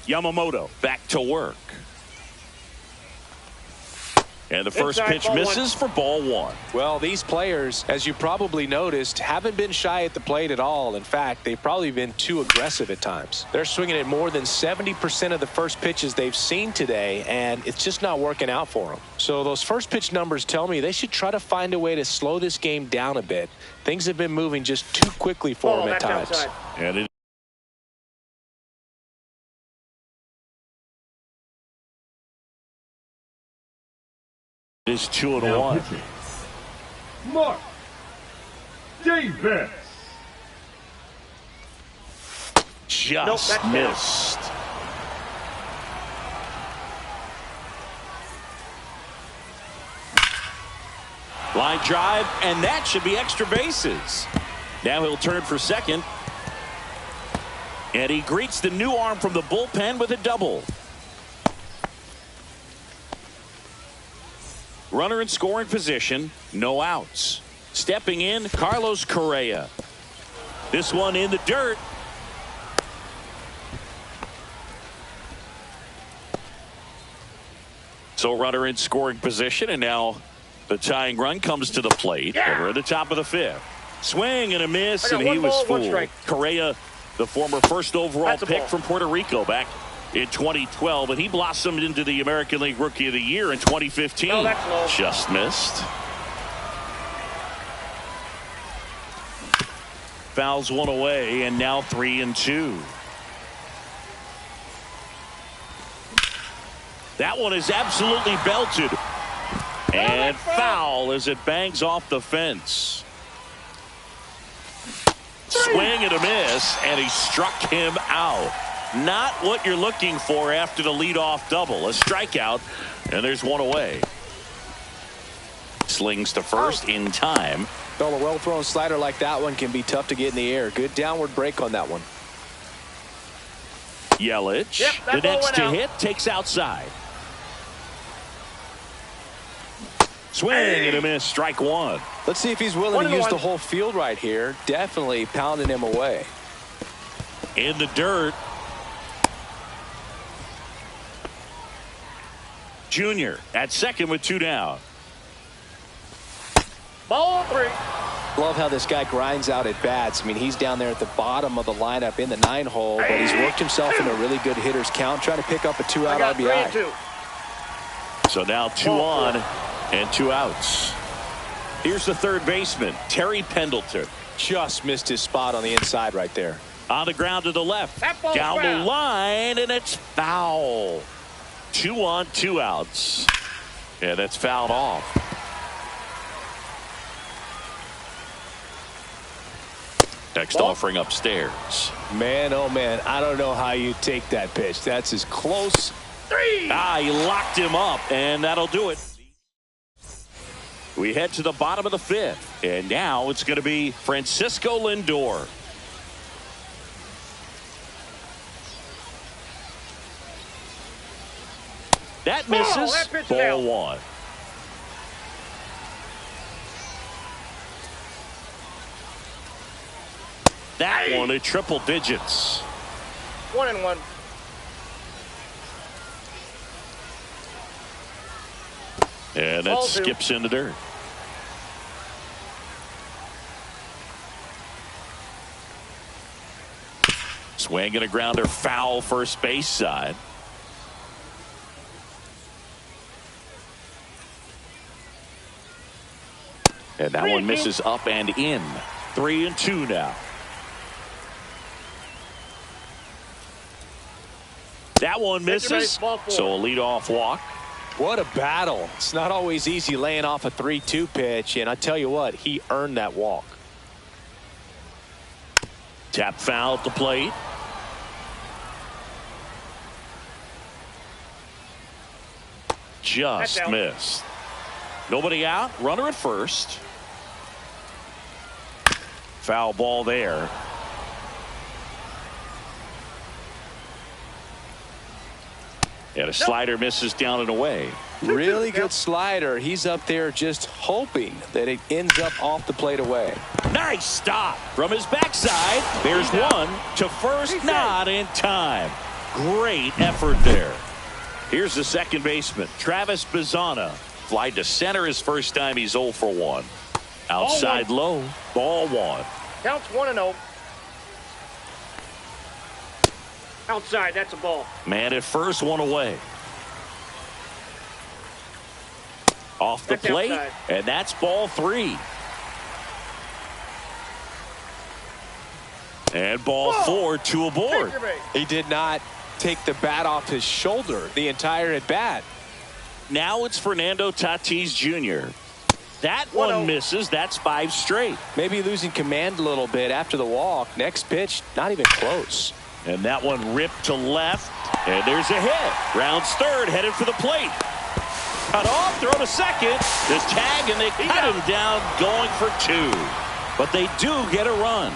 Yamamoto back to work. And the first pitch misses for ball 1. Well, these players, as you probably noticed, haven't been shy at the plate at all. In fact, they've probably been too aggressive at times. They're swinging at more than 70% of the first pitches they've seen today, and it's just not working out for them. So those first pitch numbers tell me they should try to find a way to slow this game down a bit. Things have been moving just too quickly for them at times. Outside. And it is 2-1. Mark Davis. Just missed. Line drive, and that should be extra bases. Now he'll turn for second. And he greets the new arm from the bullpen with a double. Runner in scoring position, no outs. Stepping in, Carlos Correa. This one in the dirt. So runner in scoring position, and now the tying run comes to the plate. And we're at the top of the 5th. Swing and a miss, and he was fooled. Correa, the former first overall pick from Puerto Rico back in 2012, and he blossomed into the American League Rookie of the Year in 2015. Just missed. Fouls one away, and now 3-2. That one is absolutely belted. And foul as it bangs off the fence. Swing and a miss, and he struck him out. Not what you're looking for after the leadoff double. A strikeout, and there's one away. Slings to first in time. Well, a well-thrown slider like that one can be tough to get in the air. Good downward break on that one. Yelich, the next to hit, takes outside. Swing and a miss, strike 1. Let's see if he's willing to use the whole field right here. Definitely pounding him away. In the dirt. Junior at second with 2 down. Ball 3. Love how this guy grinds out at bats. I mean, he's down there at the bottom of the lineup in the 9-hole, but he's worked himself in a really good hitter's count, trying to pick up a 2-out RBI. 3-2. So now 2 on and 2 outs. Here's the third baseman, Terry Pendleton. Just missed his spot on the inside right there. On the ground to the left. Down the line, and it's foul. 2 on, 2 outs. And that's fouled off. Next offering upstairs. Man, oh man, I don't know how you take that pitch. That's as close. 3. He locked him up, and that'll do it. We head to the bottom of the 5th, and now it's going to be Francisco Lindor. That misses. Ball 1. That one at triple digits. 1-1. And that skips in the dirt. Swing and a grounder, foul first base side. And that one misses up and in. 3-2 now. That one misses. So a leadoff walk. What a battle. It's not always easy laying off a 3-2 pitch, and I tell you what, he earned that walk. Tap foul at the plate. Just missed. Nobody out. Runner at first. Foul ball there. And a slider misses down and away. Really good slider. He's up there just hoping that it ends up off the plate away. Nice stop from his backside. There's one to first, not in time. Great effort there. Here's the second baseman, Travis Bazzana. Fly to center his first time. He's 0 for 1. Outside low. Ball 1. Counts 1-0. Outside, that's a ball. Man at first, 1 away. Off the plate, outside. And that's ball 3. And ball 4, 2 aboard. He did not take the bat off his shoulder the entire at bat. Now it's Fernando Tatis Jr. That one misses. That's 5 straight. Maybe losing command a little bit after the walk. Next pitch, not even close. And that one ripped to left. And there's a hit. Rounds third, headed for the plate. Cut off, throw to second. There's tag, and they cut him down going for 2. But they do get a run.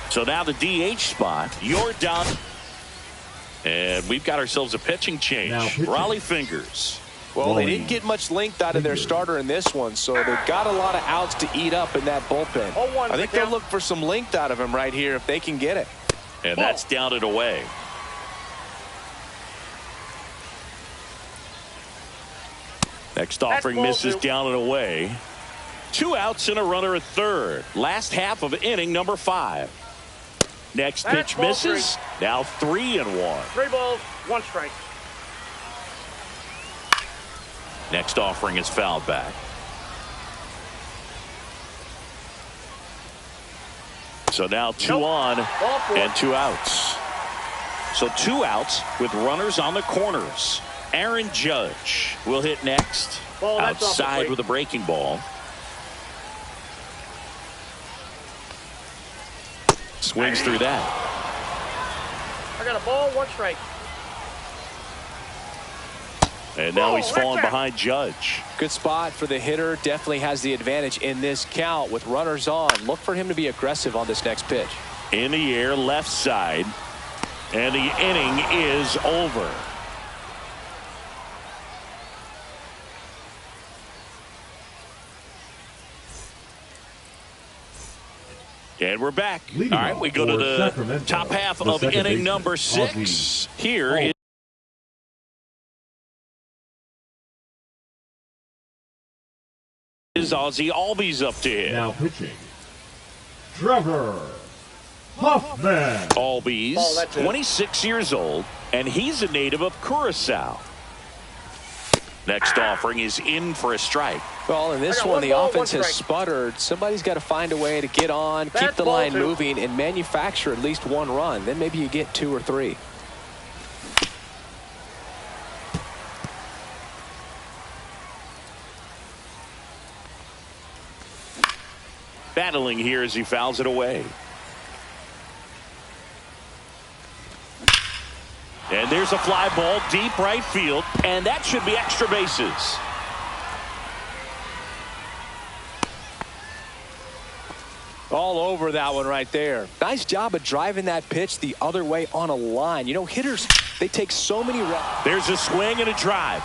So now the DH spot, you're down. And we've got ourselves a pitching change. Raleigh Fingers. Well, they didn't get much length out of their starter in this one, so they've got a lot of outs to eat up in that bullpen. I think they'll look for some length out of him right here if they can get it. And that's down and away. Next offering misses down and away. 2 outs and a runner at third. Last half of inning number 5. Next pitch misses. Now 3-1. 3 balls, 1 strike. Next offering is fouled back. So now 2 on and 2 outs. So 2 outs with runners on the corners. Aaron Judge will hit next. Outside with a breaking ball. Swings through that. I got a ball, 1 strike. And now he's falling behind Judge. Good spot for the hitter. Definitely has the advantage in this count with runners on. Look for him to be aggressive on this next pitch. In the air, left side. And the inning is over. And we're back. All right, we go to the top half of inning number 6. Here is Ozzie Albies up to hit. Now pitching, Trevor Hoffman. Albies, 26 years old, and he's a native of Curacao. Next offering is in for a strike. Well, in this one, the offense has sputtered. Somebody's got to find a way to get on, keep the line moving, and manufacture at least one run. Then maybe you get 2 or 3. Battling here as he fouls it away. And there's a fly ball deep right field, and that should be extra bases. All over that one right there. Nice job of driving that pitch the other way on a line. You know, hitters, they take so many reps. There's a swing and a drive.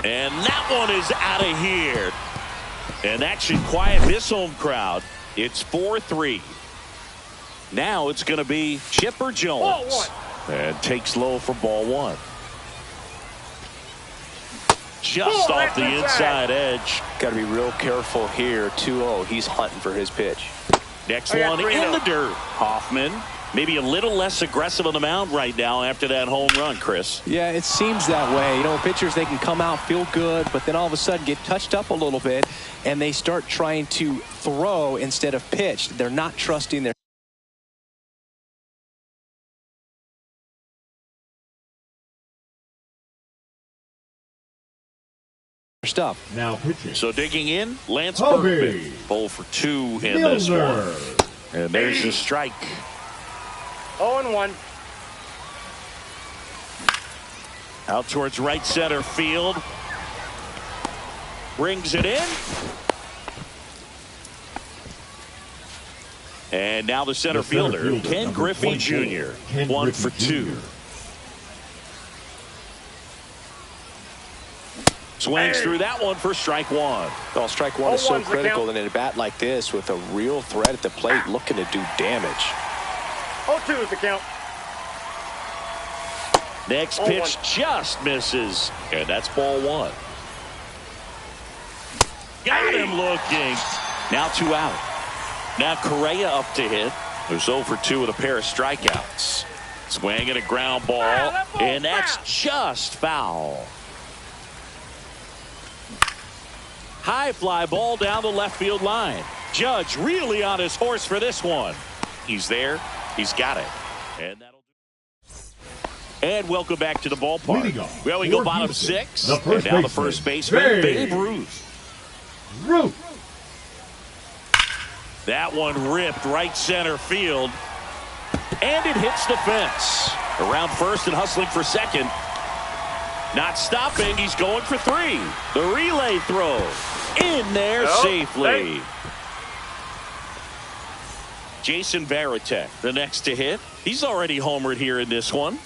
And that one is out of here. And that should quiet this home crowd. It's 4-3. Now it's going to be Chipper Jones. And takes low for ball 1. Just off the inside edge. Got to be real careful here. 2-0. He's hunting for his pitch. Next one in the dirt. Hoffman maybe a little less aggressive on the mound right now after that home run, Chris. Yeah, it seems that way. You know, pitchers, they can come out, feel good, but then all of a sudden get touched up a little bit, and they start trying to throw instead of pitch. They're not trusting their stuff. Now pitching. So digging in, Lance Hobie. Berkman. 0 for 2 in this one. And there's the strike. 0-1. Out towards right center field. Brings it in. And now the center fielder, Ken Griffey Jr. 1 for 2. Swings through that one for strike 1. Well, strike 1 is so critical in a bat like this with a real threat at the plate looking to do damage. 0-2 is the count. Next pitch just misses. And that's ball 1. Got him looking. Now 2 out. Now Correa up to hit. Who's 0 for 2 with a pair of strikeouts. Swing and a ground ball. And that's just foul. High fly ball down the left field line. Judge really on his horse for this one. He's there. He's got it. And that'll do. And welcome back to the ballpark. Well, we go bottom 6. And now the first baseman, Babe Ruth. That one ripped right center field. And it hits the fence. Around first and hustling for second. Not stopping. He's going for 3. The relay throw. In there safely. Jason Varitek, the next to hit. He's already homered here in this one.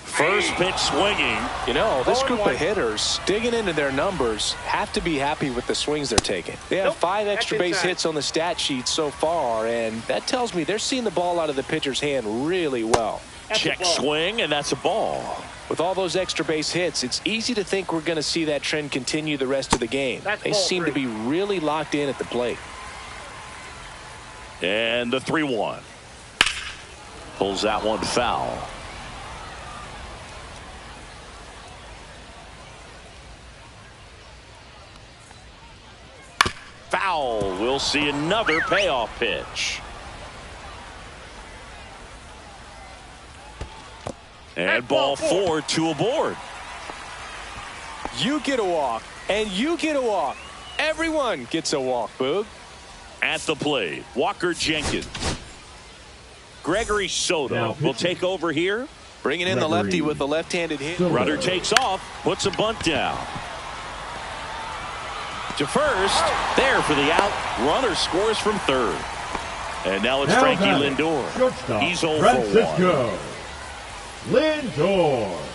First pitch swinging. You know, this group of hitters digging into their numbers have to be happy with the swings they're taking. They have 5 extra base hits on the stat sheet so far, and that tells me they're seeing the ball out of the pitcher's hand really well. Check swing, and that's a ball. With all those extra base hits, it's easy to think we're going to see that trend continue the rest of the game. They seem to be really locked in at the plate. And the 3-1. Pulls that one foul. Foul. We'll see another payoff pitch. And ball 4, 2 aboard. You get a walk, and you get a walk. Everyone gets a walk, Boog. At the plate, Walker Jenkins. Gregory Soto will take over here. Bringing in the lefty with the left-handed hit. Runner takes off, puts a bunt down. To first, there for the out. Runner scores from third. And now it's Frankie Lindor. He's 0 for 1. Lindor.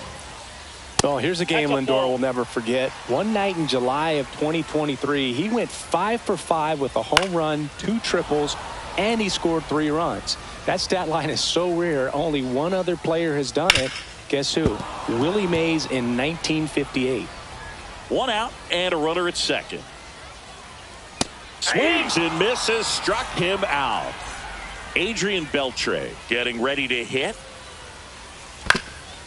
Oh, here's a game Lindor will never forget. One night in July of 2023, he went 5 for 5 with a home run, 2 triples, and he scored 3 runs. That stat line is so rare, only one other player has done it. Guess who? Willie Mays in 1958. 1 out and a runner at second. Swings and misses, struck him out. Adrian Beltre getting ready to hit.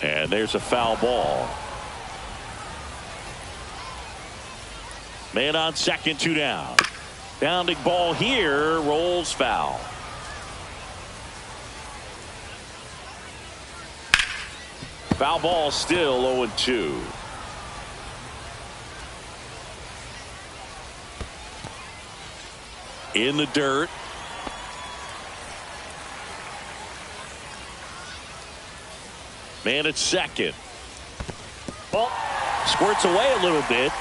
And there's a foul ball. Man on second, 2 down. Bounding ball here, rolls foul. Foul ball still 0-2. In the dirt. Man at second. Ball. Squirts away a little bit.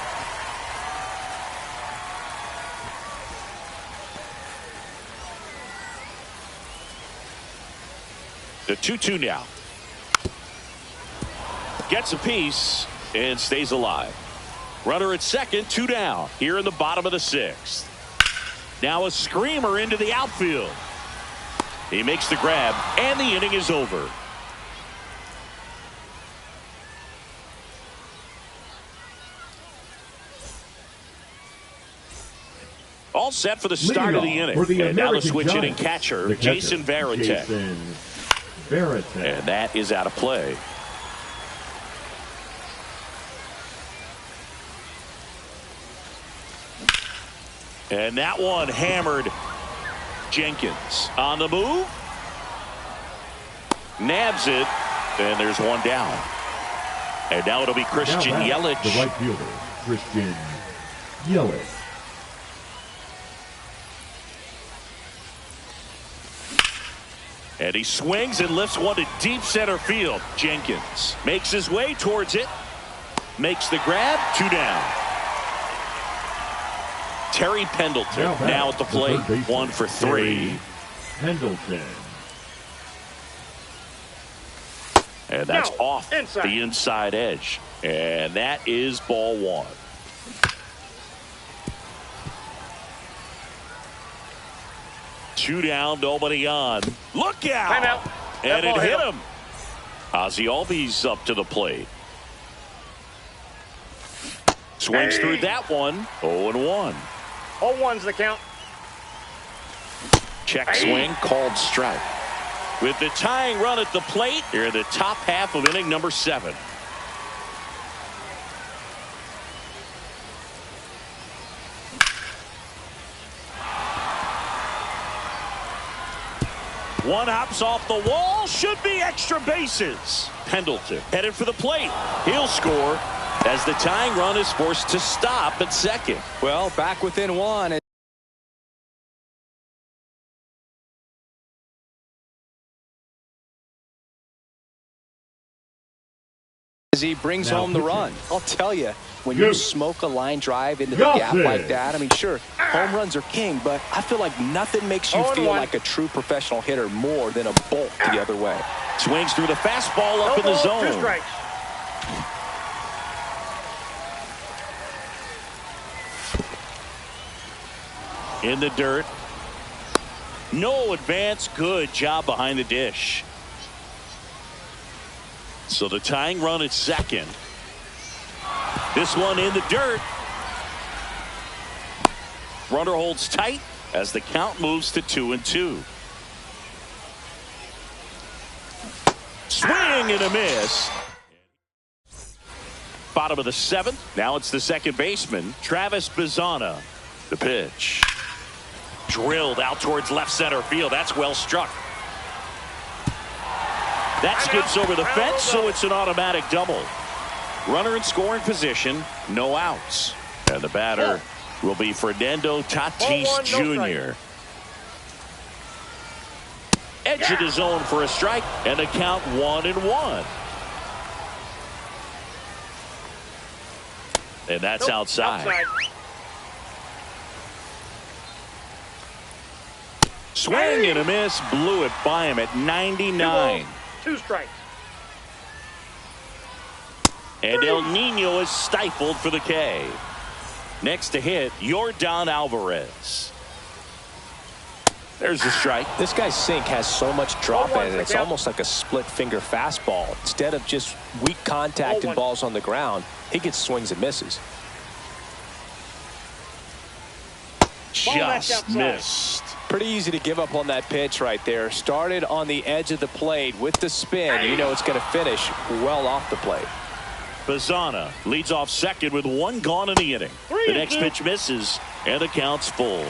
The 2-2 now. Gets a piece and stays alive. Runner at second, 2 down. Here in the bottom of the 6th. Now a screamer into the outfield. He makes the grab, and the inning is over. All set for the start of the inning. And now the switch hitting catcher, Jason Varitek. And that is out of play. And that one hammered. Jenkins on the move. Nabs it. And there's one down. And now it'll be Christian Yelich. The right fielder, Christian Yelich. And he swings and lifts one to deep center field. Jenkins makes his way towards it. Makes the grab. 2 down. Terry Pendleton now at the plate. 1 for 3. Pendleton. And that's off the inside edge. And that is ball 1. Two down, nobody on. Look out! Timeout. And it hit him. Ozzie Albies up to the plate. Swings through that one. 0-1. 0-1's the count. Check swing, called strike. With the tying run at the plate, here in the top half of inning number 7. One hops off the wall, should be extra bases. Pendleton headed for the plate. He'll score as the tying run is forced to stop at second. Well, back within 1. As he brings home the run. I'll tell you, when you smoke a line drive into the gap like that, I mean, sure, home runs are king, but I feel like nothing makes you feel like a true professional hitter more than a bolt the other way. Swings through the fastball up in the zone. 2 strikes. In the dirt. No advance. Good job behind the dish. So the tying run at second. This one in the dirt. Runner holds tight as the count moves to 2-2. Swing and a miss. Bottom of the 7th. Now it's the second baseman, Travis Bazzana. The pitch. Drilled out towards left center field. That's well struck. That skips over the fence, so it's an automatic double. Runner in scoring position, no outs. And the batter will be Fernando Tatis Jr. Edge of the zone for a strike, and the count 1-1. And that's outside. Swing and a miss, blew it by him at 99. 2 strikes. And El Nino is stifled for the K. Next to hit, Yordan Alvarez. There's the strike. This guy's sink has so much drop in it. It's almost like a split finger fastball. Instead of just weak contact and balls on the ground, he gets swings and misses. Just missed. Pretty easy to give up on that pitch right there. Started on the edge of the plate with the spin. You know it's going to finish well off the plate. Bazzana leads off second with one gone in the inning. The next pitch misses, and the count's full.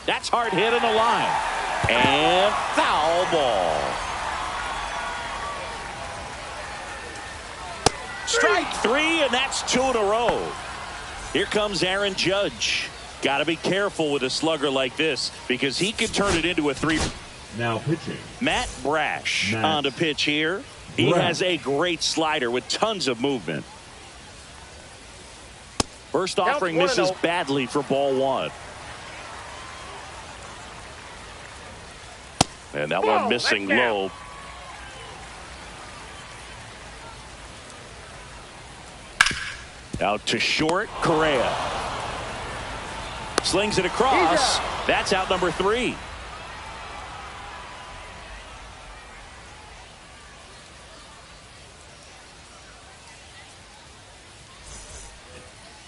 That's hard hit in the line. And foul ball. Strike three, and that's 2 in a row. Here comes Aaron Judge. Got to be careful with a slugger like this because he can turn it into a 3. Now pitching. Matt Brash on the pitch here. He has a great slider with tons of movement. First offering misses badly for ball 1. And that one missing low. Out to short, Correa. Slings it across. That's out number 3.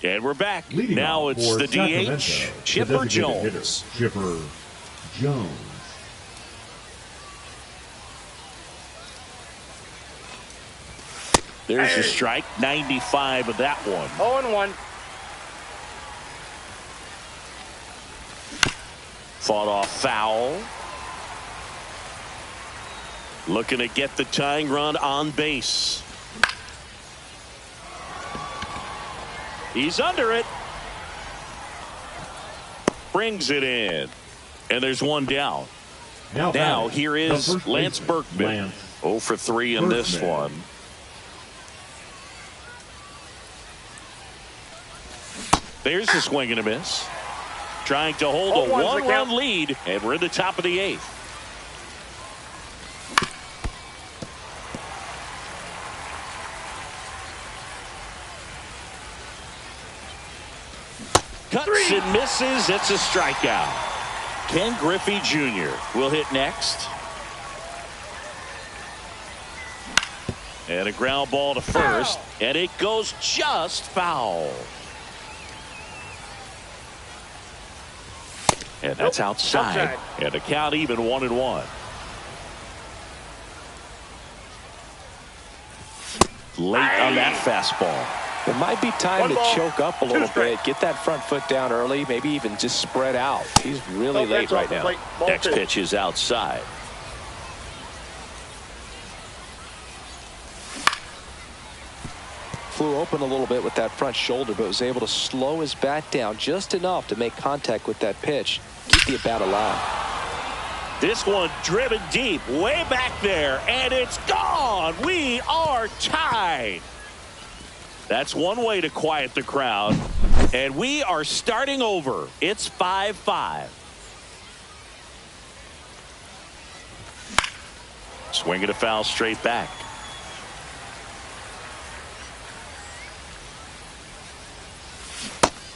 And we're back. Leading now it's the Sacramento, DH, Chipper Jones. Chipper Jones. There's a strike, 95 of that one. 0-1. Fought off foul. Looking to get the tying run on base. He's under it. Brings it in. And there's one down. Now here is Lance Berkman. 0 for 3 in this one. There's a swing and a miss. Trying to hold a 1-run lead, and we're in the top of the 8th. Cuts and misses. It's a strikeout. Ken Griffey Jr. will hit next. And a ground ball to first, and it goes just foul. And that's outside. And the count even 1-1. Late on that fastball. It might be time to choke up a little bit. Get that front foot down early. Maybe even just spread out. He's really late right now. Next pitch is outside. Flew open a little bit with that front shoulder, but was able to slow his bat down just enough to make contact with that pitch. Keep the at-bat alive. This one driven deep, way back there, and it's gone. We are tied. That's one way to quiet the crowd, and we are starting over. It's 5-5. Swing and a foul straight back.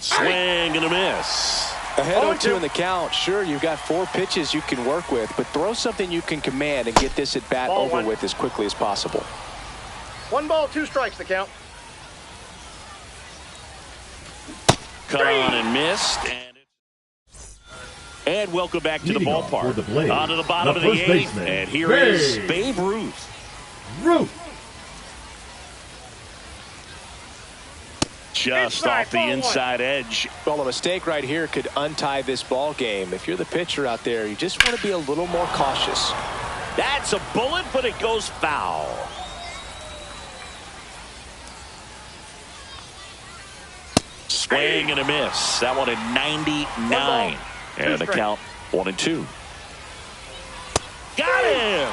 Swing and a miss. Ahead 0-2 in the count. Sure, you've got 4 pitches you can work with, but throw something you can command and get this at bat over with as quickly as possible. 1 ball, 2 strikes the count. Cut on and missed. And welcome back to the ballpark. On to the bottom of the 8th. And here is Babe Ruth. Just off the inside edge. Well, a mistake right here could untie this ball game. If you're the pitcher out there, you just want to be a little more cautious. That's a bullet, but it goes foul. Swing and a miss. That one at 99. And the count 1-2. Got him!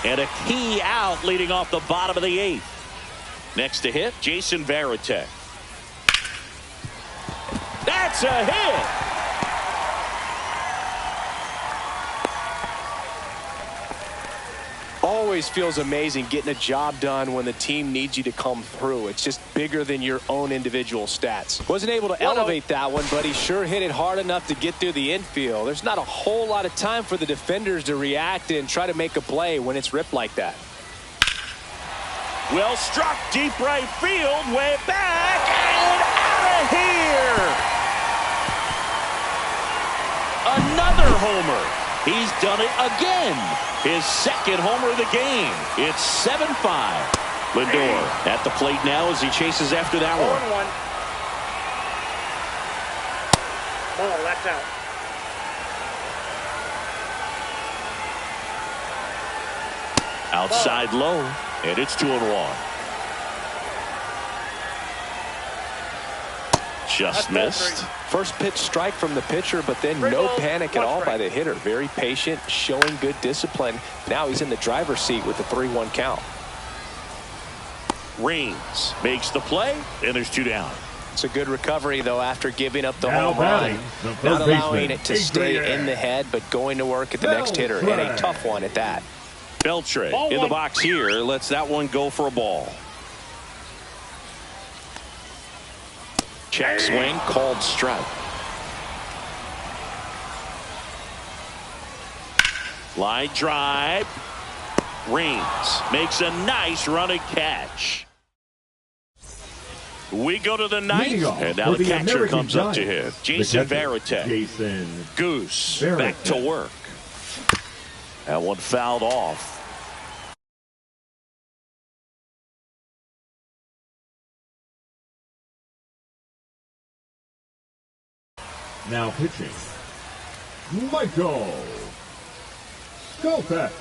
And a key out leading off the bottom of the 8th. Next to hit, Jason Varitek. That's a hit. Always feels amazing getting a job done when the team needs you to come through. It's just bigger than your own individual stats. Wasn't able to elevate that one, but he sure hit it hard enough to get through the infield. There's not a whole lot of time for the defenders to react and try to make a play when it's ripped like that. Well struck, deep right field, way back, and out of here. Another homer. He's done it again. His second homer of the game. It's 7-5. Lindor at the plate now as he chases after that one. 1-1. Ball, that's out. Outside low, and it's 2-1. Just missed. First pitch strike from the pitcher, but then no panic at all by the hitter. Very patient, showing good discipline. Now he's in the driver's seat with the 3-1 count. Reigns makes the play, and there's 2 down. It's a good recovery, though, after giving up the Now home run. Not allowing it to stay in the head, but going to work at the next hitter, and a tough one at that. Beltre in the box here, lets that one go for a ball. Check swing, called strike. Line drive. Reigns makes a nice running catch. We go to the ninth, and now the catcher comes up to hit. Jason Varitek. Goose back to work. That one fouled off. Now pitching, Michael Kopech.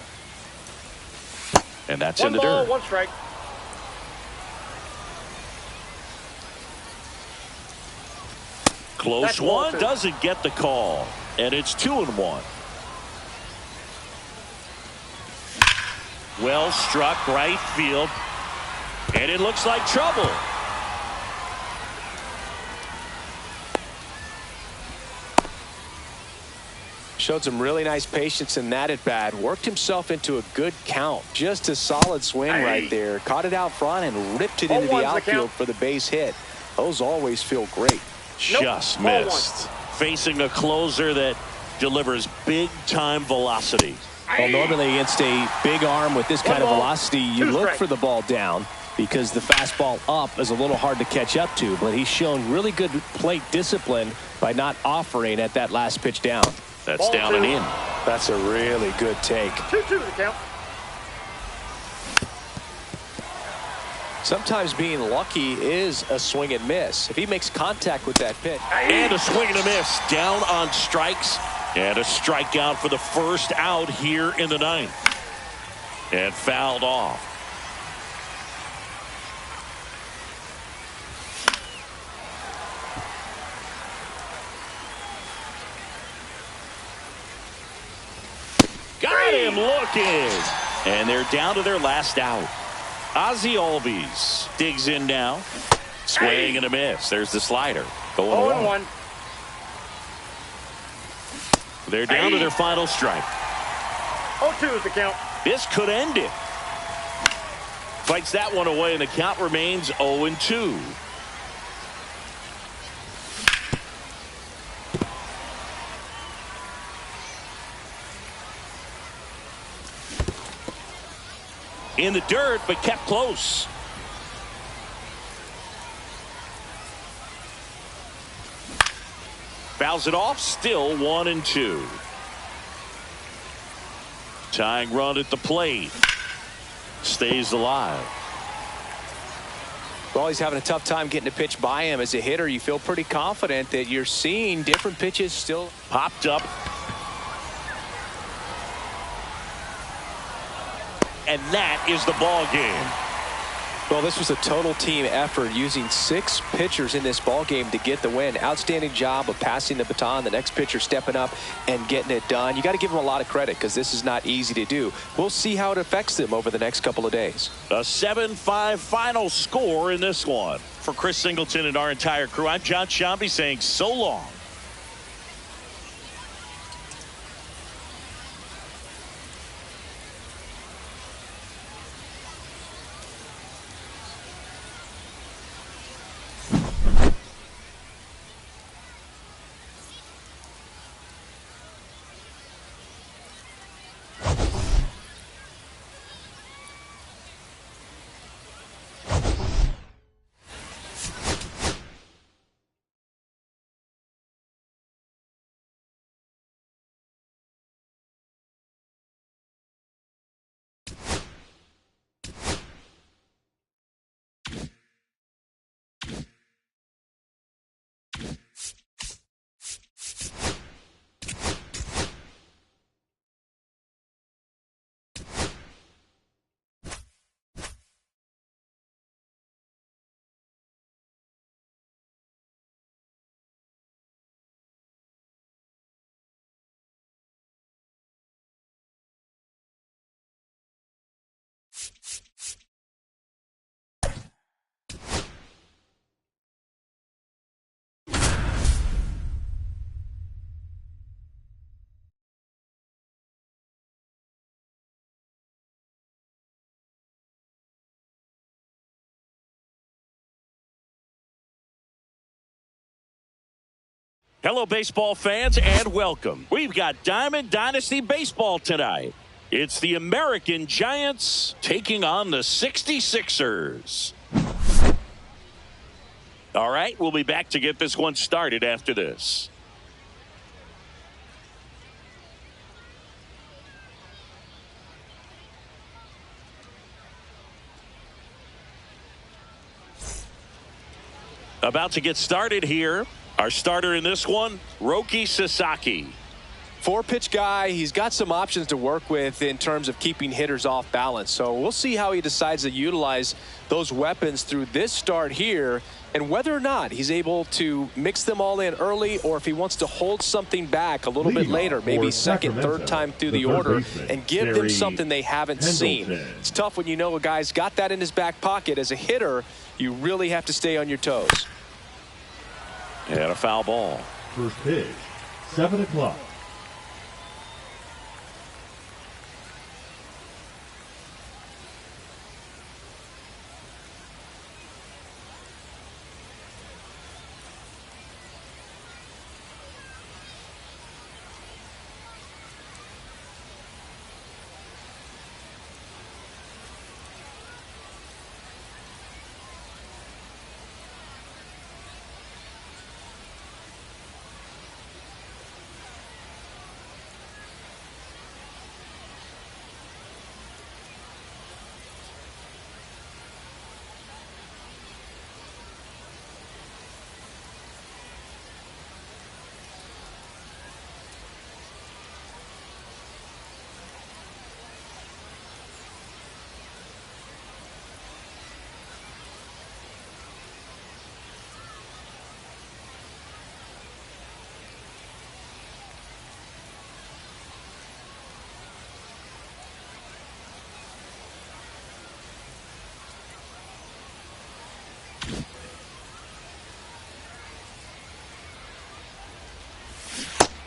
And that's One in the ball, dirt. 1 strike. Close one, doesn't get the call. And it's 2-1. Well struck, right field. And it looks like trouble. Showed some really nice patience in that at bat. Worked himself into a good count. Just a solid swing right there. Caught it out front and ripped it into the outfield for the base hit. Those always feel great. Just missed. Facing a closer that delivers big-time velocity. Well, normally against a big arm with this kind of velocity, you look for the ball down because the fastball up is a little hard to catch up to. But he's shown really good plate discipline by not offering at that last pitch down. That's down and in. That's a really good take. 2-2 the count. Sometimes being lucky is a swing and miss. If he makes contact with that pitch. And a swing and a miss. Down on strikes. And a strikeout for the first out here in the ninth. And fouled off. Got him looking. And they're down to their last out. Ozzie Albies digs in now. Swing and a miss. There's the slider. Going 0-1. They're down to their final strike. 0-2 is the count. This could end it. Fights that one away, and the count remains 0-2. In the dirt, but kept close. Fouls it off, still 1-2. Tying run at the plate. Stays alive. Well, he's having a tough time getting a pitch by him. As a hitter, you feel pretty confident that you're seeing different pitches still. Popped up. And that is the ball game. Well, this was a total team effort, using 6 pitchers in this ball game to get the win. Outstanding job of passing the baton. The next pitcher stepping up and getting it done. You got to give them a lot of credit because this is not easy to do. We'll see how it affects them over the next couple of days. A 7-5 final score in this one. For Chris Singleton and our entire crew, I'm Jon Sciambi saying so long. Hello, baseball fans, and welcome. We've got Diamond Dynasty Baseball tonight. It's the American Giants taking on the 66ers. All right, we'll be back to get this one started after this. About to get started here. Our starter in this one, Roki Sasaki. 4-pitch guy. He's got some options to work with in terms of keeping hitters off balance. So we'll see how he decides to utilize those weapons through this start here and whether or not he's able to mix them all in early or if he wants to hold something back a little bit later, maybe second, third time through the order and give them something they haven't seen. It's tough when you know a guy's got that in his back pocket. As a hitter, you really have to stay on your toes. And a foul ball. First pitch, 7 o'clock.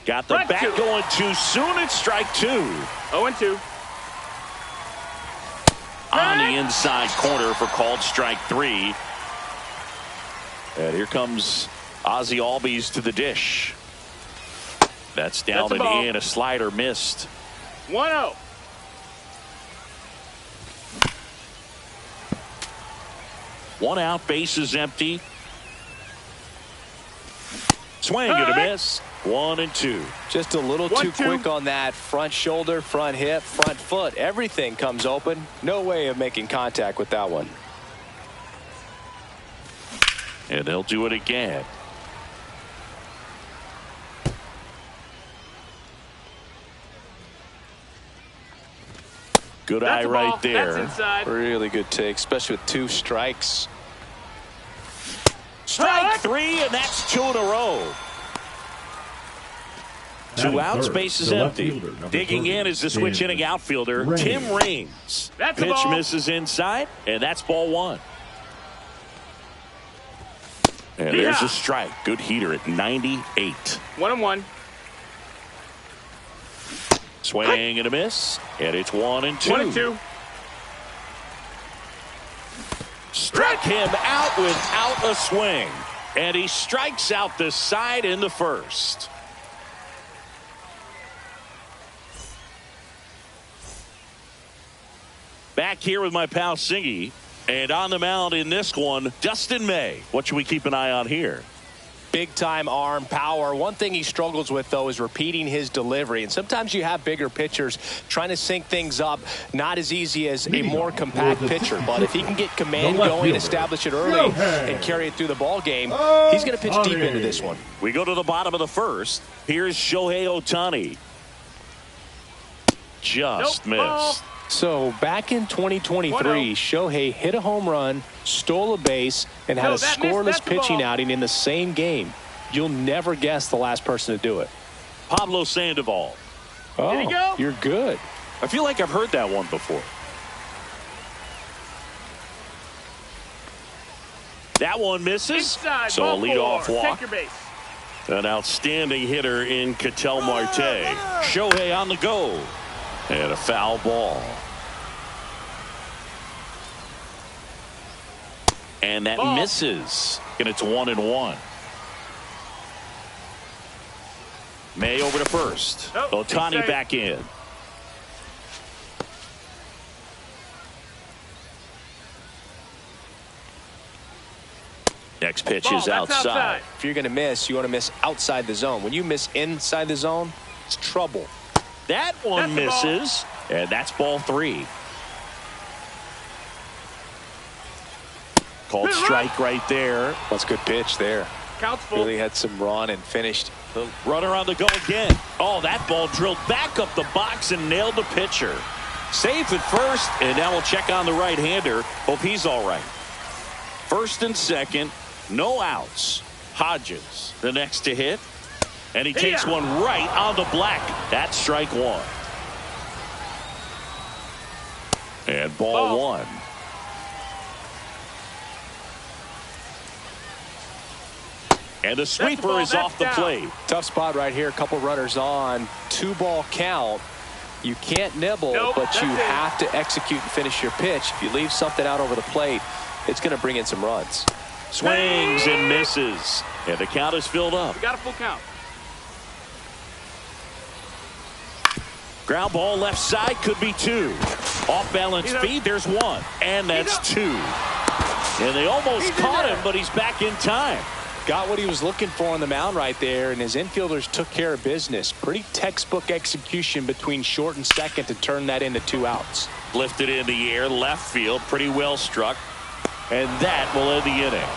Got the bat going too soon. It's strike 2. 0-2. On the inside corner for called strike 3. And here comes Ozzie Albies to the dish. That's down and in. A slider missed. 1-0. One out, bases empty. Swing and a miss. 1-2. Just a little too quick on that front shoulder, front hip, front foot. Everything comes open. No way of making contact with that one. And they'll do it again. Good eye right there. That's inside. Really good take, especially with 2 strikes. Strike 3, and that's 2 in a row. 2 outs, bases empty. Digging in is the switch inning outfielder, Tim Raines. Pitch misses inside, and that's ball 1. And there's a strike. Good heater at 98. 1-1. Swing and a miss, and it's 1-2. 1-2. Struck him out without a swing, and he strikes out the side in the first. Back here with my pal Singy, and on the mound in this one, Dustin May. What should we keep an eye on here? Big time arm power. One thing he struggles with, though, is repeating his delivery. And sometimes you have bigger pitchers trying to sync things up. Not as easy as a more compact pitcher. But if he can get command going, establish it early, and carry it through the ball game, he's going to pitch deep into this one. We go to the bottom of the first. Here's Shohei Ohtani. Just missed. So back in 2023, Shohei hit a home run, stole a base, and had a scoreless pitching outing in the same game. You'll never guess the last person to do it. Pablo Sandoval. Oh, did he go? You're good. I feel like I've heard that one before. That one misses. Inside, so a leadoff walk. Take your base. An outstanding hitter in Ketel Marte. Shohei on the go. And a foul ball. And that misses. And it's 1-1. May over to first. Ohtani back in. Next pitch is outside. If you're going to miss, you want to miss outside the zone. When you miss inside the zone, it's trouble. That one misses, and that's ball 3. Called strike right there. That's a good pitch there. Counts full. Really had some run and finished. The runner on the go again. Oh, that ball drilled back up the box and nailed the pitcher. Safe at first, and now we'll check on the right-hander. Hope he's all right. First and second, no outs. Hodges, the next to hit. And he takes one right on the black. That's strike 1. And ball 1. And the sweeper is off the plate. Tough spot right here. A couple runners on. 2-ball count. You can't nibble, but you have to execute and finish your pitch. If you leave something out over the plate, it's going to bring in some runs. Swings and misses. And the count is filled up. We got a full count. Ground ball left side, could be 2. Off balance feed, there's 1. And that's 2. And they almost caught him, but he's back in time. Got what he was looking for on the mound right there, and his infielders took care of business. Pretty textbook execution between short and second to turn that into 2 outs. Lifted in the air, left field, pretty well struck. And that will end the inning.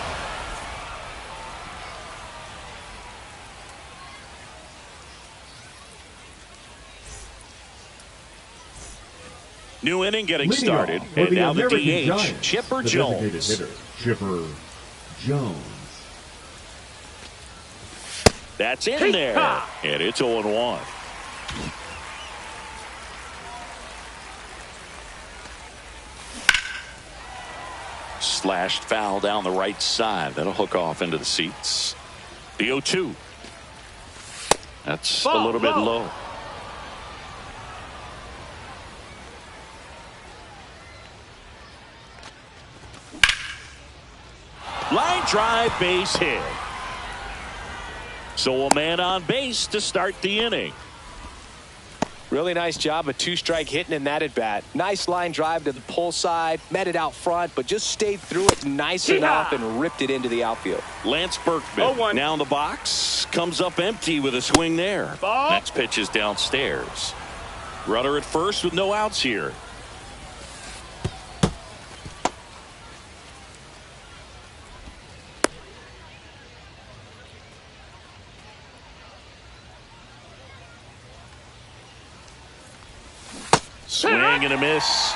New inning getting started, and now the DH, Chipper Jones. Hitter, Chipper Jones. That's in there, and it's 0-1. Slashed foul down the right side. That'll hook off into the seats. The 0-2. That's a little bit low. Line drive, base hit. So a man on base to start the inning. Really nice job of 2-strike hitting in that at bat. Nice line drive to the pull side, met it out front, but just stayed through it nice enough and ripped it into the outfield. Lance Berkman now in the box, comes up empty with a swing there. Next pitch is downstairs. Runner at first with no outs here. Swing and a miss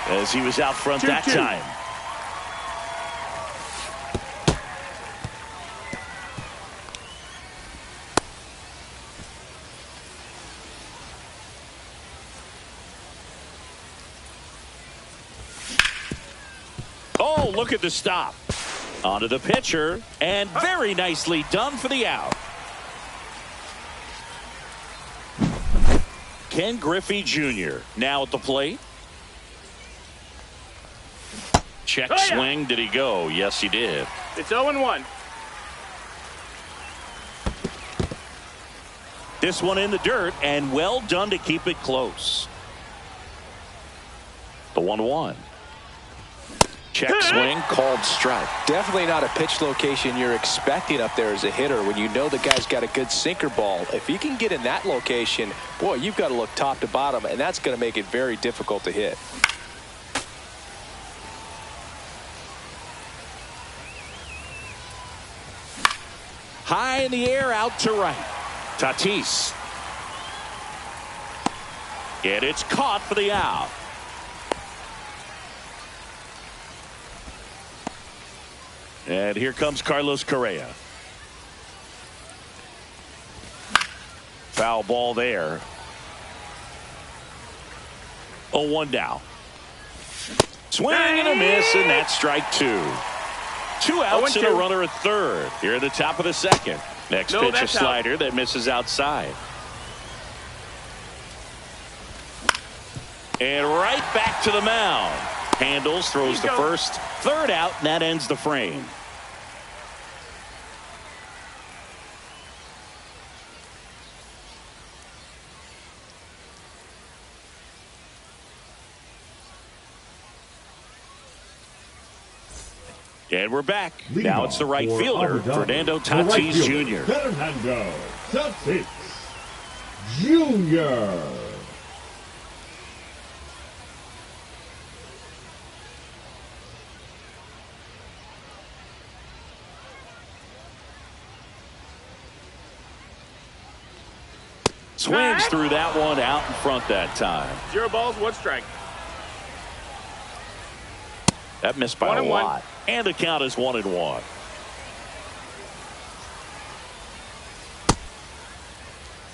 as he was out front that time. Oh, look at the stop. Onto the pitcher, and very nicely done for the out. Ken Griffey Jr. now at the plate. Check swing. Did he go? Yes, he did. It's 0-1. This one in the dirt, and well done to keep it close. The 1-1. Check swing, called strike. Definitely not a pitch location you're expecting up there as a hitter when you know the guy's got a good sinker ball. If you can get in that location, boy, you've got to look top to bottom, and that's going to make it very difficult to hit. High in the air, out to right. Tatis. And it's caught for the out. And here comes Carlos Correa. Foul ball there. 0-1 now. Swing and a miss, and that's strike 2. 2 outs and a runner at third. Here at the top of the second. Next pitch, a slider that misses outside. And right back to the mound. Handles, throws the first, third out, and that ends the frame. And we're back. Leading Now it's the right for fielder, Abu Dhabi, Fernando the right Tatis fielder, Jr. Fernando Tatis Jr. Swings through that one out in front that time. 0 balls, 1 strike. That missed by a 1-1. lot. And the count is 1-1.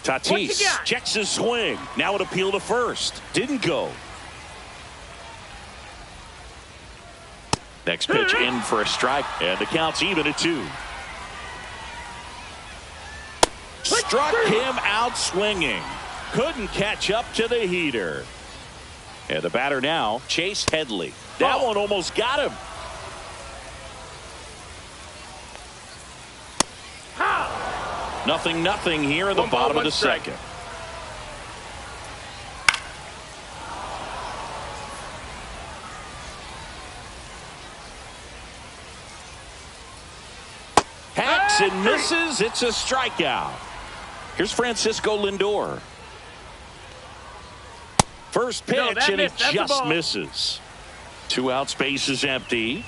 Tatis checks his swing. Now an appeal to first. Didn't go. Next pitch in for a strike. And the count's even at 2. Struck him out swinging. Couldn't catch up to the heater. And the batter now, Chase Headley. That one almost got him. Nothing here in the bottom of the second. Hacks and misses. It's a strikeout. Here's Francisco Lindor. First pitch, and it just misses. 2 outs, base is empty.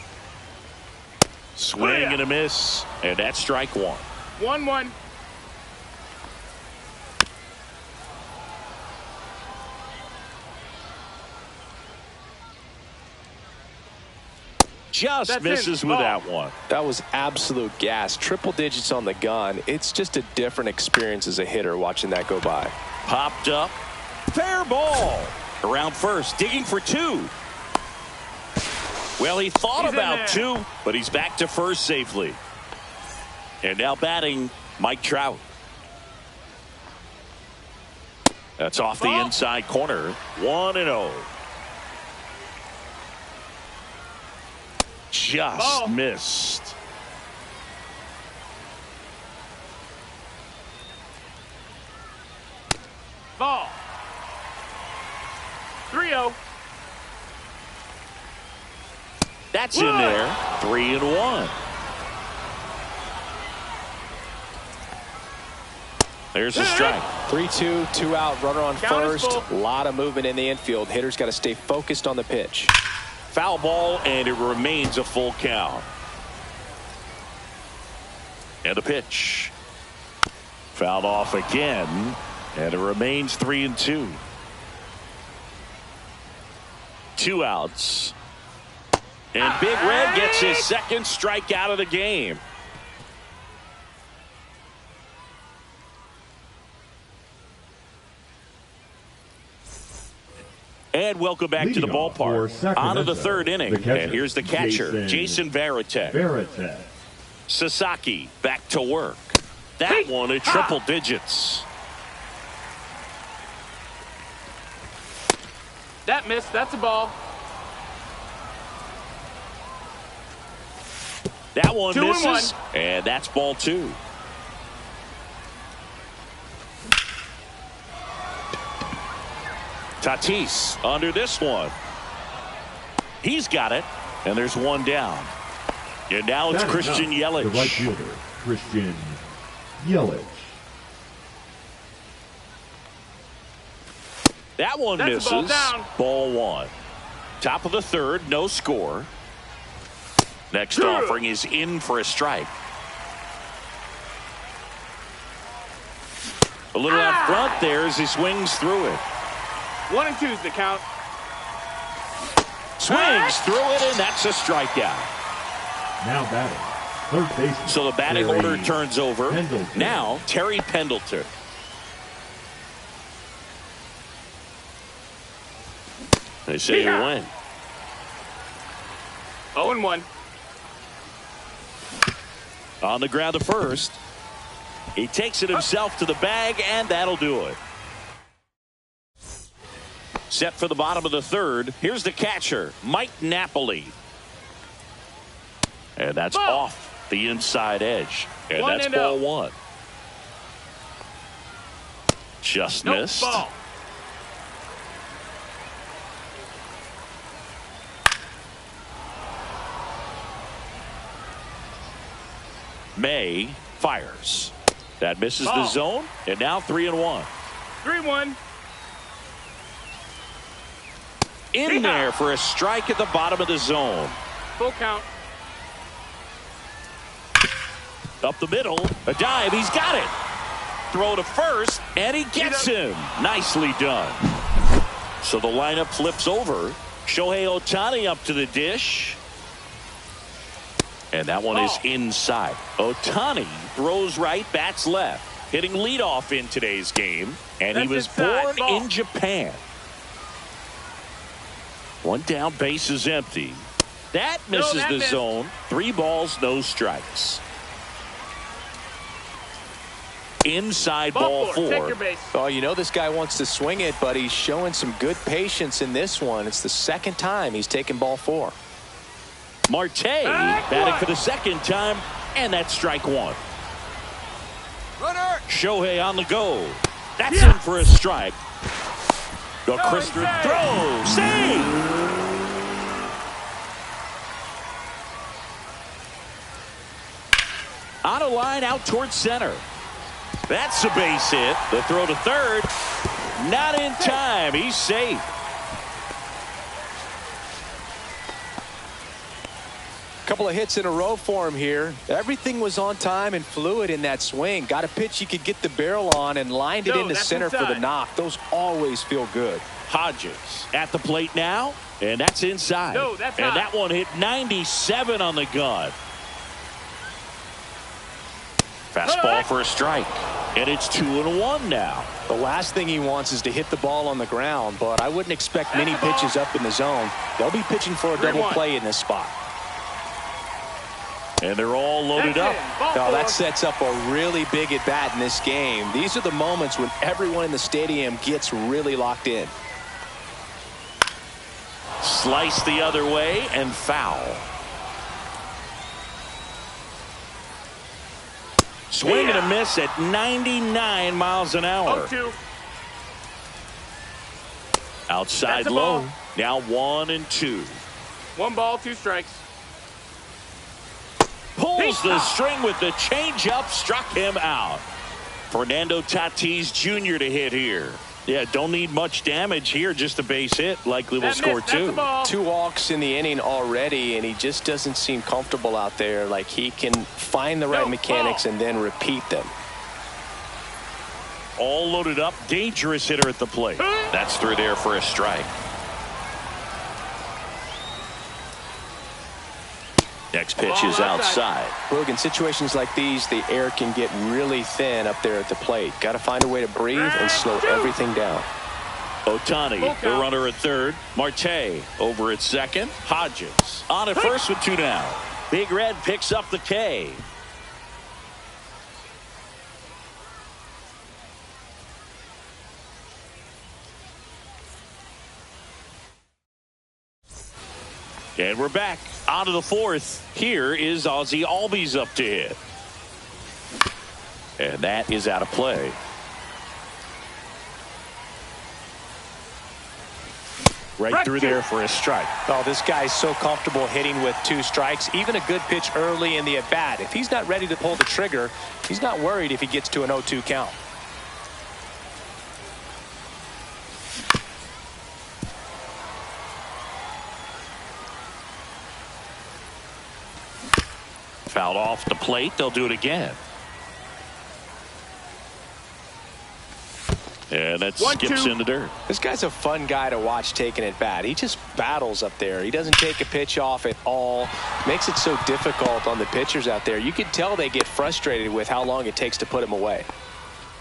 Swing and a miss, and that's strike 1. 1-1. Just misses with that one. That was absolute gas. Triple digits on the gun. It's just a different experience as a hitter watching that go by. Popped up. Fair ball. Around first, digging for 2. Well, he thought about 2, but he's back to first safely. And now batting, Mike Trout. That's off the inside corner. 1-0. Just missed. Ball. 3-0. That's in there. 3-1. There's a strike. 3-2, 2 out, runner on Count is first. full. A lot of movement in the infield. Hitters got to stay focused on the pitch. Foul ball, and it remains a full count. And a pitch. Fouled off again, and it remains 3-2. 2 outs. And Big Red gets his second strikeout of the game. And welcome back to the ballpark. On to the 3rd inning. And here's the catcher, Jason Varitek. Sasaki back to work. That one at triple digits. That missed. That's a ball. That one 2-1. misses. And that's ball 2. Tatis under this one. He's got it. And there's 1 down. And now it's Christian Yelich. The right fielder, Christian Yelich. That one That's misses. a ball down. Ball 1. Top of the 3rd, no score. Next offering is in for a strike. A little out front there as he swings through it. 1-2 is the count. Swings through it, and that's a strikeout. Now batting, 3rd baseman. So the batting Terry order turns over. Pendleton. Now Terry Pendleton. They say you win. 0-1. On the ground to first. He takes it himself to the bag, and that'll do it. Set for the bottom of the 3rd. Here's the catcher, Mike Napoli. And that's off the inside edge. And that's ball 1. Just missed. Ball. May fires. That misses the zone, and now 3-1. 3-1. In there for a strike at the bottom of the zone. Full count. Up the middle, a dive, he's got it. Throw to first, and he gets him. Nicely done. So the lineup flips over. Shohei Ohtani up to the dish. And that one is inside. Ohtani throws right, bats left. Hitting leadoff in today's game. And he was born in Japan. One down, base is empty. That misses the zone. 3 balls, no strikes. Inside ball 4. Take your base. Oh, you know this guy wants to swing it, but he's showing some good patience in this one. It's the second time he's taken ball 4. Marte batting for the second time, and that's strike 1. Runner. Shohei on the go. That's in for a strike. The crisper throw. Save! On a line out towards center. That's a base hit. The throw to third. Not in time. He's safe. Couple of hits in a row for him here. Everything was on time and fluid in that swing. Got a pitch he could get the barrel on and lined it into center for the knock. Those always feel good. Hodges at the plate now, and that's inside. No, that's and high. that one hit 97 on the gun. Fastball for a strike, and it's 2-1 now. The last thing he wants is to hit the ball on the ground, but I wouldn't expect many pitches up in the zone. They'll be pitching for a double play in this spot. And they're all loaded up. Now that sets up a really big at bat in this game. These are the moments when everyone in the stadium gets really locked in. Slice the other way and foul. Swing and a miss at 99 miles an hour. 0-2. Outside That's a low. ball. Now 1-2. 1 ball, 2 strikes. Pulls the string with the changeup, struck him out. Fernando Tatis Jr. to hit here. Yeah, don't need much damage here, just a base hit. Likely will score 2. 2 walks in the inning already, and he just doesn't seem comfortable out there. Like he can find the right mechanics and then repeat them. All loaded up, dangerous hitter at the plate. That's through there for a strike. Next pitch is outside. Look, in situations like these, the air can get really thin up there at the plate. Got to find a way to breathe and slow everything down. Ohtani, the runner at third. Marte over at second. Hodges on at first with 2 down. Big Red picks up the K. And we're back on to the 4th. Here is Ozzie Albies up to hit. And that is out of play. Right through there for a strike. Oh, this guy's so comfortable hitting with 2 strikes. Even a good pitch early in the at-bat. If he's not ready to pull the trigger, he's not worried if he gets to an 0-2 count. Fouled off the plate. They'll do it again. And that skips in the dirt. This guy's a fun guy to watch taking at bat. He just battles up there. He doesn't take a pitch off at all. Makes it so difficult on the pitchers out there. You can tell they get frustrated with how long it takes to put him away.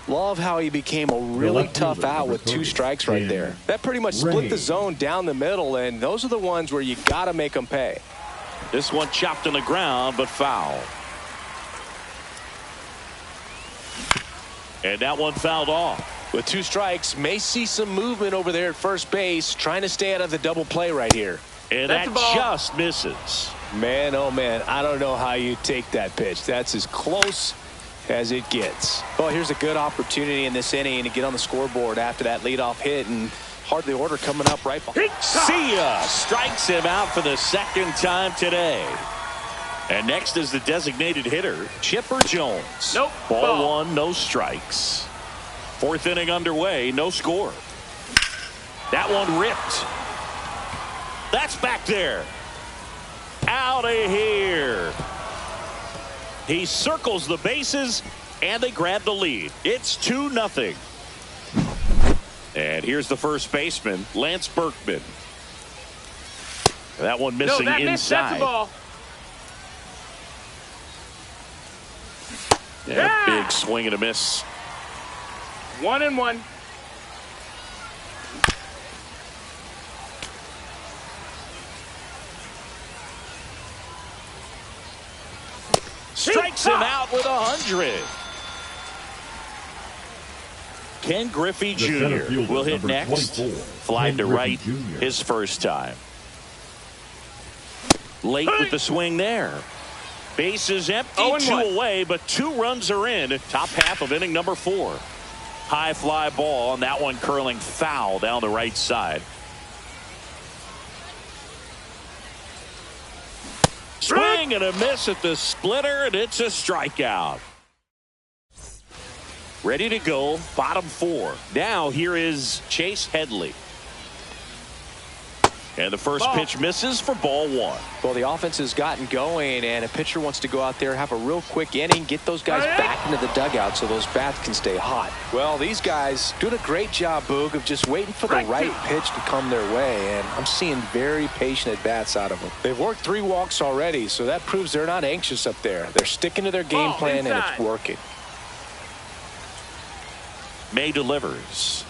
Love how he became a really tough out with 2 strikes right there. That pretty much split the zone down the middle, and those are the ones where you got to make them pay. This one chopped on the ground, but foul. And that one fouled off. With 2 strikes, may see some movement over there at first base, trying to stay out of the double play right here. And that just misses. Man, oh man, I don't know how you take that pitch. That's as close as it gets. Well, here's a good opportunity in this inning to get on the scoreboard after that leadoff hit, and hardly order coming up right behind. See ya! Strikes him out for the 2nd time today. And next is the designated hitter, Chipper Jones. Nope. Ball one, no strikes. Fourth inning underway, no score. That one ripped. That's back there. Out of here. He circles the bases, and they grab the lead. It's 2-0. And here's the first baseman, Lance Berkman. That one missing no, that inside. Missed. That's a ball. Yeah, big swing and a miss. 1-1. Strikes him out with 100. Ken Griffey Jr. will hit next. Fly to right his first time. Late with the swing there. Bases empty, 2 away, but 2 runs are in. Top half of inning number 4. High fly ball, and that one curling foul down the right side. Swing and a miss at the splitter, and it's a strikeout. Ready to go, bottom 4. Now here is Chase Headley. And the first pitch misses for ball 1. Well, the offense has gotten going, and a pitcher wants to go out there, have a real quick inning, get those guys back into the dugout so those bats can stay hot. Well, these guys doing a great job, Boog, of just waiting for the right pitch to come their way, and I'm seeing very patient at-bats out of them. They've worked 3 walks already, so that proves they're not anxious up there. They're sticking to their game plan, and it's working. May delivers.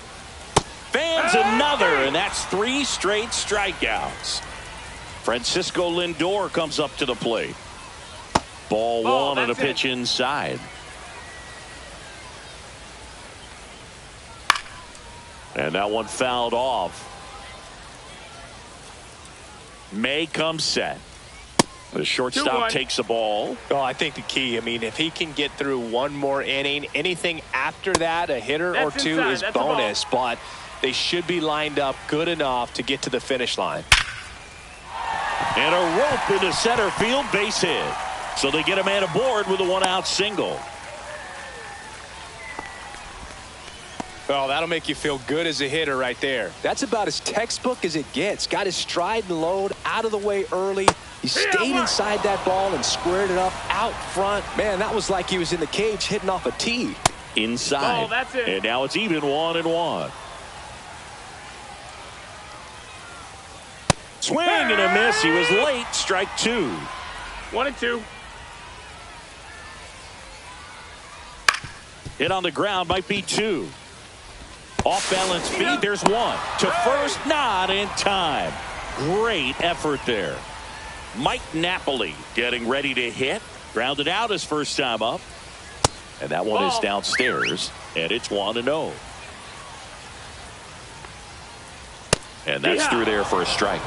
Fans another, and that's 3 straight strikeouts. Francisco Lindor comes up to the plate. Ball 1 and a pitch inside. And that one fouled off. May comes set. The shortstop takes the ball. Well, I think the key, if he can get through 1 more inning, anything after that, a hitter or 2 is bonus, but they should be lined up good enough to get to the finish line. And a rope into center field, base hit. So they get a man aboard with a 1-out single. Well, that'll make you feel good as a hitter right there. That's about as textbook as it gets. Got his stride and load out of the way early. He stayed inside that ball and squared it up out front. Man, that was like he was in the cage hitting off a tee. Inside. Oh, that's it. And now it's even 1-1. Swing and a miss. He was late. Strike 2. 1-2. Hit on the ground might be 2. Off balance feed. There's 1. To first, not in time. Great effort there. Mike Napoli getting ready to hit. Grounded out his first time up. And that one is downstairs. And it's 1-0. And that's through there for a strike.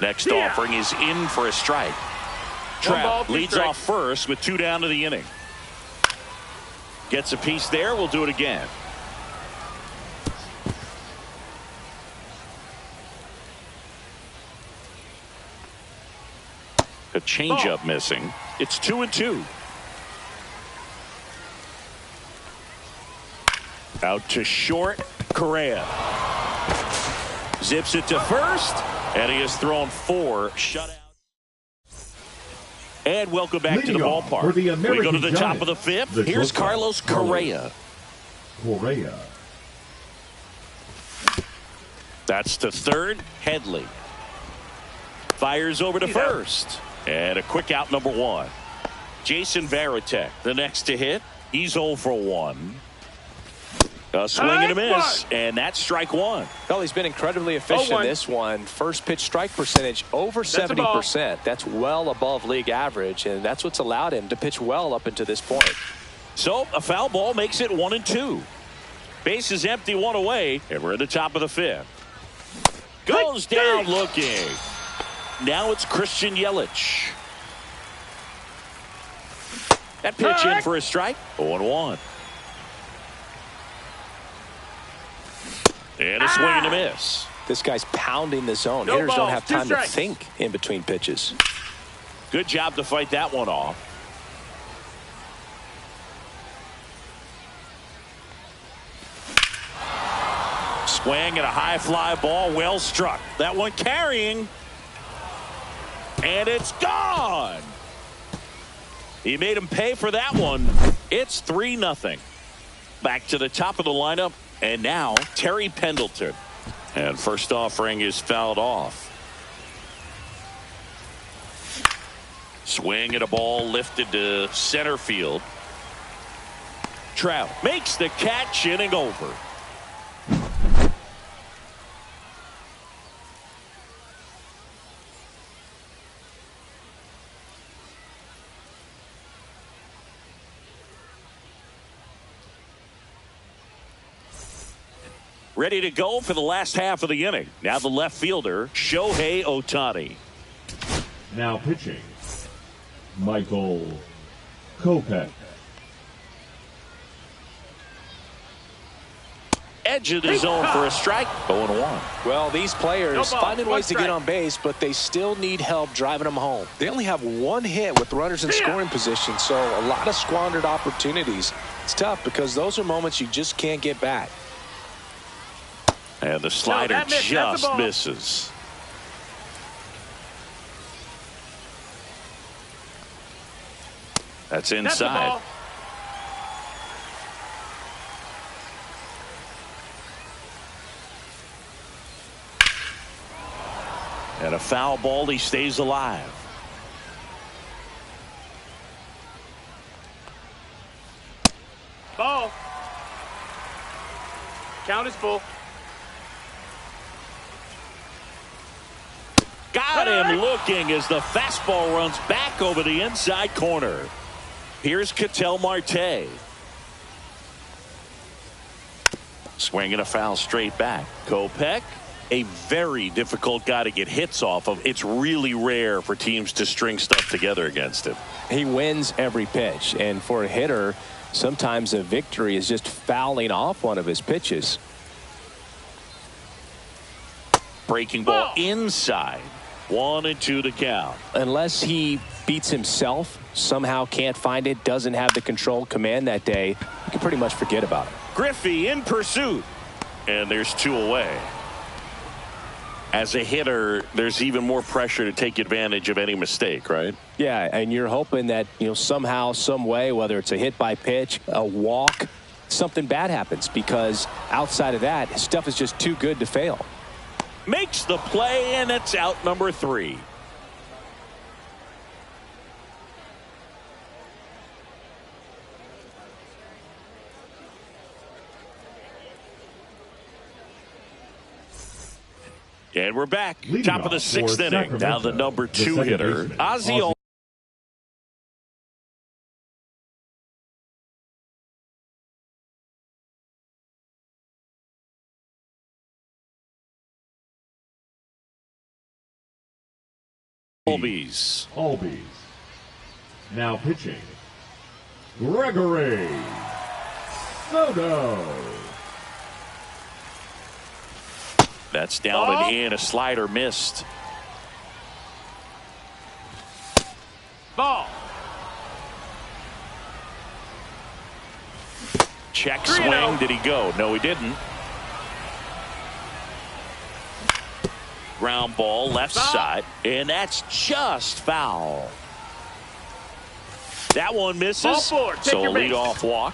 Next offering is in for a strike. Trout leads off first with 2 down to the inning. Gets a piece there. We'll do it again. A changeup missing. It's 2-2. Out to short. Correa zips it to first, and he has thrown 4 shutouts. And welcome back to the ballpark. We go to the top of the 5th. Here's Carlos Correa. That's to third. Headley fires over to first. And a quick out, number 1. Jason Varitek, the next to hit. He's 0 for 1. A swing and a miss, and that's strike 1. Well, he's been incredibly efficient in this one. First pitch strike percentage over 70%. That's well above league average, and that's what's allowed him to pitch well up until this point. So a foul ball makes it 1-2. Base is empty, 1 away, and we're at the top of the 5th. Goes down looking. Now it's Christian Yelich. That pitch in for a strike. 0-1. And a swing and a miss. This guy's pounding the zone. No Hitters balls, don't have two time to strikes. think in between pitches. Good job to fight that one off. Swing and a high fly ball, well struck. That one carrying. And it's gone. He made him pay for that one. It's 3-0. Back to the top of the lineup. And now Terry Pendleton. And first offering is fouled off. Swing and a ball lifted to center field. Trout makes the catch, inning over. Ready to go for the last half of the inning. Now the left fielder, Shohei Ohtani. Now pitching, Michael Kopech. Edge of the zone for a strike. 0-1. Well, these players No ball, finding one ways to get strike. on base, but they still need help driving them home. They only have one hit with runners in scoring position, so a lot of squandered opportunities. It's tough because those are moments you just can't get back. And the slider that missed. That's a just ball. misses. That's That's the inside. ball. And a foul ball, he stays alive. Ball. Count is full. Got him looking as the fastball runs back over the inside corner. Here's Ketel Marte. Swinging a foul straight back. Kopech, a very difficult guy to get hits off of. It's really rare for teams to string stuff together against him. He wins every pitch, and for a hitter, sometimes a victory is just fouling off one of his pitches. Breaking ball inside. 1-2 to count. Unless he beats himself, somehow can't find it, doesn't have the control command that day, you can pretty much forget about it. Griffey in pursuit. And there's 2 away. As a hitter, there's even more pressure to take advantage of any mistake, right? Yeah, and you're hoping that, somehow, some way, whether it's a hit by pitch, a walk, something bad happens, because outside of that, stuff is just too good to fail. Makes the play, and it's out number 3. And we're back. Leading Top of the off 6th for inning. Now the Sacramento, number the 2 second hitter, baseman, Ozzie Albies. Albies. Now pitching, Gregory Soto. That's down and in. A slider missed. Ball. Check 3-0. swing. Did he go? No, he didn't. Ground ball left Foul. side, and that's just foul. That one misses. Ball four. Take So a your base. leadoff walk.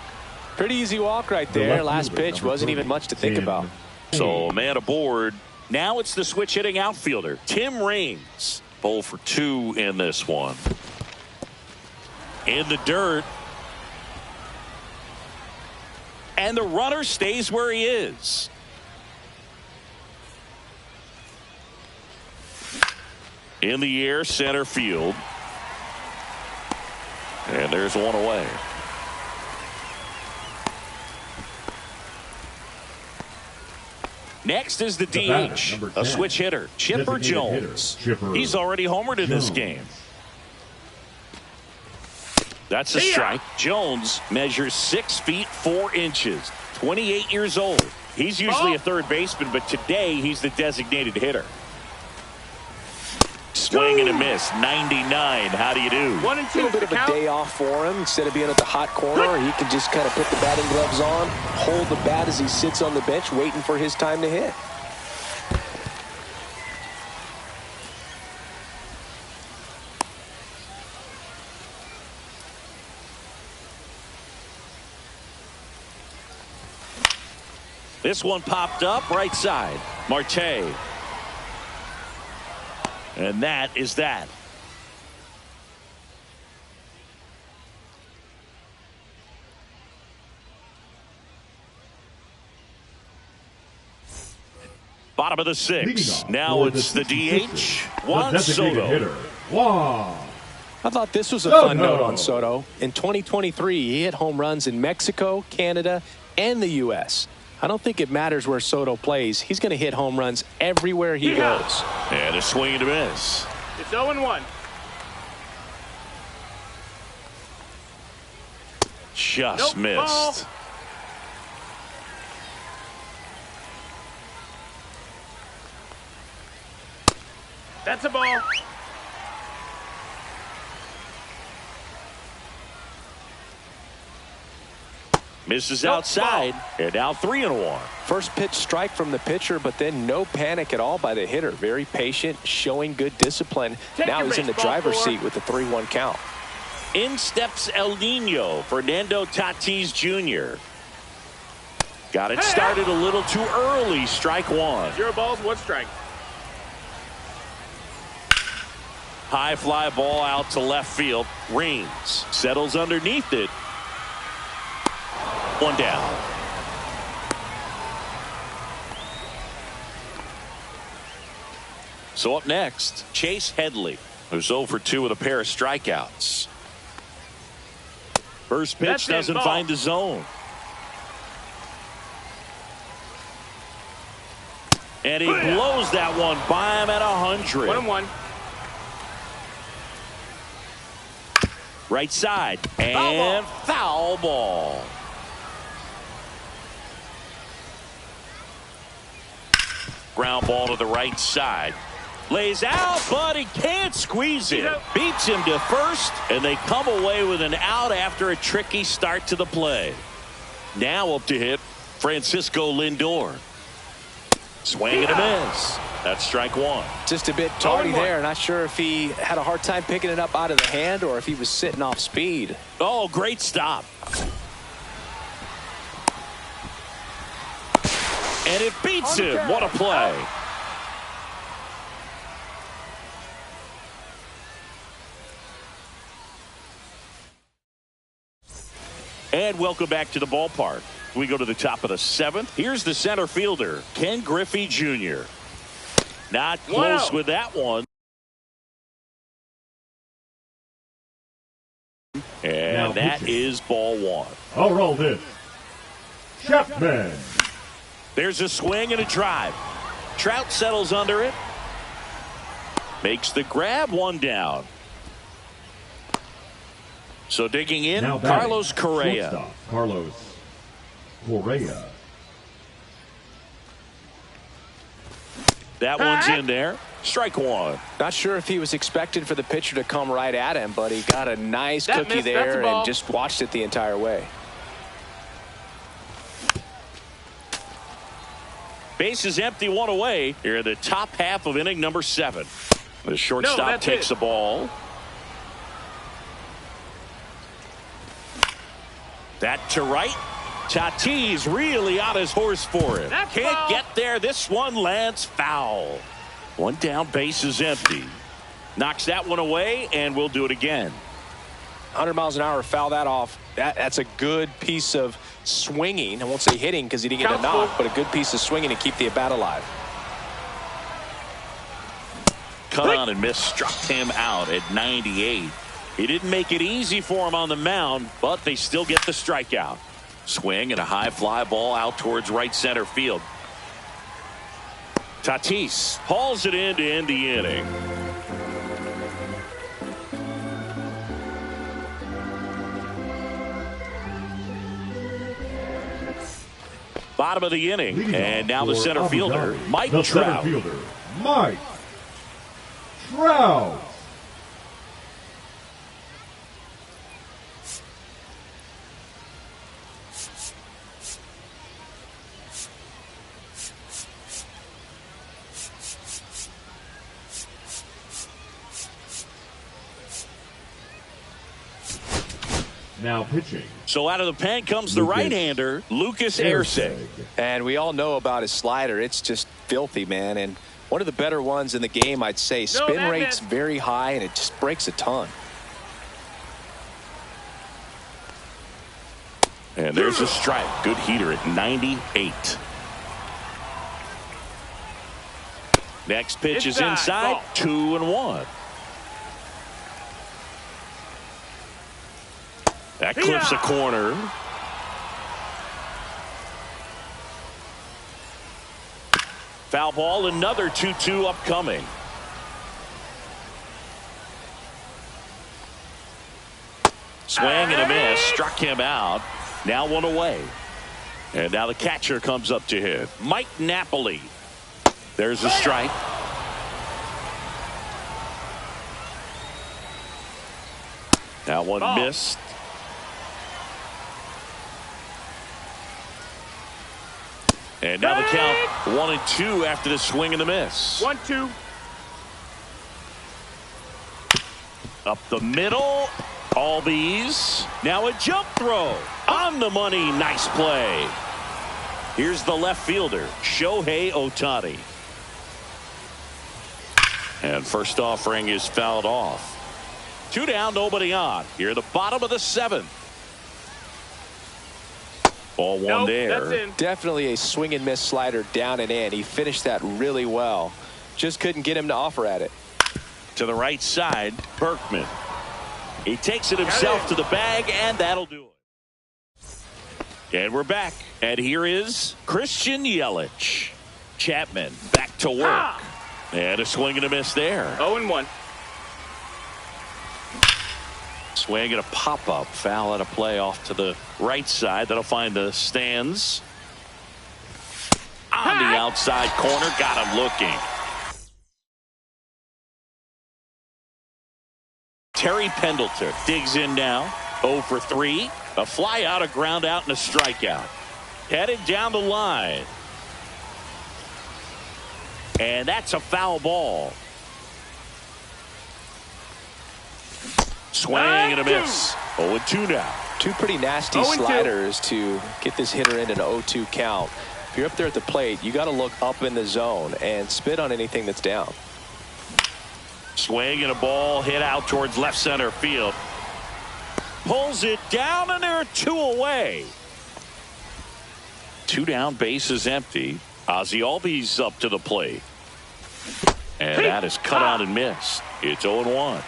Pretty easy walk right The there. left Last fielder, pitch number wasn't 30, even much to think Tim about. So a man aboard. Now it's the switch hitting outfielder, Tim Raines. 0 for 2 in this one. In the dirt. And the runner stays where he is. In the air, center field. And there's one away. Next is the The batter, DH, number a 10, switch hitter, Chipper designated Jones. hitter, Chipper He's already homered in this Jones. game. That's a See ya. strike. Jones measures 6 feet 4 inches, 28 years old. He's usually a third baseman, but today he's the designated hitter. Swing and a miss. 99. How do you do? 1 and 2. A little bit of a day off for him. Instead of being at the hot corner, he can just kind of put the batting gloves on, hold the bat as he sits on the bench waiting for his time to hit. This one popped up right side. Marte. And that is that. Bottom of the sixth. Now it's the DH, Juan Soto. Hitter, Juan. I thought this was a fun note on Soto. In 2023, he hit home runs in Mexico, Canada, and the U.S. I don't think it matters where Soto plays. He's going to hit home runs everywhere he goes. And a swing and a miss. It's 0-1. Just missed. Ball. That's a ball. Misses outside. And now 3-1. First pitch strike from the pitcher, but then no panic at all by the hitter. Very patient, showing good discipline. Now he's in the driver's seat with the 3-1 count. In steps El Nino, Fernando Tatis Jr. Got it started a little too early. Strike one. 0 balls, 1 strike. High fly ball out to left field. Reigns settles underneath it. 1 down. So up next, Chase Headley, who's 0 for 2 with a pair of strikeouts. First pitch doesn't find the zone. And he blows that one by him at 100. 1-1. Right side. And foul ball. Ground ball to the right side. Lays out, but he can't squeeze it. Beats him to first, and they come away with an out after a tricky start to the play. Now up to hit Francisco Lindor. Swing and a miss. That's strike one. Just a bit tardy there. Not sure if he had a hard time picking it up out of the hand or if he was sitting off speed. Oh, great stop. And it beats him. What a play. And welcome back to the ballpark. We go to the top of the 7th. Here's the center fielder, Ken Griffey Jr. Not close with that one. And that is ball one. Aroldis Chapman. There's a swing and a drive. Trout settles under it. Makes the grab, 1 down. So digging in, Carlos Correa. Shortstop, Carlos Correa. That one's in there. Strike one. Not sure if he was expected for the pitcher to come right at him, but he got a nice cookie there and just watched it the entire way. Base is empty, 1 away. Here in the top half of inning number 7. The shortstop takes the ball. That to right. Tatis really on his horse for it. Can't get there. This one lands foul. 1 down, base is empty. Knocks that one away, and we'll do it again. 100 miles an hour, foul that off. That's a good piece of swinging. I won't say hitting because he didn't get a knock, but a good piece of swinging to keep the at bat alive. Cut on and miss, struck him out at 98. He didn't make it easy for him on the mound, but they still get the strikeout. Swing and a high fly ball out towards right center field. Tatis hauls it in to end the inning. Bottom of the inning. Leading And off now the for center Abu fielder, Dhabi, Mike the Trout. center fielder, Mike Trout. Now pitching. So out of the pen comes the Lucas right-hander, Lucas Erceg. And we all know about his slider. It's just filthy, man. And one of the better ones in the game, I'd say. Spin rate's very high, and it just breaks a ton. And there's a strike. Good heater at 98. Next pitch is inside. 2-1. That clips a corner. Foul ball, another 2-2 upcoming. Swing and a miss. Struck him out. Now one away. And now the catcher comes up to hit. Mike Napoli. There's a strike. That one missed. And now the count 1-2 after the swing and the miss. 1-2. Up the middle. Albies. Now a jump throw. On the money. Nice play. Here's the left fielder, Shohei Ohtani. And first offering is fouled off. 2 down, nobody on. Here at the bottom of the 7th. Ball one there. Definitely a swing and miss slider down and in. He finished that really well. Just couldn't get him to offer at it. To the right side, Berkman. He takes it himself to the bag, and that'll do it. And we're back. And here is Christian Yelich. Chapman back to work. And a swing and a miss there. 0-1. Swing and a pop-up. Foul at a play off to the right side. That'll find the stands. On the outside corner. Got him looking. Terry Pendleton digs in now. 0 for 3. A fly out, a ground out, and a strikeout. Headed down the line. And that's a foul ball. Swing and a miss. 0-2 now. Two pretty nasty sliders to get this hitter in an 0-2 count. If you're up there at the plate, you got to look up in the zone and spit on anything that's down. Swing and a ball hit out towards left center field. Pulls it down, and there are 2 away. 2 down, base is empty. Ozzie Albies up to the plate. And that is cut out and missed. It's 0-1.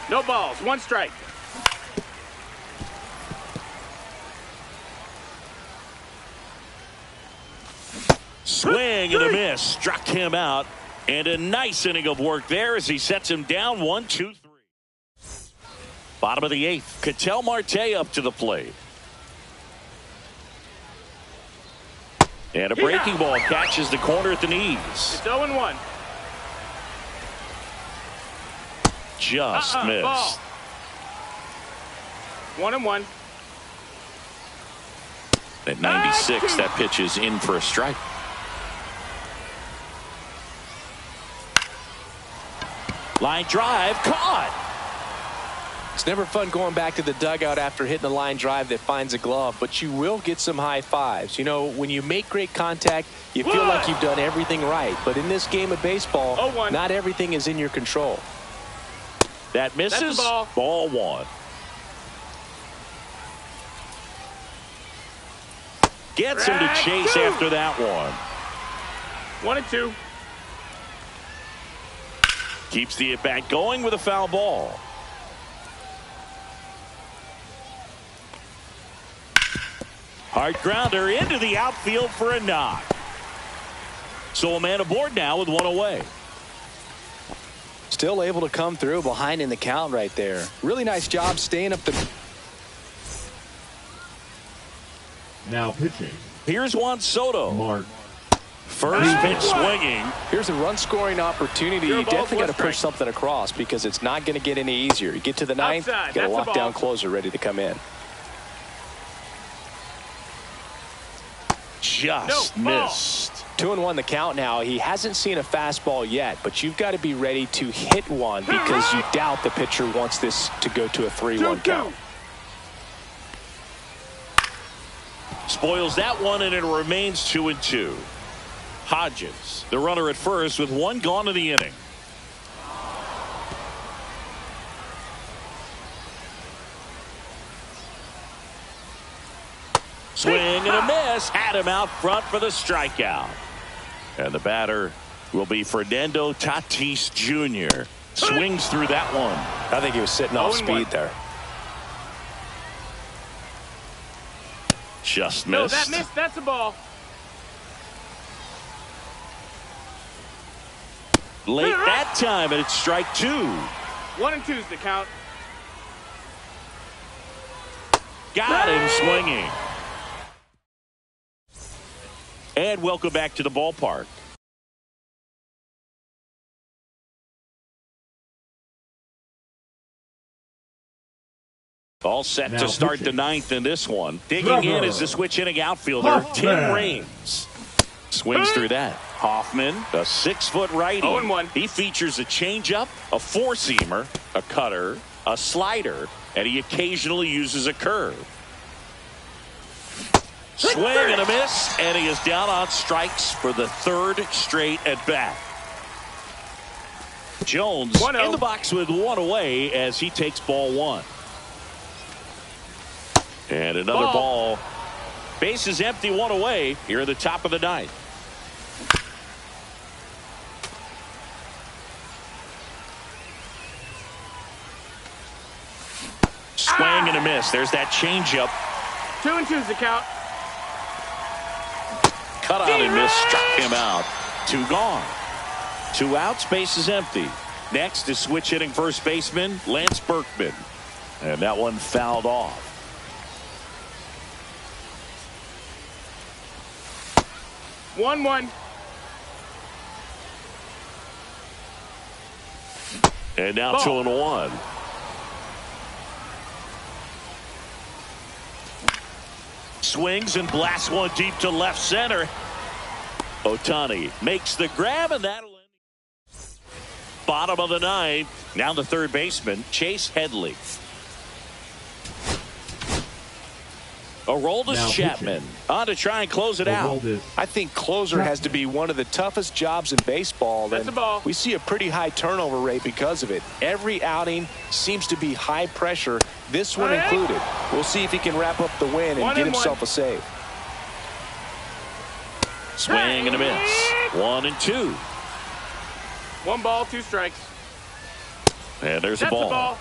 No balls, 1 strike. Swing and a miss. Struck him out. And a nice inning of work there as he sets him down 1-2-3. Bottom of the 8th. Ketel Marte up to the plate. And a breaking ball catches the corner at the knees. It's 0-1. Just missed. Ball. 1-1. At 96, that pitch is in for a strike. Line drive, caught. It's never fun going back to the dugout after hitting a line drive that finds a glove, but you will get some high fives. You know, when you make great contact, you feel like you've done everything right. But in this game of baseball, not everything is in your control. That misses. Ball 1. Gets him to chase after that one. 1-2. Keeps the at-bat going with a foul ball. Hard grounder into the outfield for a knock. So a man aboard now with 1 away. Still able to come through behind in the count right there. Really nice job staying up the... Now pitching Here's Juan Soto. Mark. First pitch swinging. Here's a run-scoring opportunity. You definitely got to push something across because it's not going to get any easier. You get to the ninth, Outside. get a That's a lockdown ball. closer ready to come in. Just missed. 2-1 the count now. He hasn't seen a fastball yet, but you've got to be ready to hit one because you doubt the pitcher wants this to go to a 3-1 count. Spoils that one, and it remains 2-2. Hodges, the runner at first, with one gone in the inning. Swing and a miss. Had him out front for the strikeout. And the batter will be Fernando Tatis Jr. Swings through that one. I think he was sitting off speed there. Just missed. No, that missed. That's a ball. Late that time, and it's strike 2. 1-2's the count. Got him swinging. And welcome back to the ballpark. All set Now to start the pitching. ninth in this one. Digging in is the switch inning outfielder, Hoffman. Tim Raines. Swings through that. Hoffman, a 6-foot righty. 0-1. He features a changeup, a four-seamer, a cutter, a slider, and he occasionally uses a curve. Swing and a miss, and he is down on strikes for the third straight at bat. Jones 1-0. in the box with one away as he takes ball one. And another ball. Base is empty, one away here at the top of the ninth. Swing and a miss. There's that changeup. 2-2's the count. Cut on and miss. Struck him out. 2 gone. 2 outs. Base is empty. Next is switch hitting first baseman Lance Berkman. And that one fouled off. 1-1. And now Ball. 2-1. Swings and blasts one deep to left center. Ohtani makes the grab, and that'll end. Bottom of the ninth. Now the third baseman, Chase Headley. Aroldis Now Chapman pitching. on to try and close it out. Aroldis. I think closer has to be one of the toughest jobs in baseball. That's and a ball. we see a pretty high turnover rate because of it. Every outing seems to be high pressure, this one included. We'll see if he can wrap up the win and 1-1. get himself a save. Swing and a miss. 1-2. 1 ball, 2 strikes. And there's a That's ball. a ball.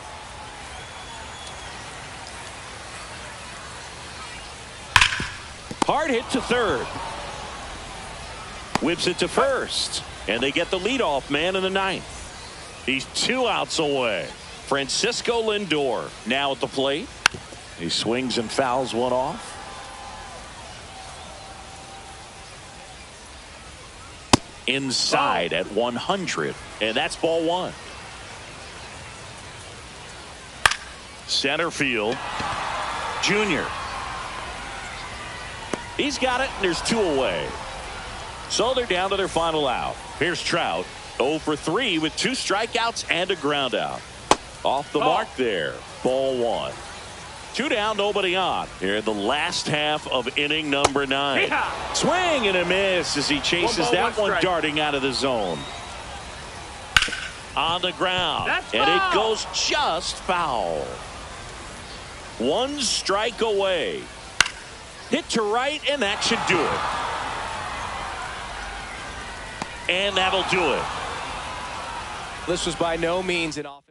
Hard hit to third. Whips it to first. And they get the leadoff man in the ninth. He's 2 outs away. Francisco Lindor now at the plate. He swings and fouls one off. Inside at 100. And that's ball 1. Center field. Junior. He's got it, and there's 2 away. So they're down to their final out. Here's Trout, 0 for 3 with 2 strikeouts and a ground out. Off the mark there. Ball 1. 2 down, nobody on. Here in the last half of inning number 9. Yeehaw! Swing and a miss as he chases 1 ball, that 1 one strike. darting out of the zone. On the ground. That's and it foul. goes just foul. 1 strike away. Hit to right, and that should do it. And that'll do it. This was by no means an offense.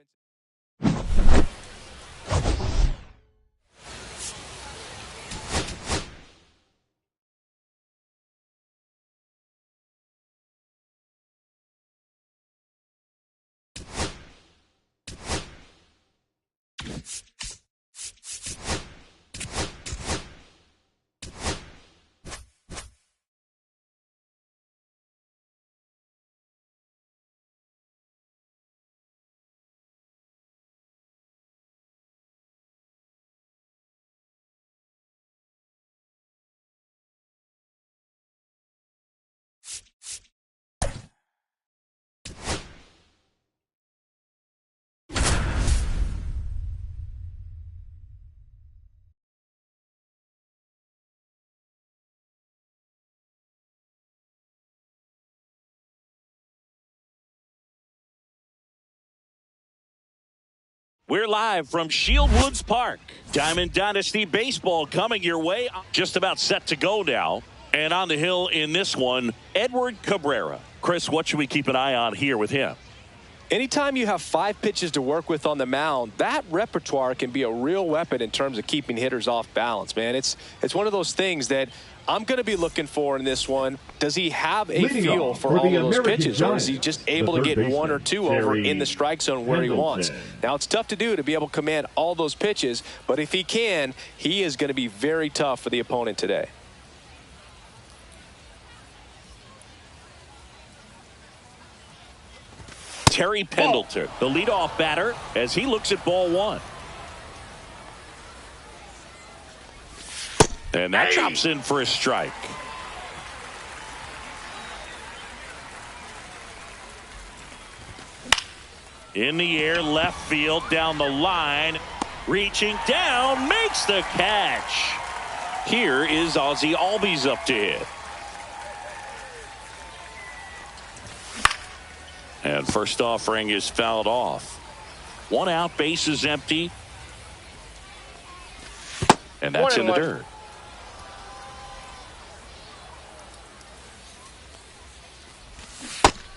We're live from Shield Woods Park. Diamond Dynasty Baseball coming your way. Just about set to go now. And on the hill in this one, Edward Cabrera. Chris, what should we keep an eye on here with him? Anytime you have 5 pitches to work with on the mound, that repertoire can be a real weapon in terms of keeping hitters off balance, man. It's one of those things that I'm going to be looking for in this one. Does he have a feel for all of those pitches, or is he just able to get 1 or 2 over in the strike zone where he wants? Now, it's tough to do to be able to command all those pitches, but if he can, he is going to be very tough for the opponent today. Terry Pendleton, the leadoff batter, as he looks at ball 1. And that chops in for a strike. In the air, left field, down the line. Reaching down, makes the catch. Here is Ozzie Albies up to hit. And first offering is fouled off. 1 out, base is empty. And that's in the dirt.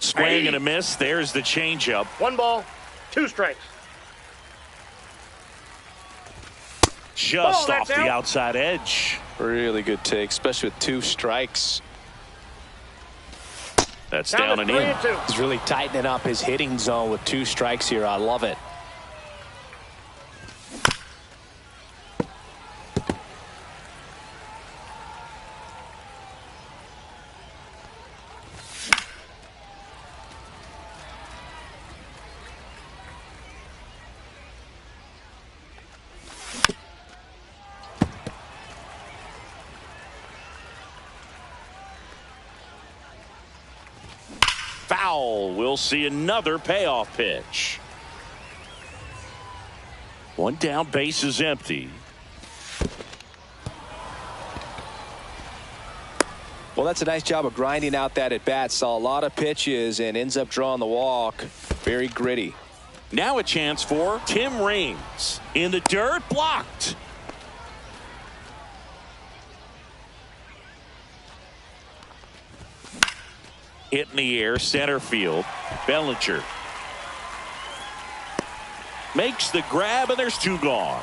Swing and a miss. There's the changeup. 1 ball, 2 strikes. Just off the outside edge. Really good take, especially with 2 strikes. That's down and in. He's really tightening up his hitting zone with 2 strikes here. I love it. Foul. We'll see another payoff pitch. 1 down, base is empty. Well, that's a nice job of grinding out that at bat. Saw a lot of pitches and ends up drawing the walk. Very gritty. Now a chance for Tim Raines. In the dirt, blocked. Hit in the air, center field. Bellinger makes the grab, and there's 2 gone.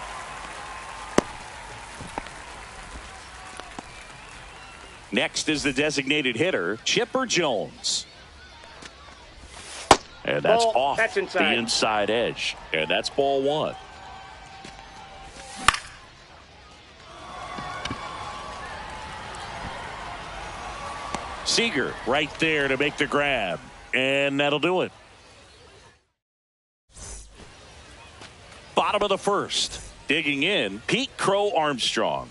Next is the designated hitter, Chipper Jones. And that's off the inside edge. And that's ball 1. Seager right there to make the grab. And that'll do it. Bottom of the first. Digging in, Pete Crow Armstrong.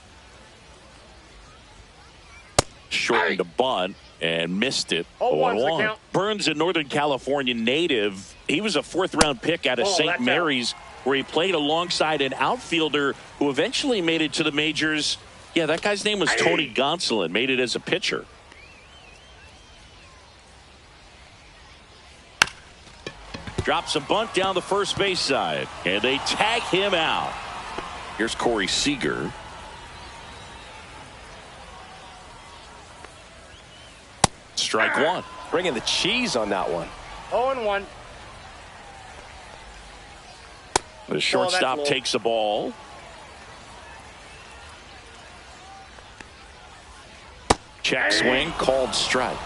Shortened a bunt and missed it. 0-1. Burns, a Northern California native. He was a 4th-round pick out of St. Mary's, where he played alongside an outfielder who eventually made it to the majors. Yeah, that guy's name was Tony Gonsolin. Made it as a pitcher. Drops a bunt down the first base side, and they tag him out. Here's Corey Seager. Strike 1. Bringing the cheese on that one. 0-1. The shortstop takes the ball. Check swing, called strike.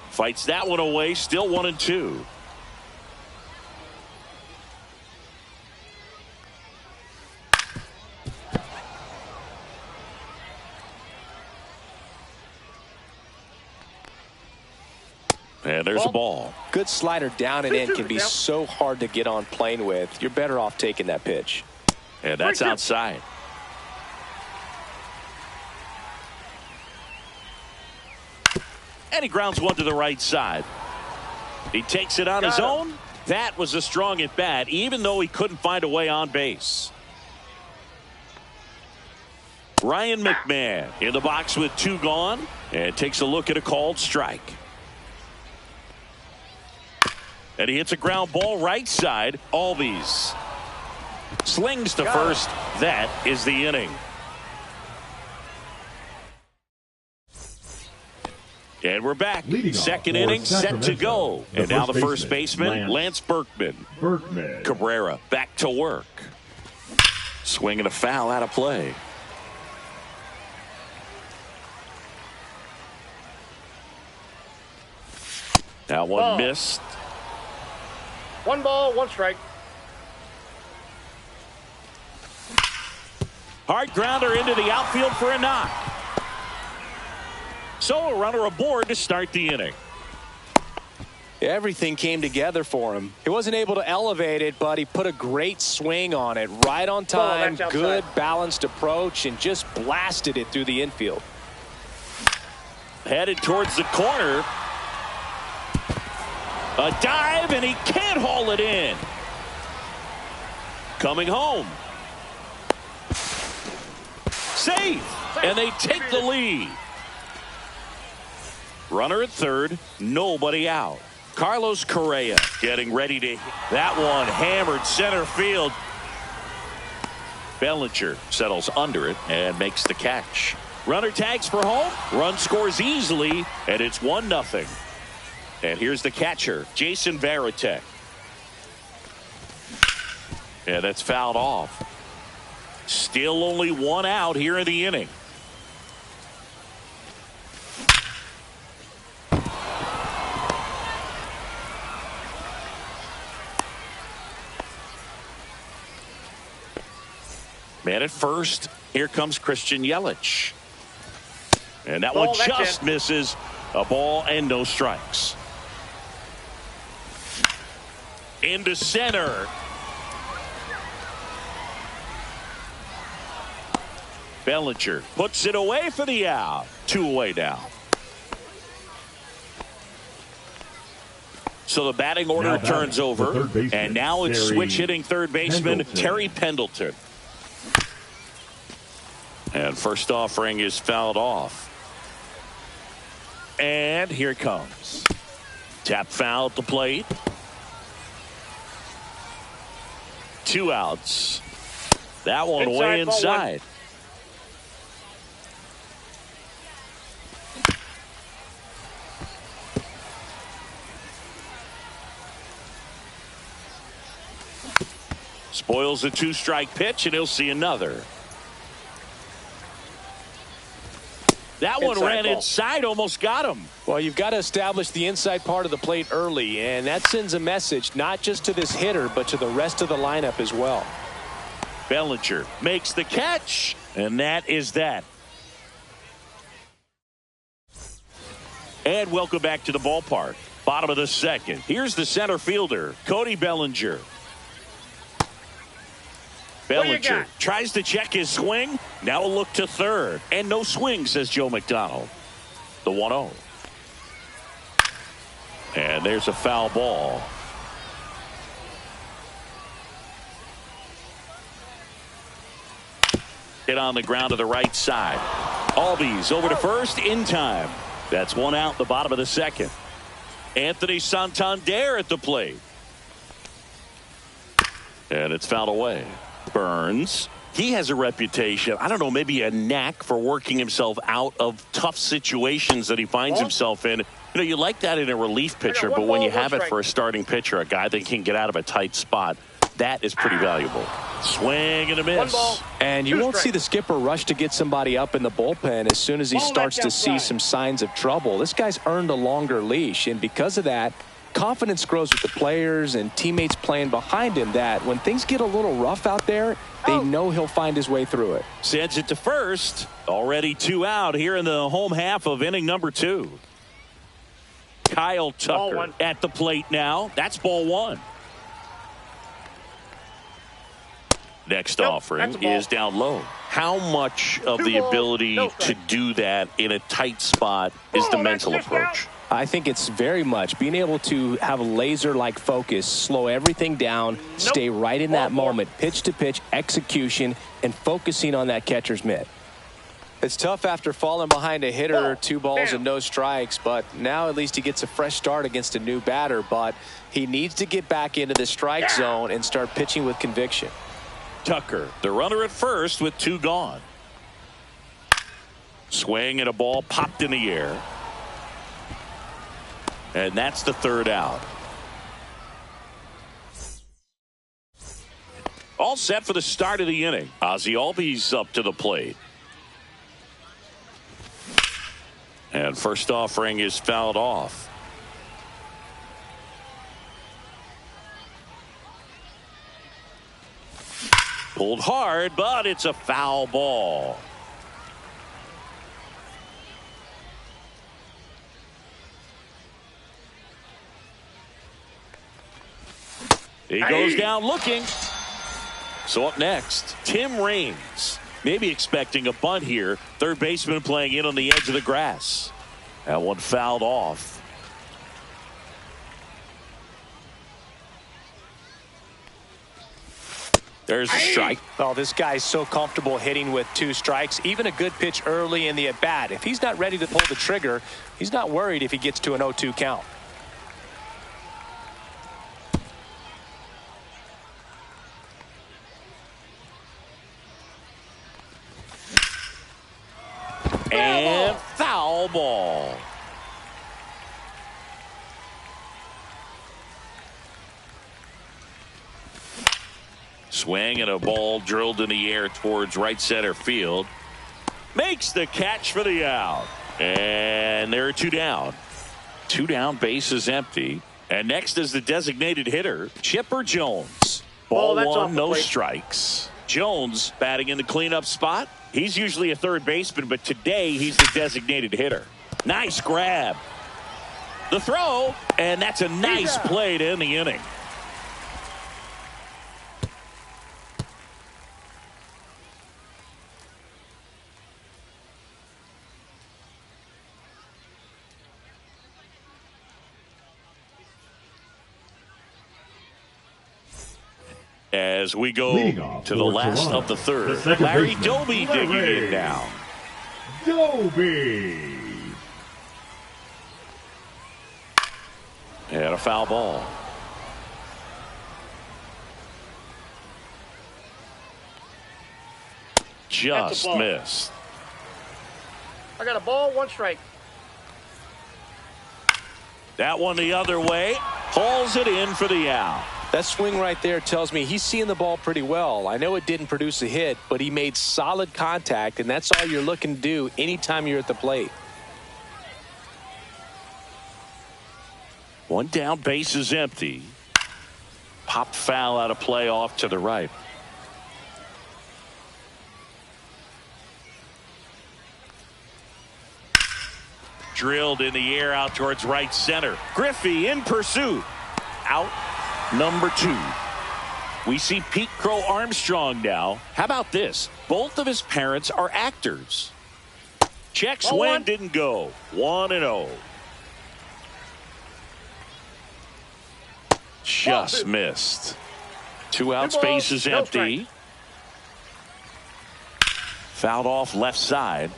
Fights that one away, still 1-2. And there's a ball. Good slider down and in can be so hard to get on plane with. You're better off taking that pitch. And that's outside. And he grounds one to the right side. He takes it on his own. That was a strong at bat, even though he couldn't find a way on base. Ryan McMahon in the box with 2 gone and takes a look at a called strike. And he hits a ground ball right side. Albies slings to first. That is the inning. And we're back. Second inning set to go. And now the first baseman, Lance Berkman. Cabrera back to work. Swinging a foul out of play. That one missed. 1 ball, 1 strike. Hard grounder into the outfield for a knock. So a runner aboard to start the inning. Everything came together for him. He wasn't able to elevate it, but he put a great swing on it. Right on time, good balanced approach, and just blasted it through the infield. Headed towards the corner. A dive, and he can't haul it in. Coming home. Safe, and they take the lead. Runner at third, nobody out. Carlos Correa getting ready to hit. That one hammered center field. Bellinger settles under it and makes the catch. Runner tags for home. Run scores easily, and it's 1-0. And here's the catcher, Jason Varitek. And that's fouled off. Still only 1 out here in the inning. Man at first, here comes Christian Yelich. And that one just misses. A ball and no strikes. Into center. Bellinger puts it away for the out. 2 away now. So the batting order turns over. And now it's switch hitting third baseman Terry Pendleton. And first offering is fouled off. And here it comes. Tap foul at the plate. 2 outs. That one way inside. Spoils a 2-strike pitch, and he'll see another. That one ran inside, almost got him. Well, you've got to establish the inside part of the plate early, and that sends a message not just to this hitter, but to the rest of the lineup as well. Bellinger makes the catch, and that is that. And welcome back to the ballpark. Bottom of the second. Here's the center fielder, Cody Bellinger. Bellinger tries to check his swing. Now a look to third. And no swing, says Joe McDonald. The 1-0. And there's a foul ball. Hit on the ground to the right side. Albies over to first in time. That's 1 out, the bottom of the second. Anthony Santander at the plate. And it's fouled away. Burns, he has a reputation, I don't know, maybe a knack for working himself out of tough situations that he finds himself in. You know, you like that in a relief pitcher, but when you have it for a starting pitcher, a guy that can get out of a tight spot, that is pretty valuable. Swing and a miss. And you won't see the skipper rush to get somebody up in the bullpen as soon as he starts to see some signs of trouble. This guy's earned a longer leash, and because of that, confidence grows with the players and teammates playing behind him, that when things get a little rough out there, they know he'll find his way through it. Sends it to first. Already 2 out here in the home half of inning number 2. Kyle Tucker at the plate now. That's ball 1. Next offering is down low. How much of the ability to do that in a tight spot is the mental approach? I think it's very much being able to have a laser-like focus, slow everything down, stay right in that moment, pitch to pitch execution, and focusing on that catcher's mitt. It's tough after falling behind a hitter, 2 balls and no strikes, but now at least he gets a fresh start against a new batter, but he needs to get back into the strike zone and start pitching with conviction. Tucker, the runner at first with 2 gone. Swing and a ball popped in the air. And that's the 3rd out. All set for the start of the inning. Ozzie Albies up to the plate. And first offering is fouled off. Pulled hard, but it's a foul ball. He goes down looking. So up next, Tim Raines. Maybe expecting a bunt here. Third baseman playing in on the edge of the grass. That one fouled off. There's a strike. Oh, this guy's so comfortable hitting with 2 strikes. Even a good pitch early in the at-bat. If he's not ready to pull the trigger, he's not worried if he gets to an 0-2 count. And foul ball. Swing and a ball drilled in the air towards right center field. Makes the catch for the out. And there are 2 down. 2 down, base is empty. And next is the designated hitter, Chipper Jones. Ball 1, no strikes. Jones batting in the cleanup spot. He's usually a third baseman, but today he's the designated hitter. Nice grab. The throw, and that's a nice play to end the inning. As we go to the last of the 3rd, Larry Doby digging in now. Doby. And a foul ball. Just missed. I got a ball, 1 strike. That one the other way. Hauls it in for the out. That swing right there tells me he's seeing the ball pretty well. I know it didn't produce a hit, but he made solid contact, and that's all you're looking to do anytime you're at the plate. 1 down, base is empty. Popped foul out of play off to the right. Drilled in the air out towards right center. Griffey in pursuit. Out. Number 2. We see Pete Crow Armstrong now. How about this? Both of his parents are actors. Check swing didn't go. 1-0. Just missed. 2 outs, base is empty. Fouled off left side.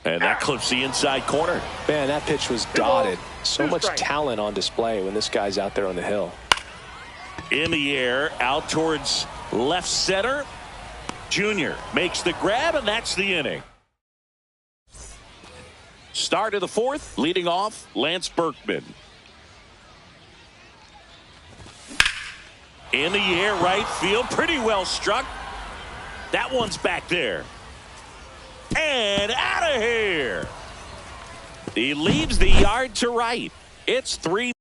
And that clips the inside corner. Man, that pitch was dotted. So much talent on display when this guy's out there on the hill. In the air, out towards left center. Junior makes the grab, and that's the inning. Start of the 4th, leading off, Lance Berkman. In the air, right field, pretty well struck. That one's back there. And out of here. He leaves the yard to right. It's 3.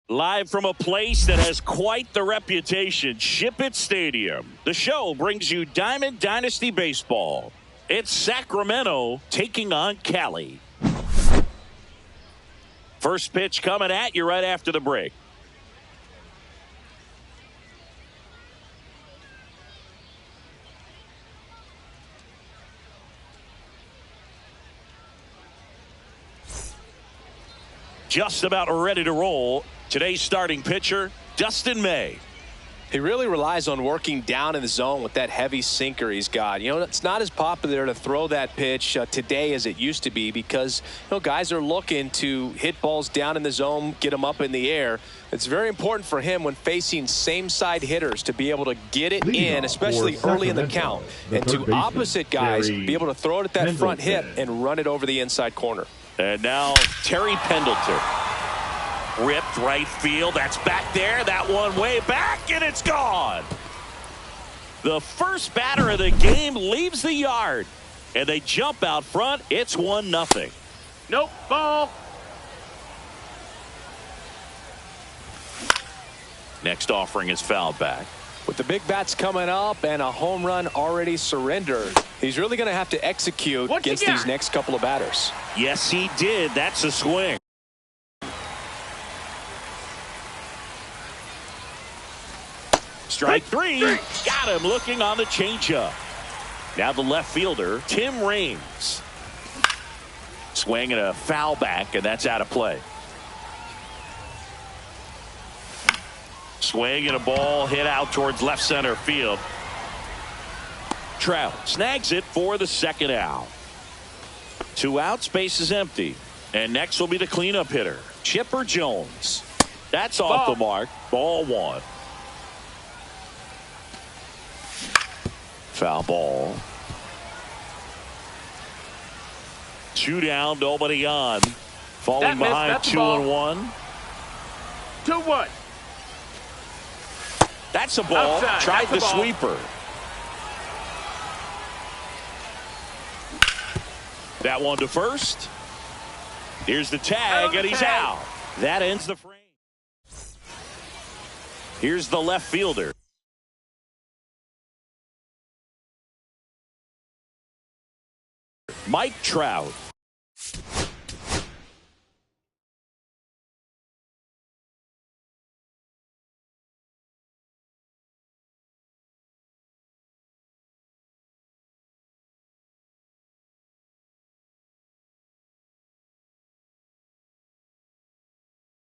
Live from a place that has quite the reputation, Ship It Stadium. The show brings you Diamond Dynasty Baseball. It's Sacramento taking on Cali. First pitch coming at you right after the break. Just about ready to roll. Today's starting pitcher, Dustin May. He really relies on working down in the zone with that heavy sinker he's got. You know, it's not as popular to throw that pitch today as it used to be because, you know, guys are looking to hit balls down in the zone, get them up in the air. It's very important for him when facing same side hitters to be able to get it in, especially early in the count. And to opposite guys, be able to throw it at that front hip and run it over the inside corner. And now Terry Pendleton. Ripped right field. That's back there. That one way back, and it's gone. The first batter of the game leaves the yard, and they jump out front. It's 1-0. Nope, ball. Next offering is fouled back. With the big bats coming up and a home run already surrendered, he's really going to have to execute against these next couple of batters. Yes, he did. That's a swing. Strike three. Got him looking on the changeup. Now the left fielder, Tim Raines. Swing and a foul back, and that's out of play. Swing and a ball hit out towards left center field. Trout snags it for the second out. 2 outs, base is empty. And next will be the cleanup hitter, Chipper Jones. That's off the mark. Ball 1. Foul ball. 2 down, nobody on. Falling behind 2-1. 2-1. That's a ball. Outside. Tried the ball. sweeper. That one to first. Here's the tag, and he's out. That ends the frame. Here's the left fielder. Mike Trout.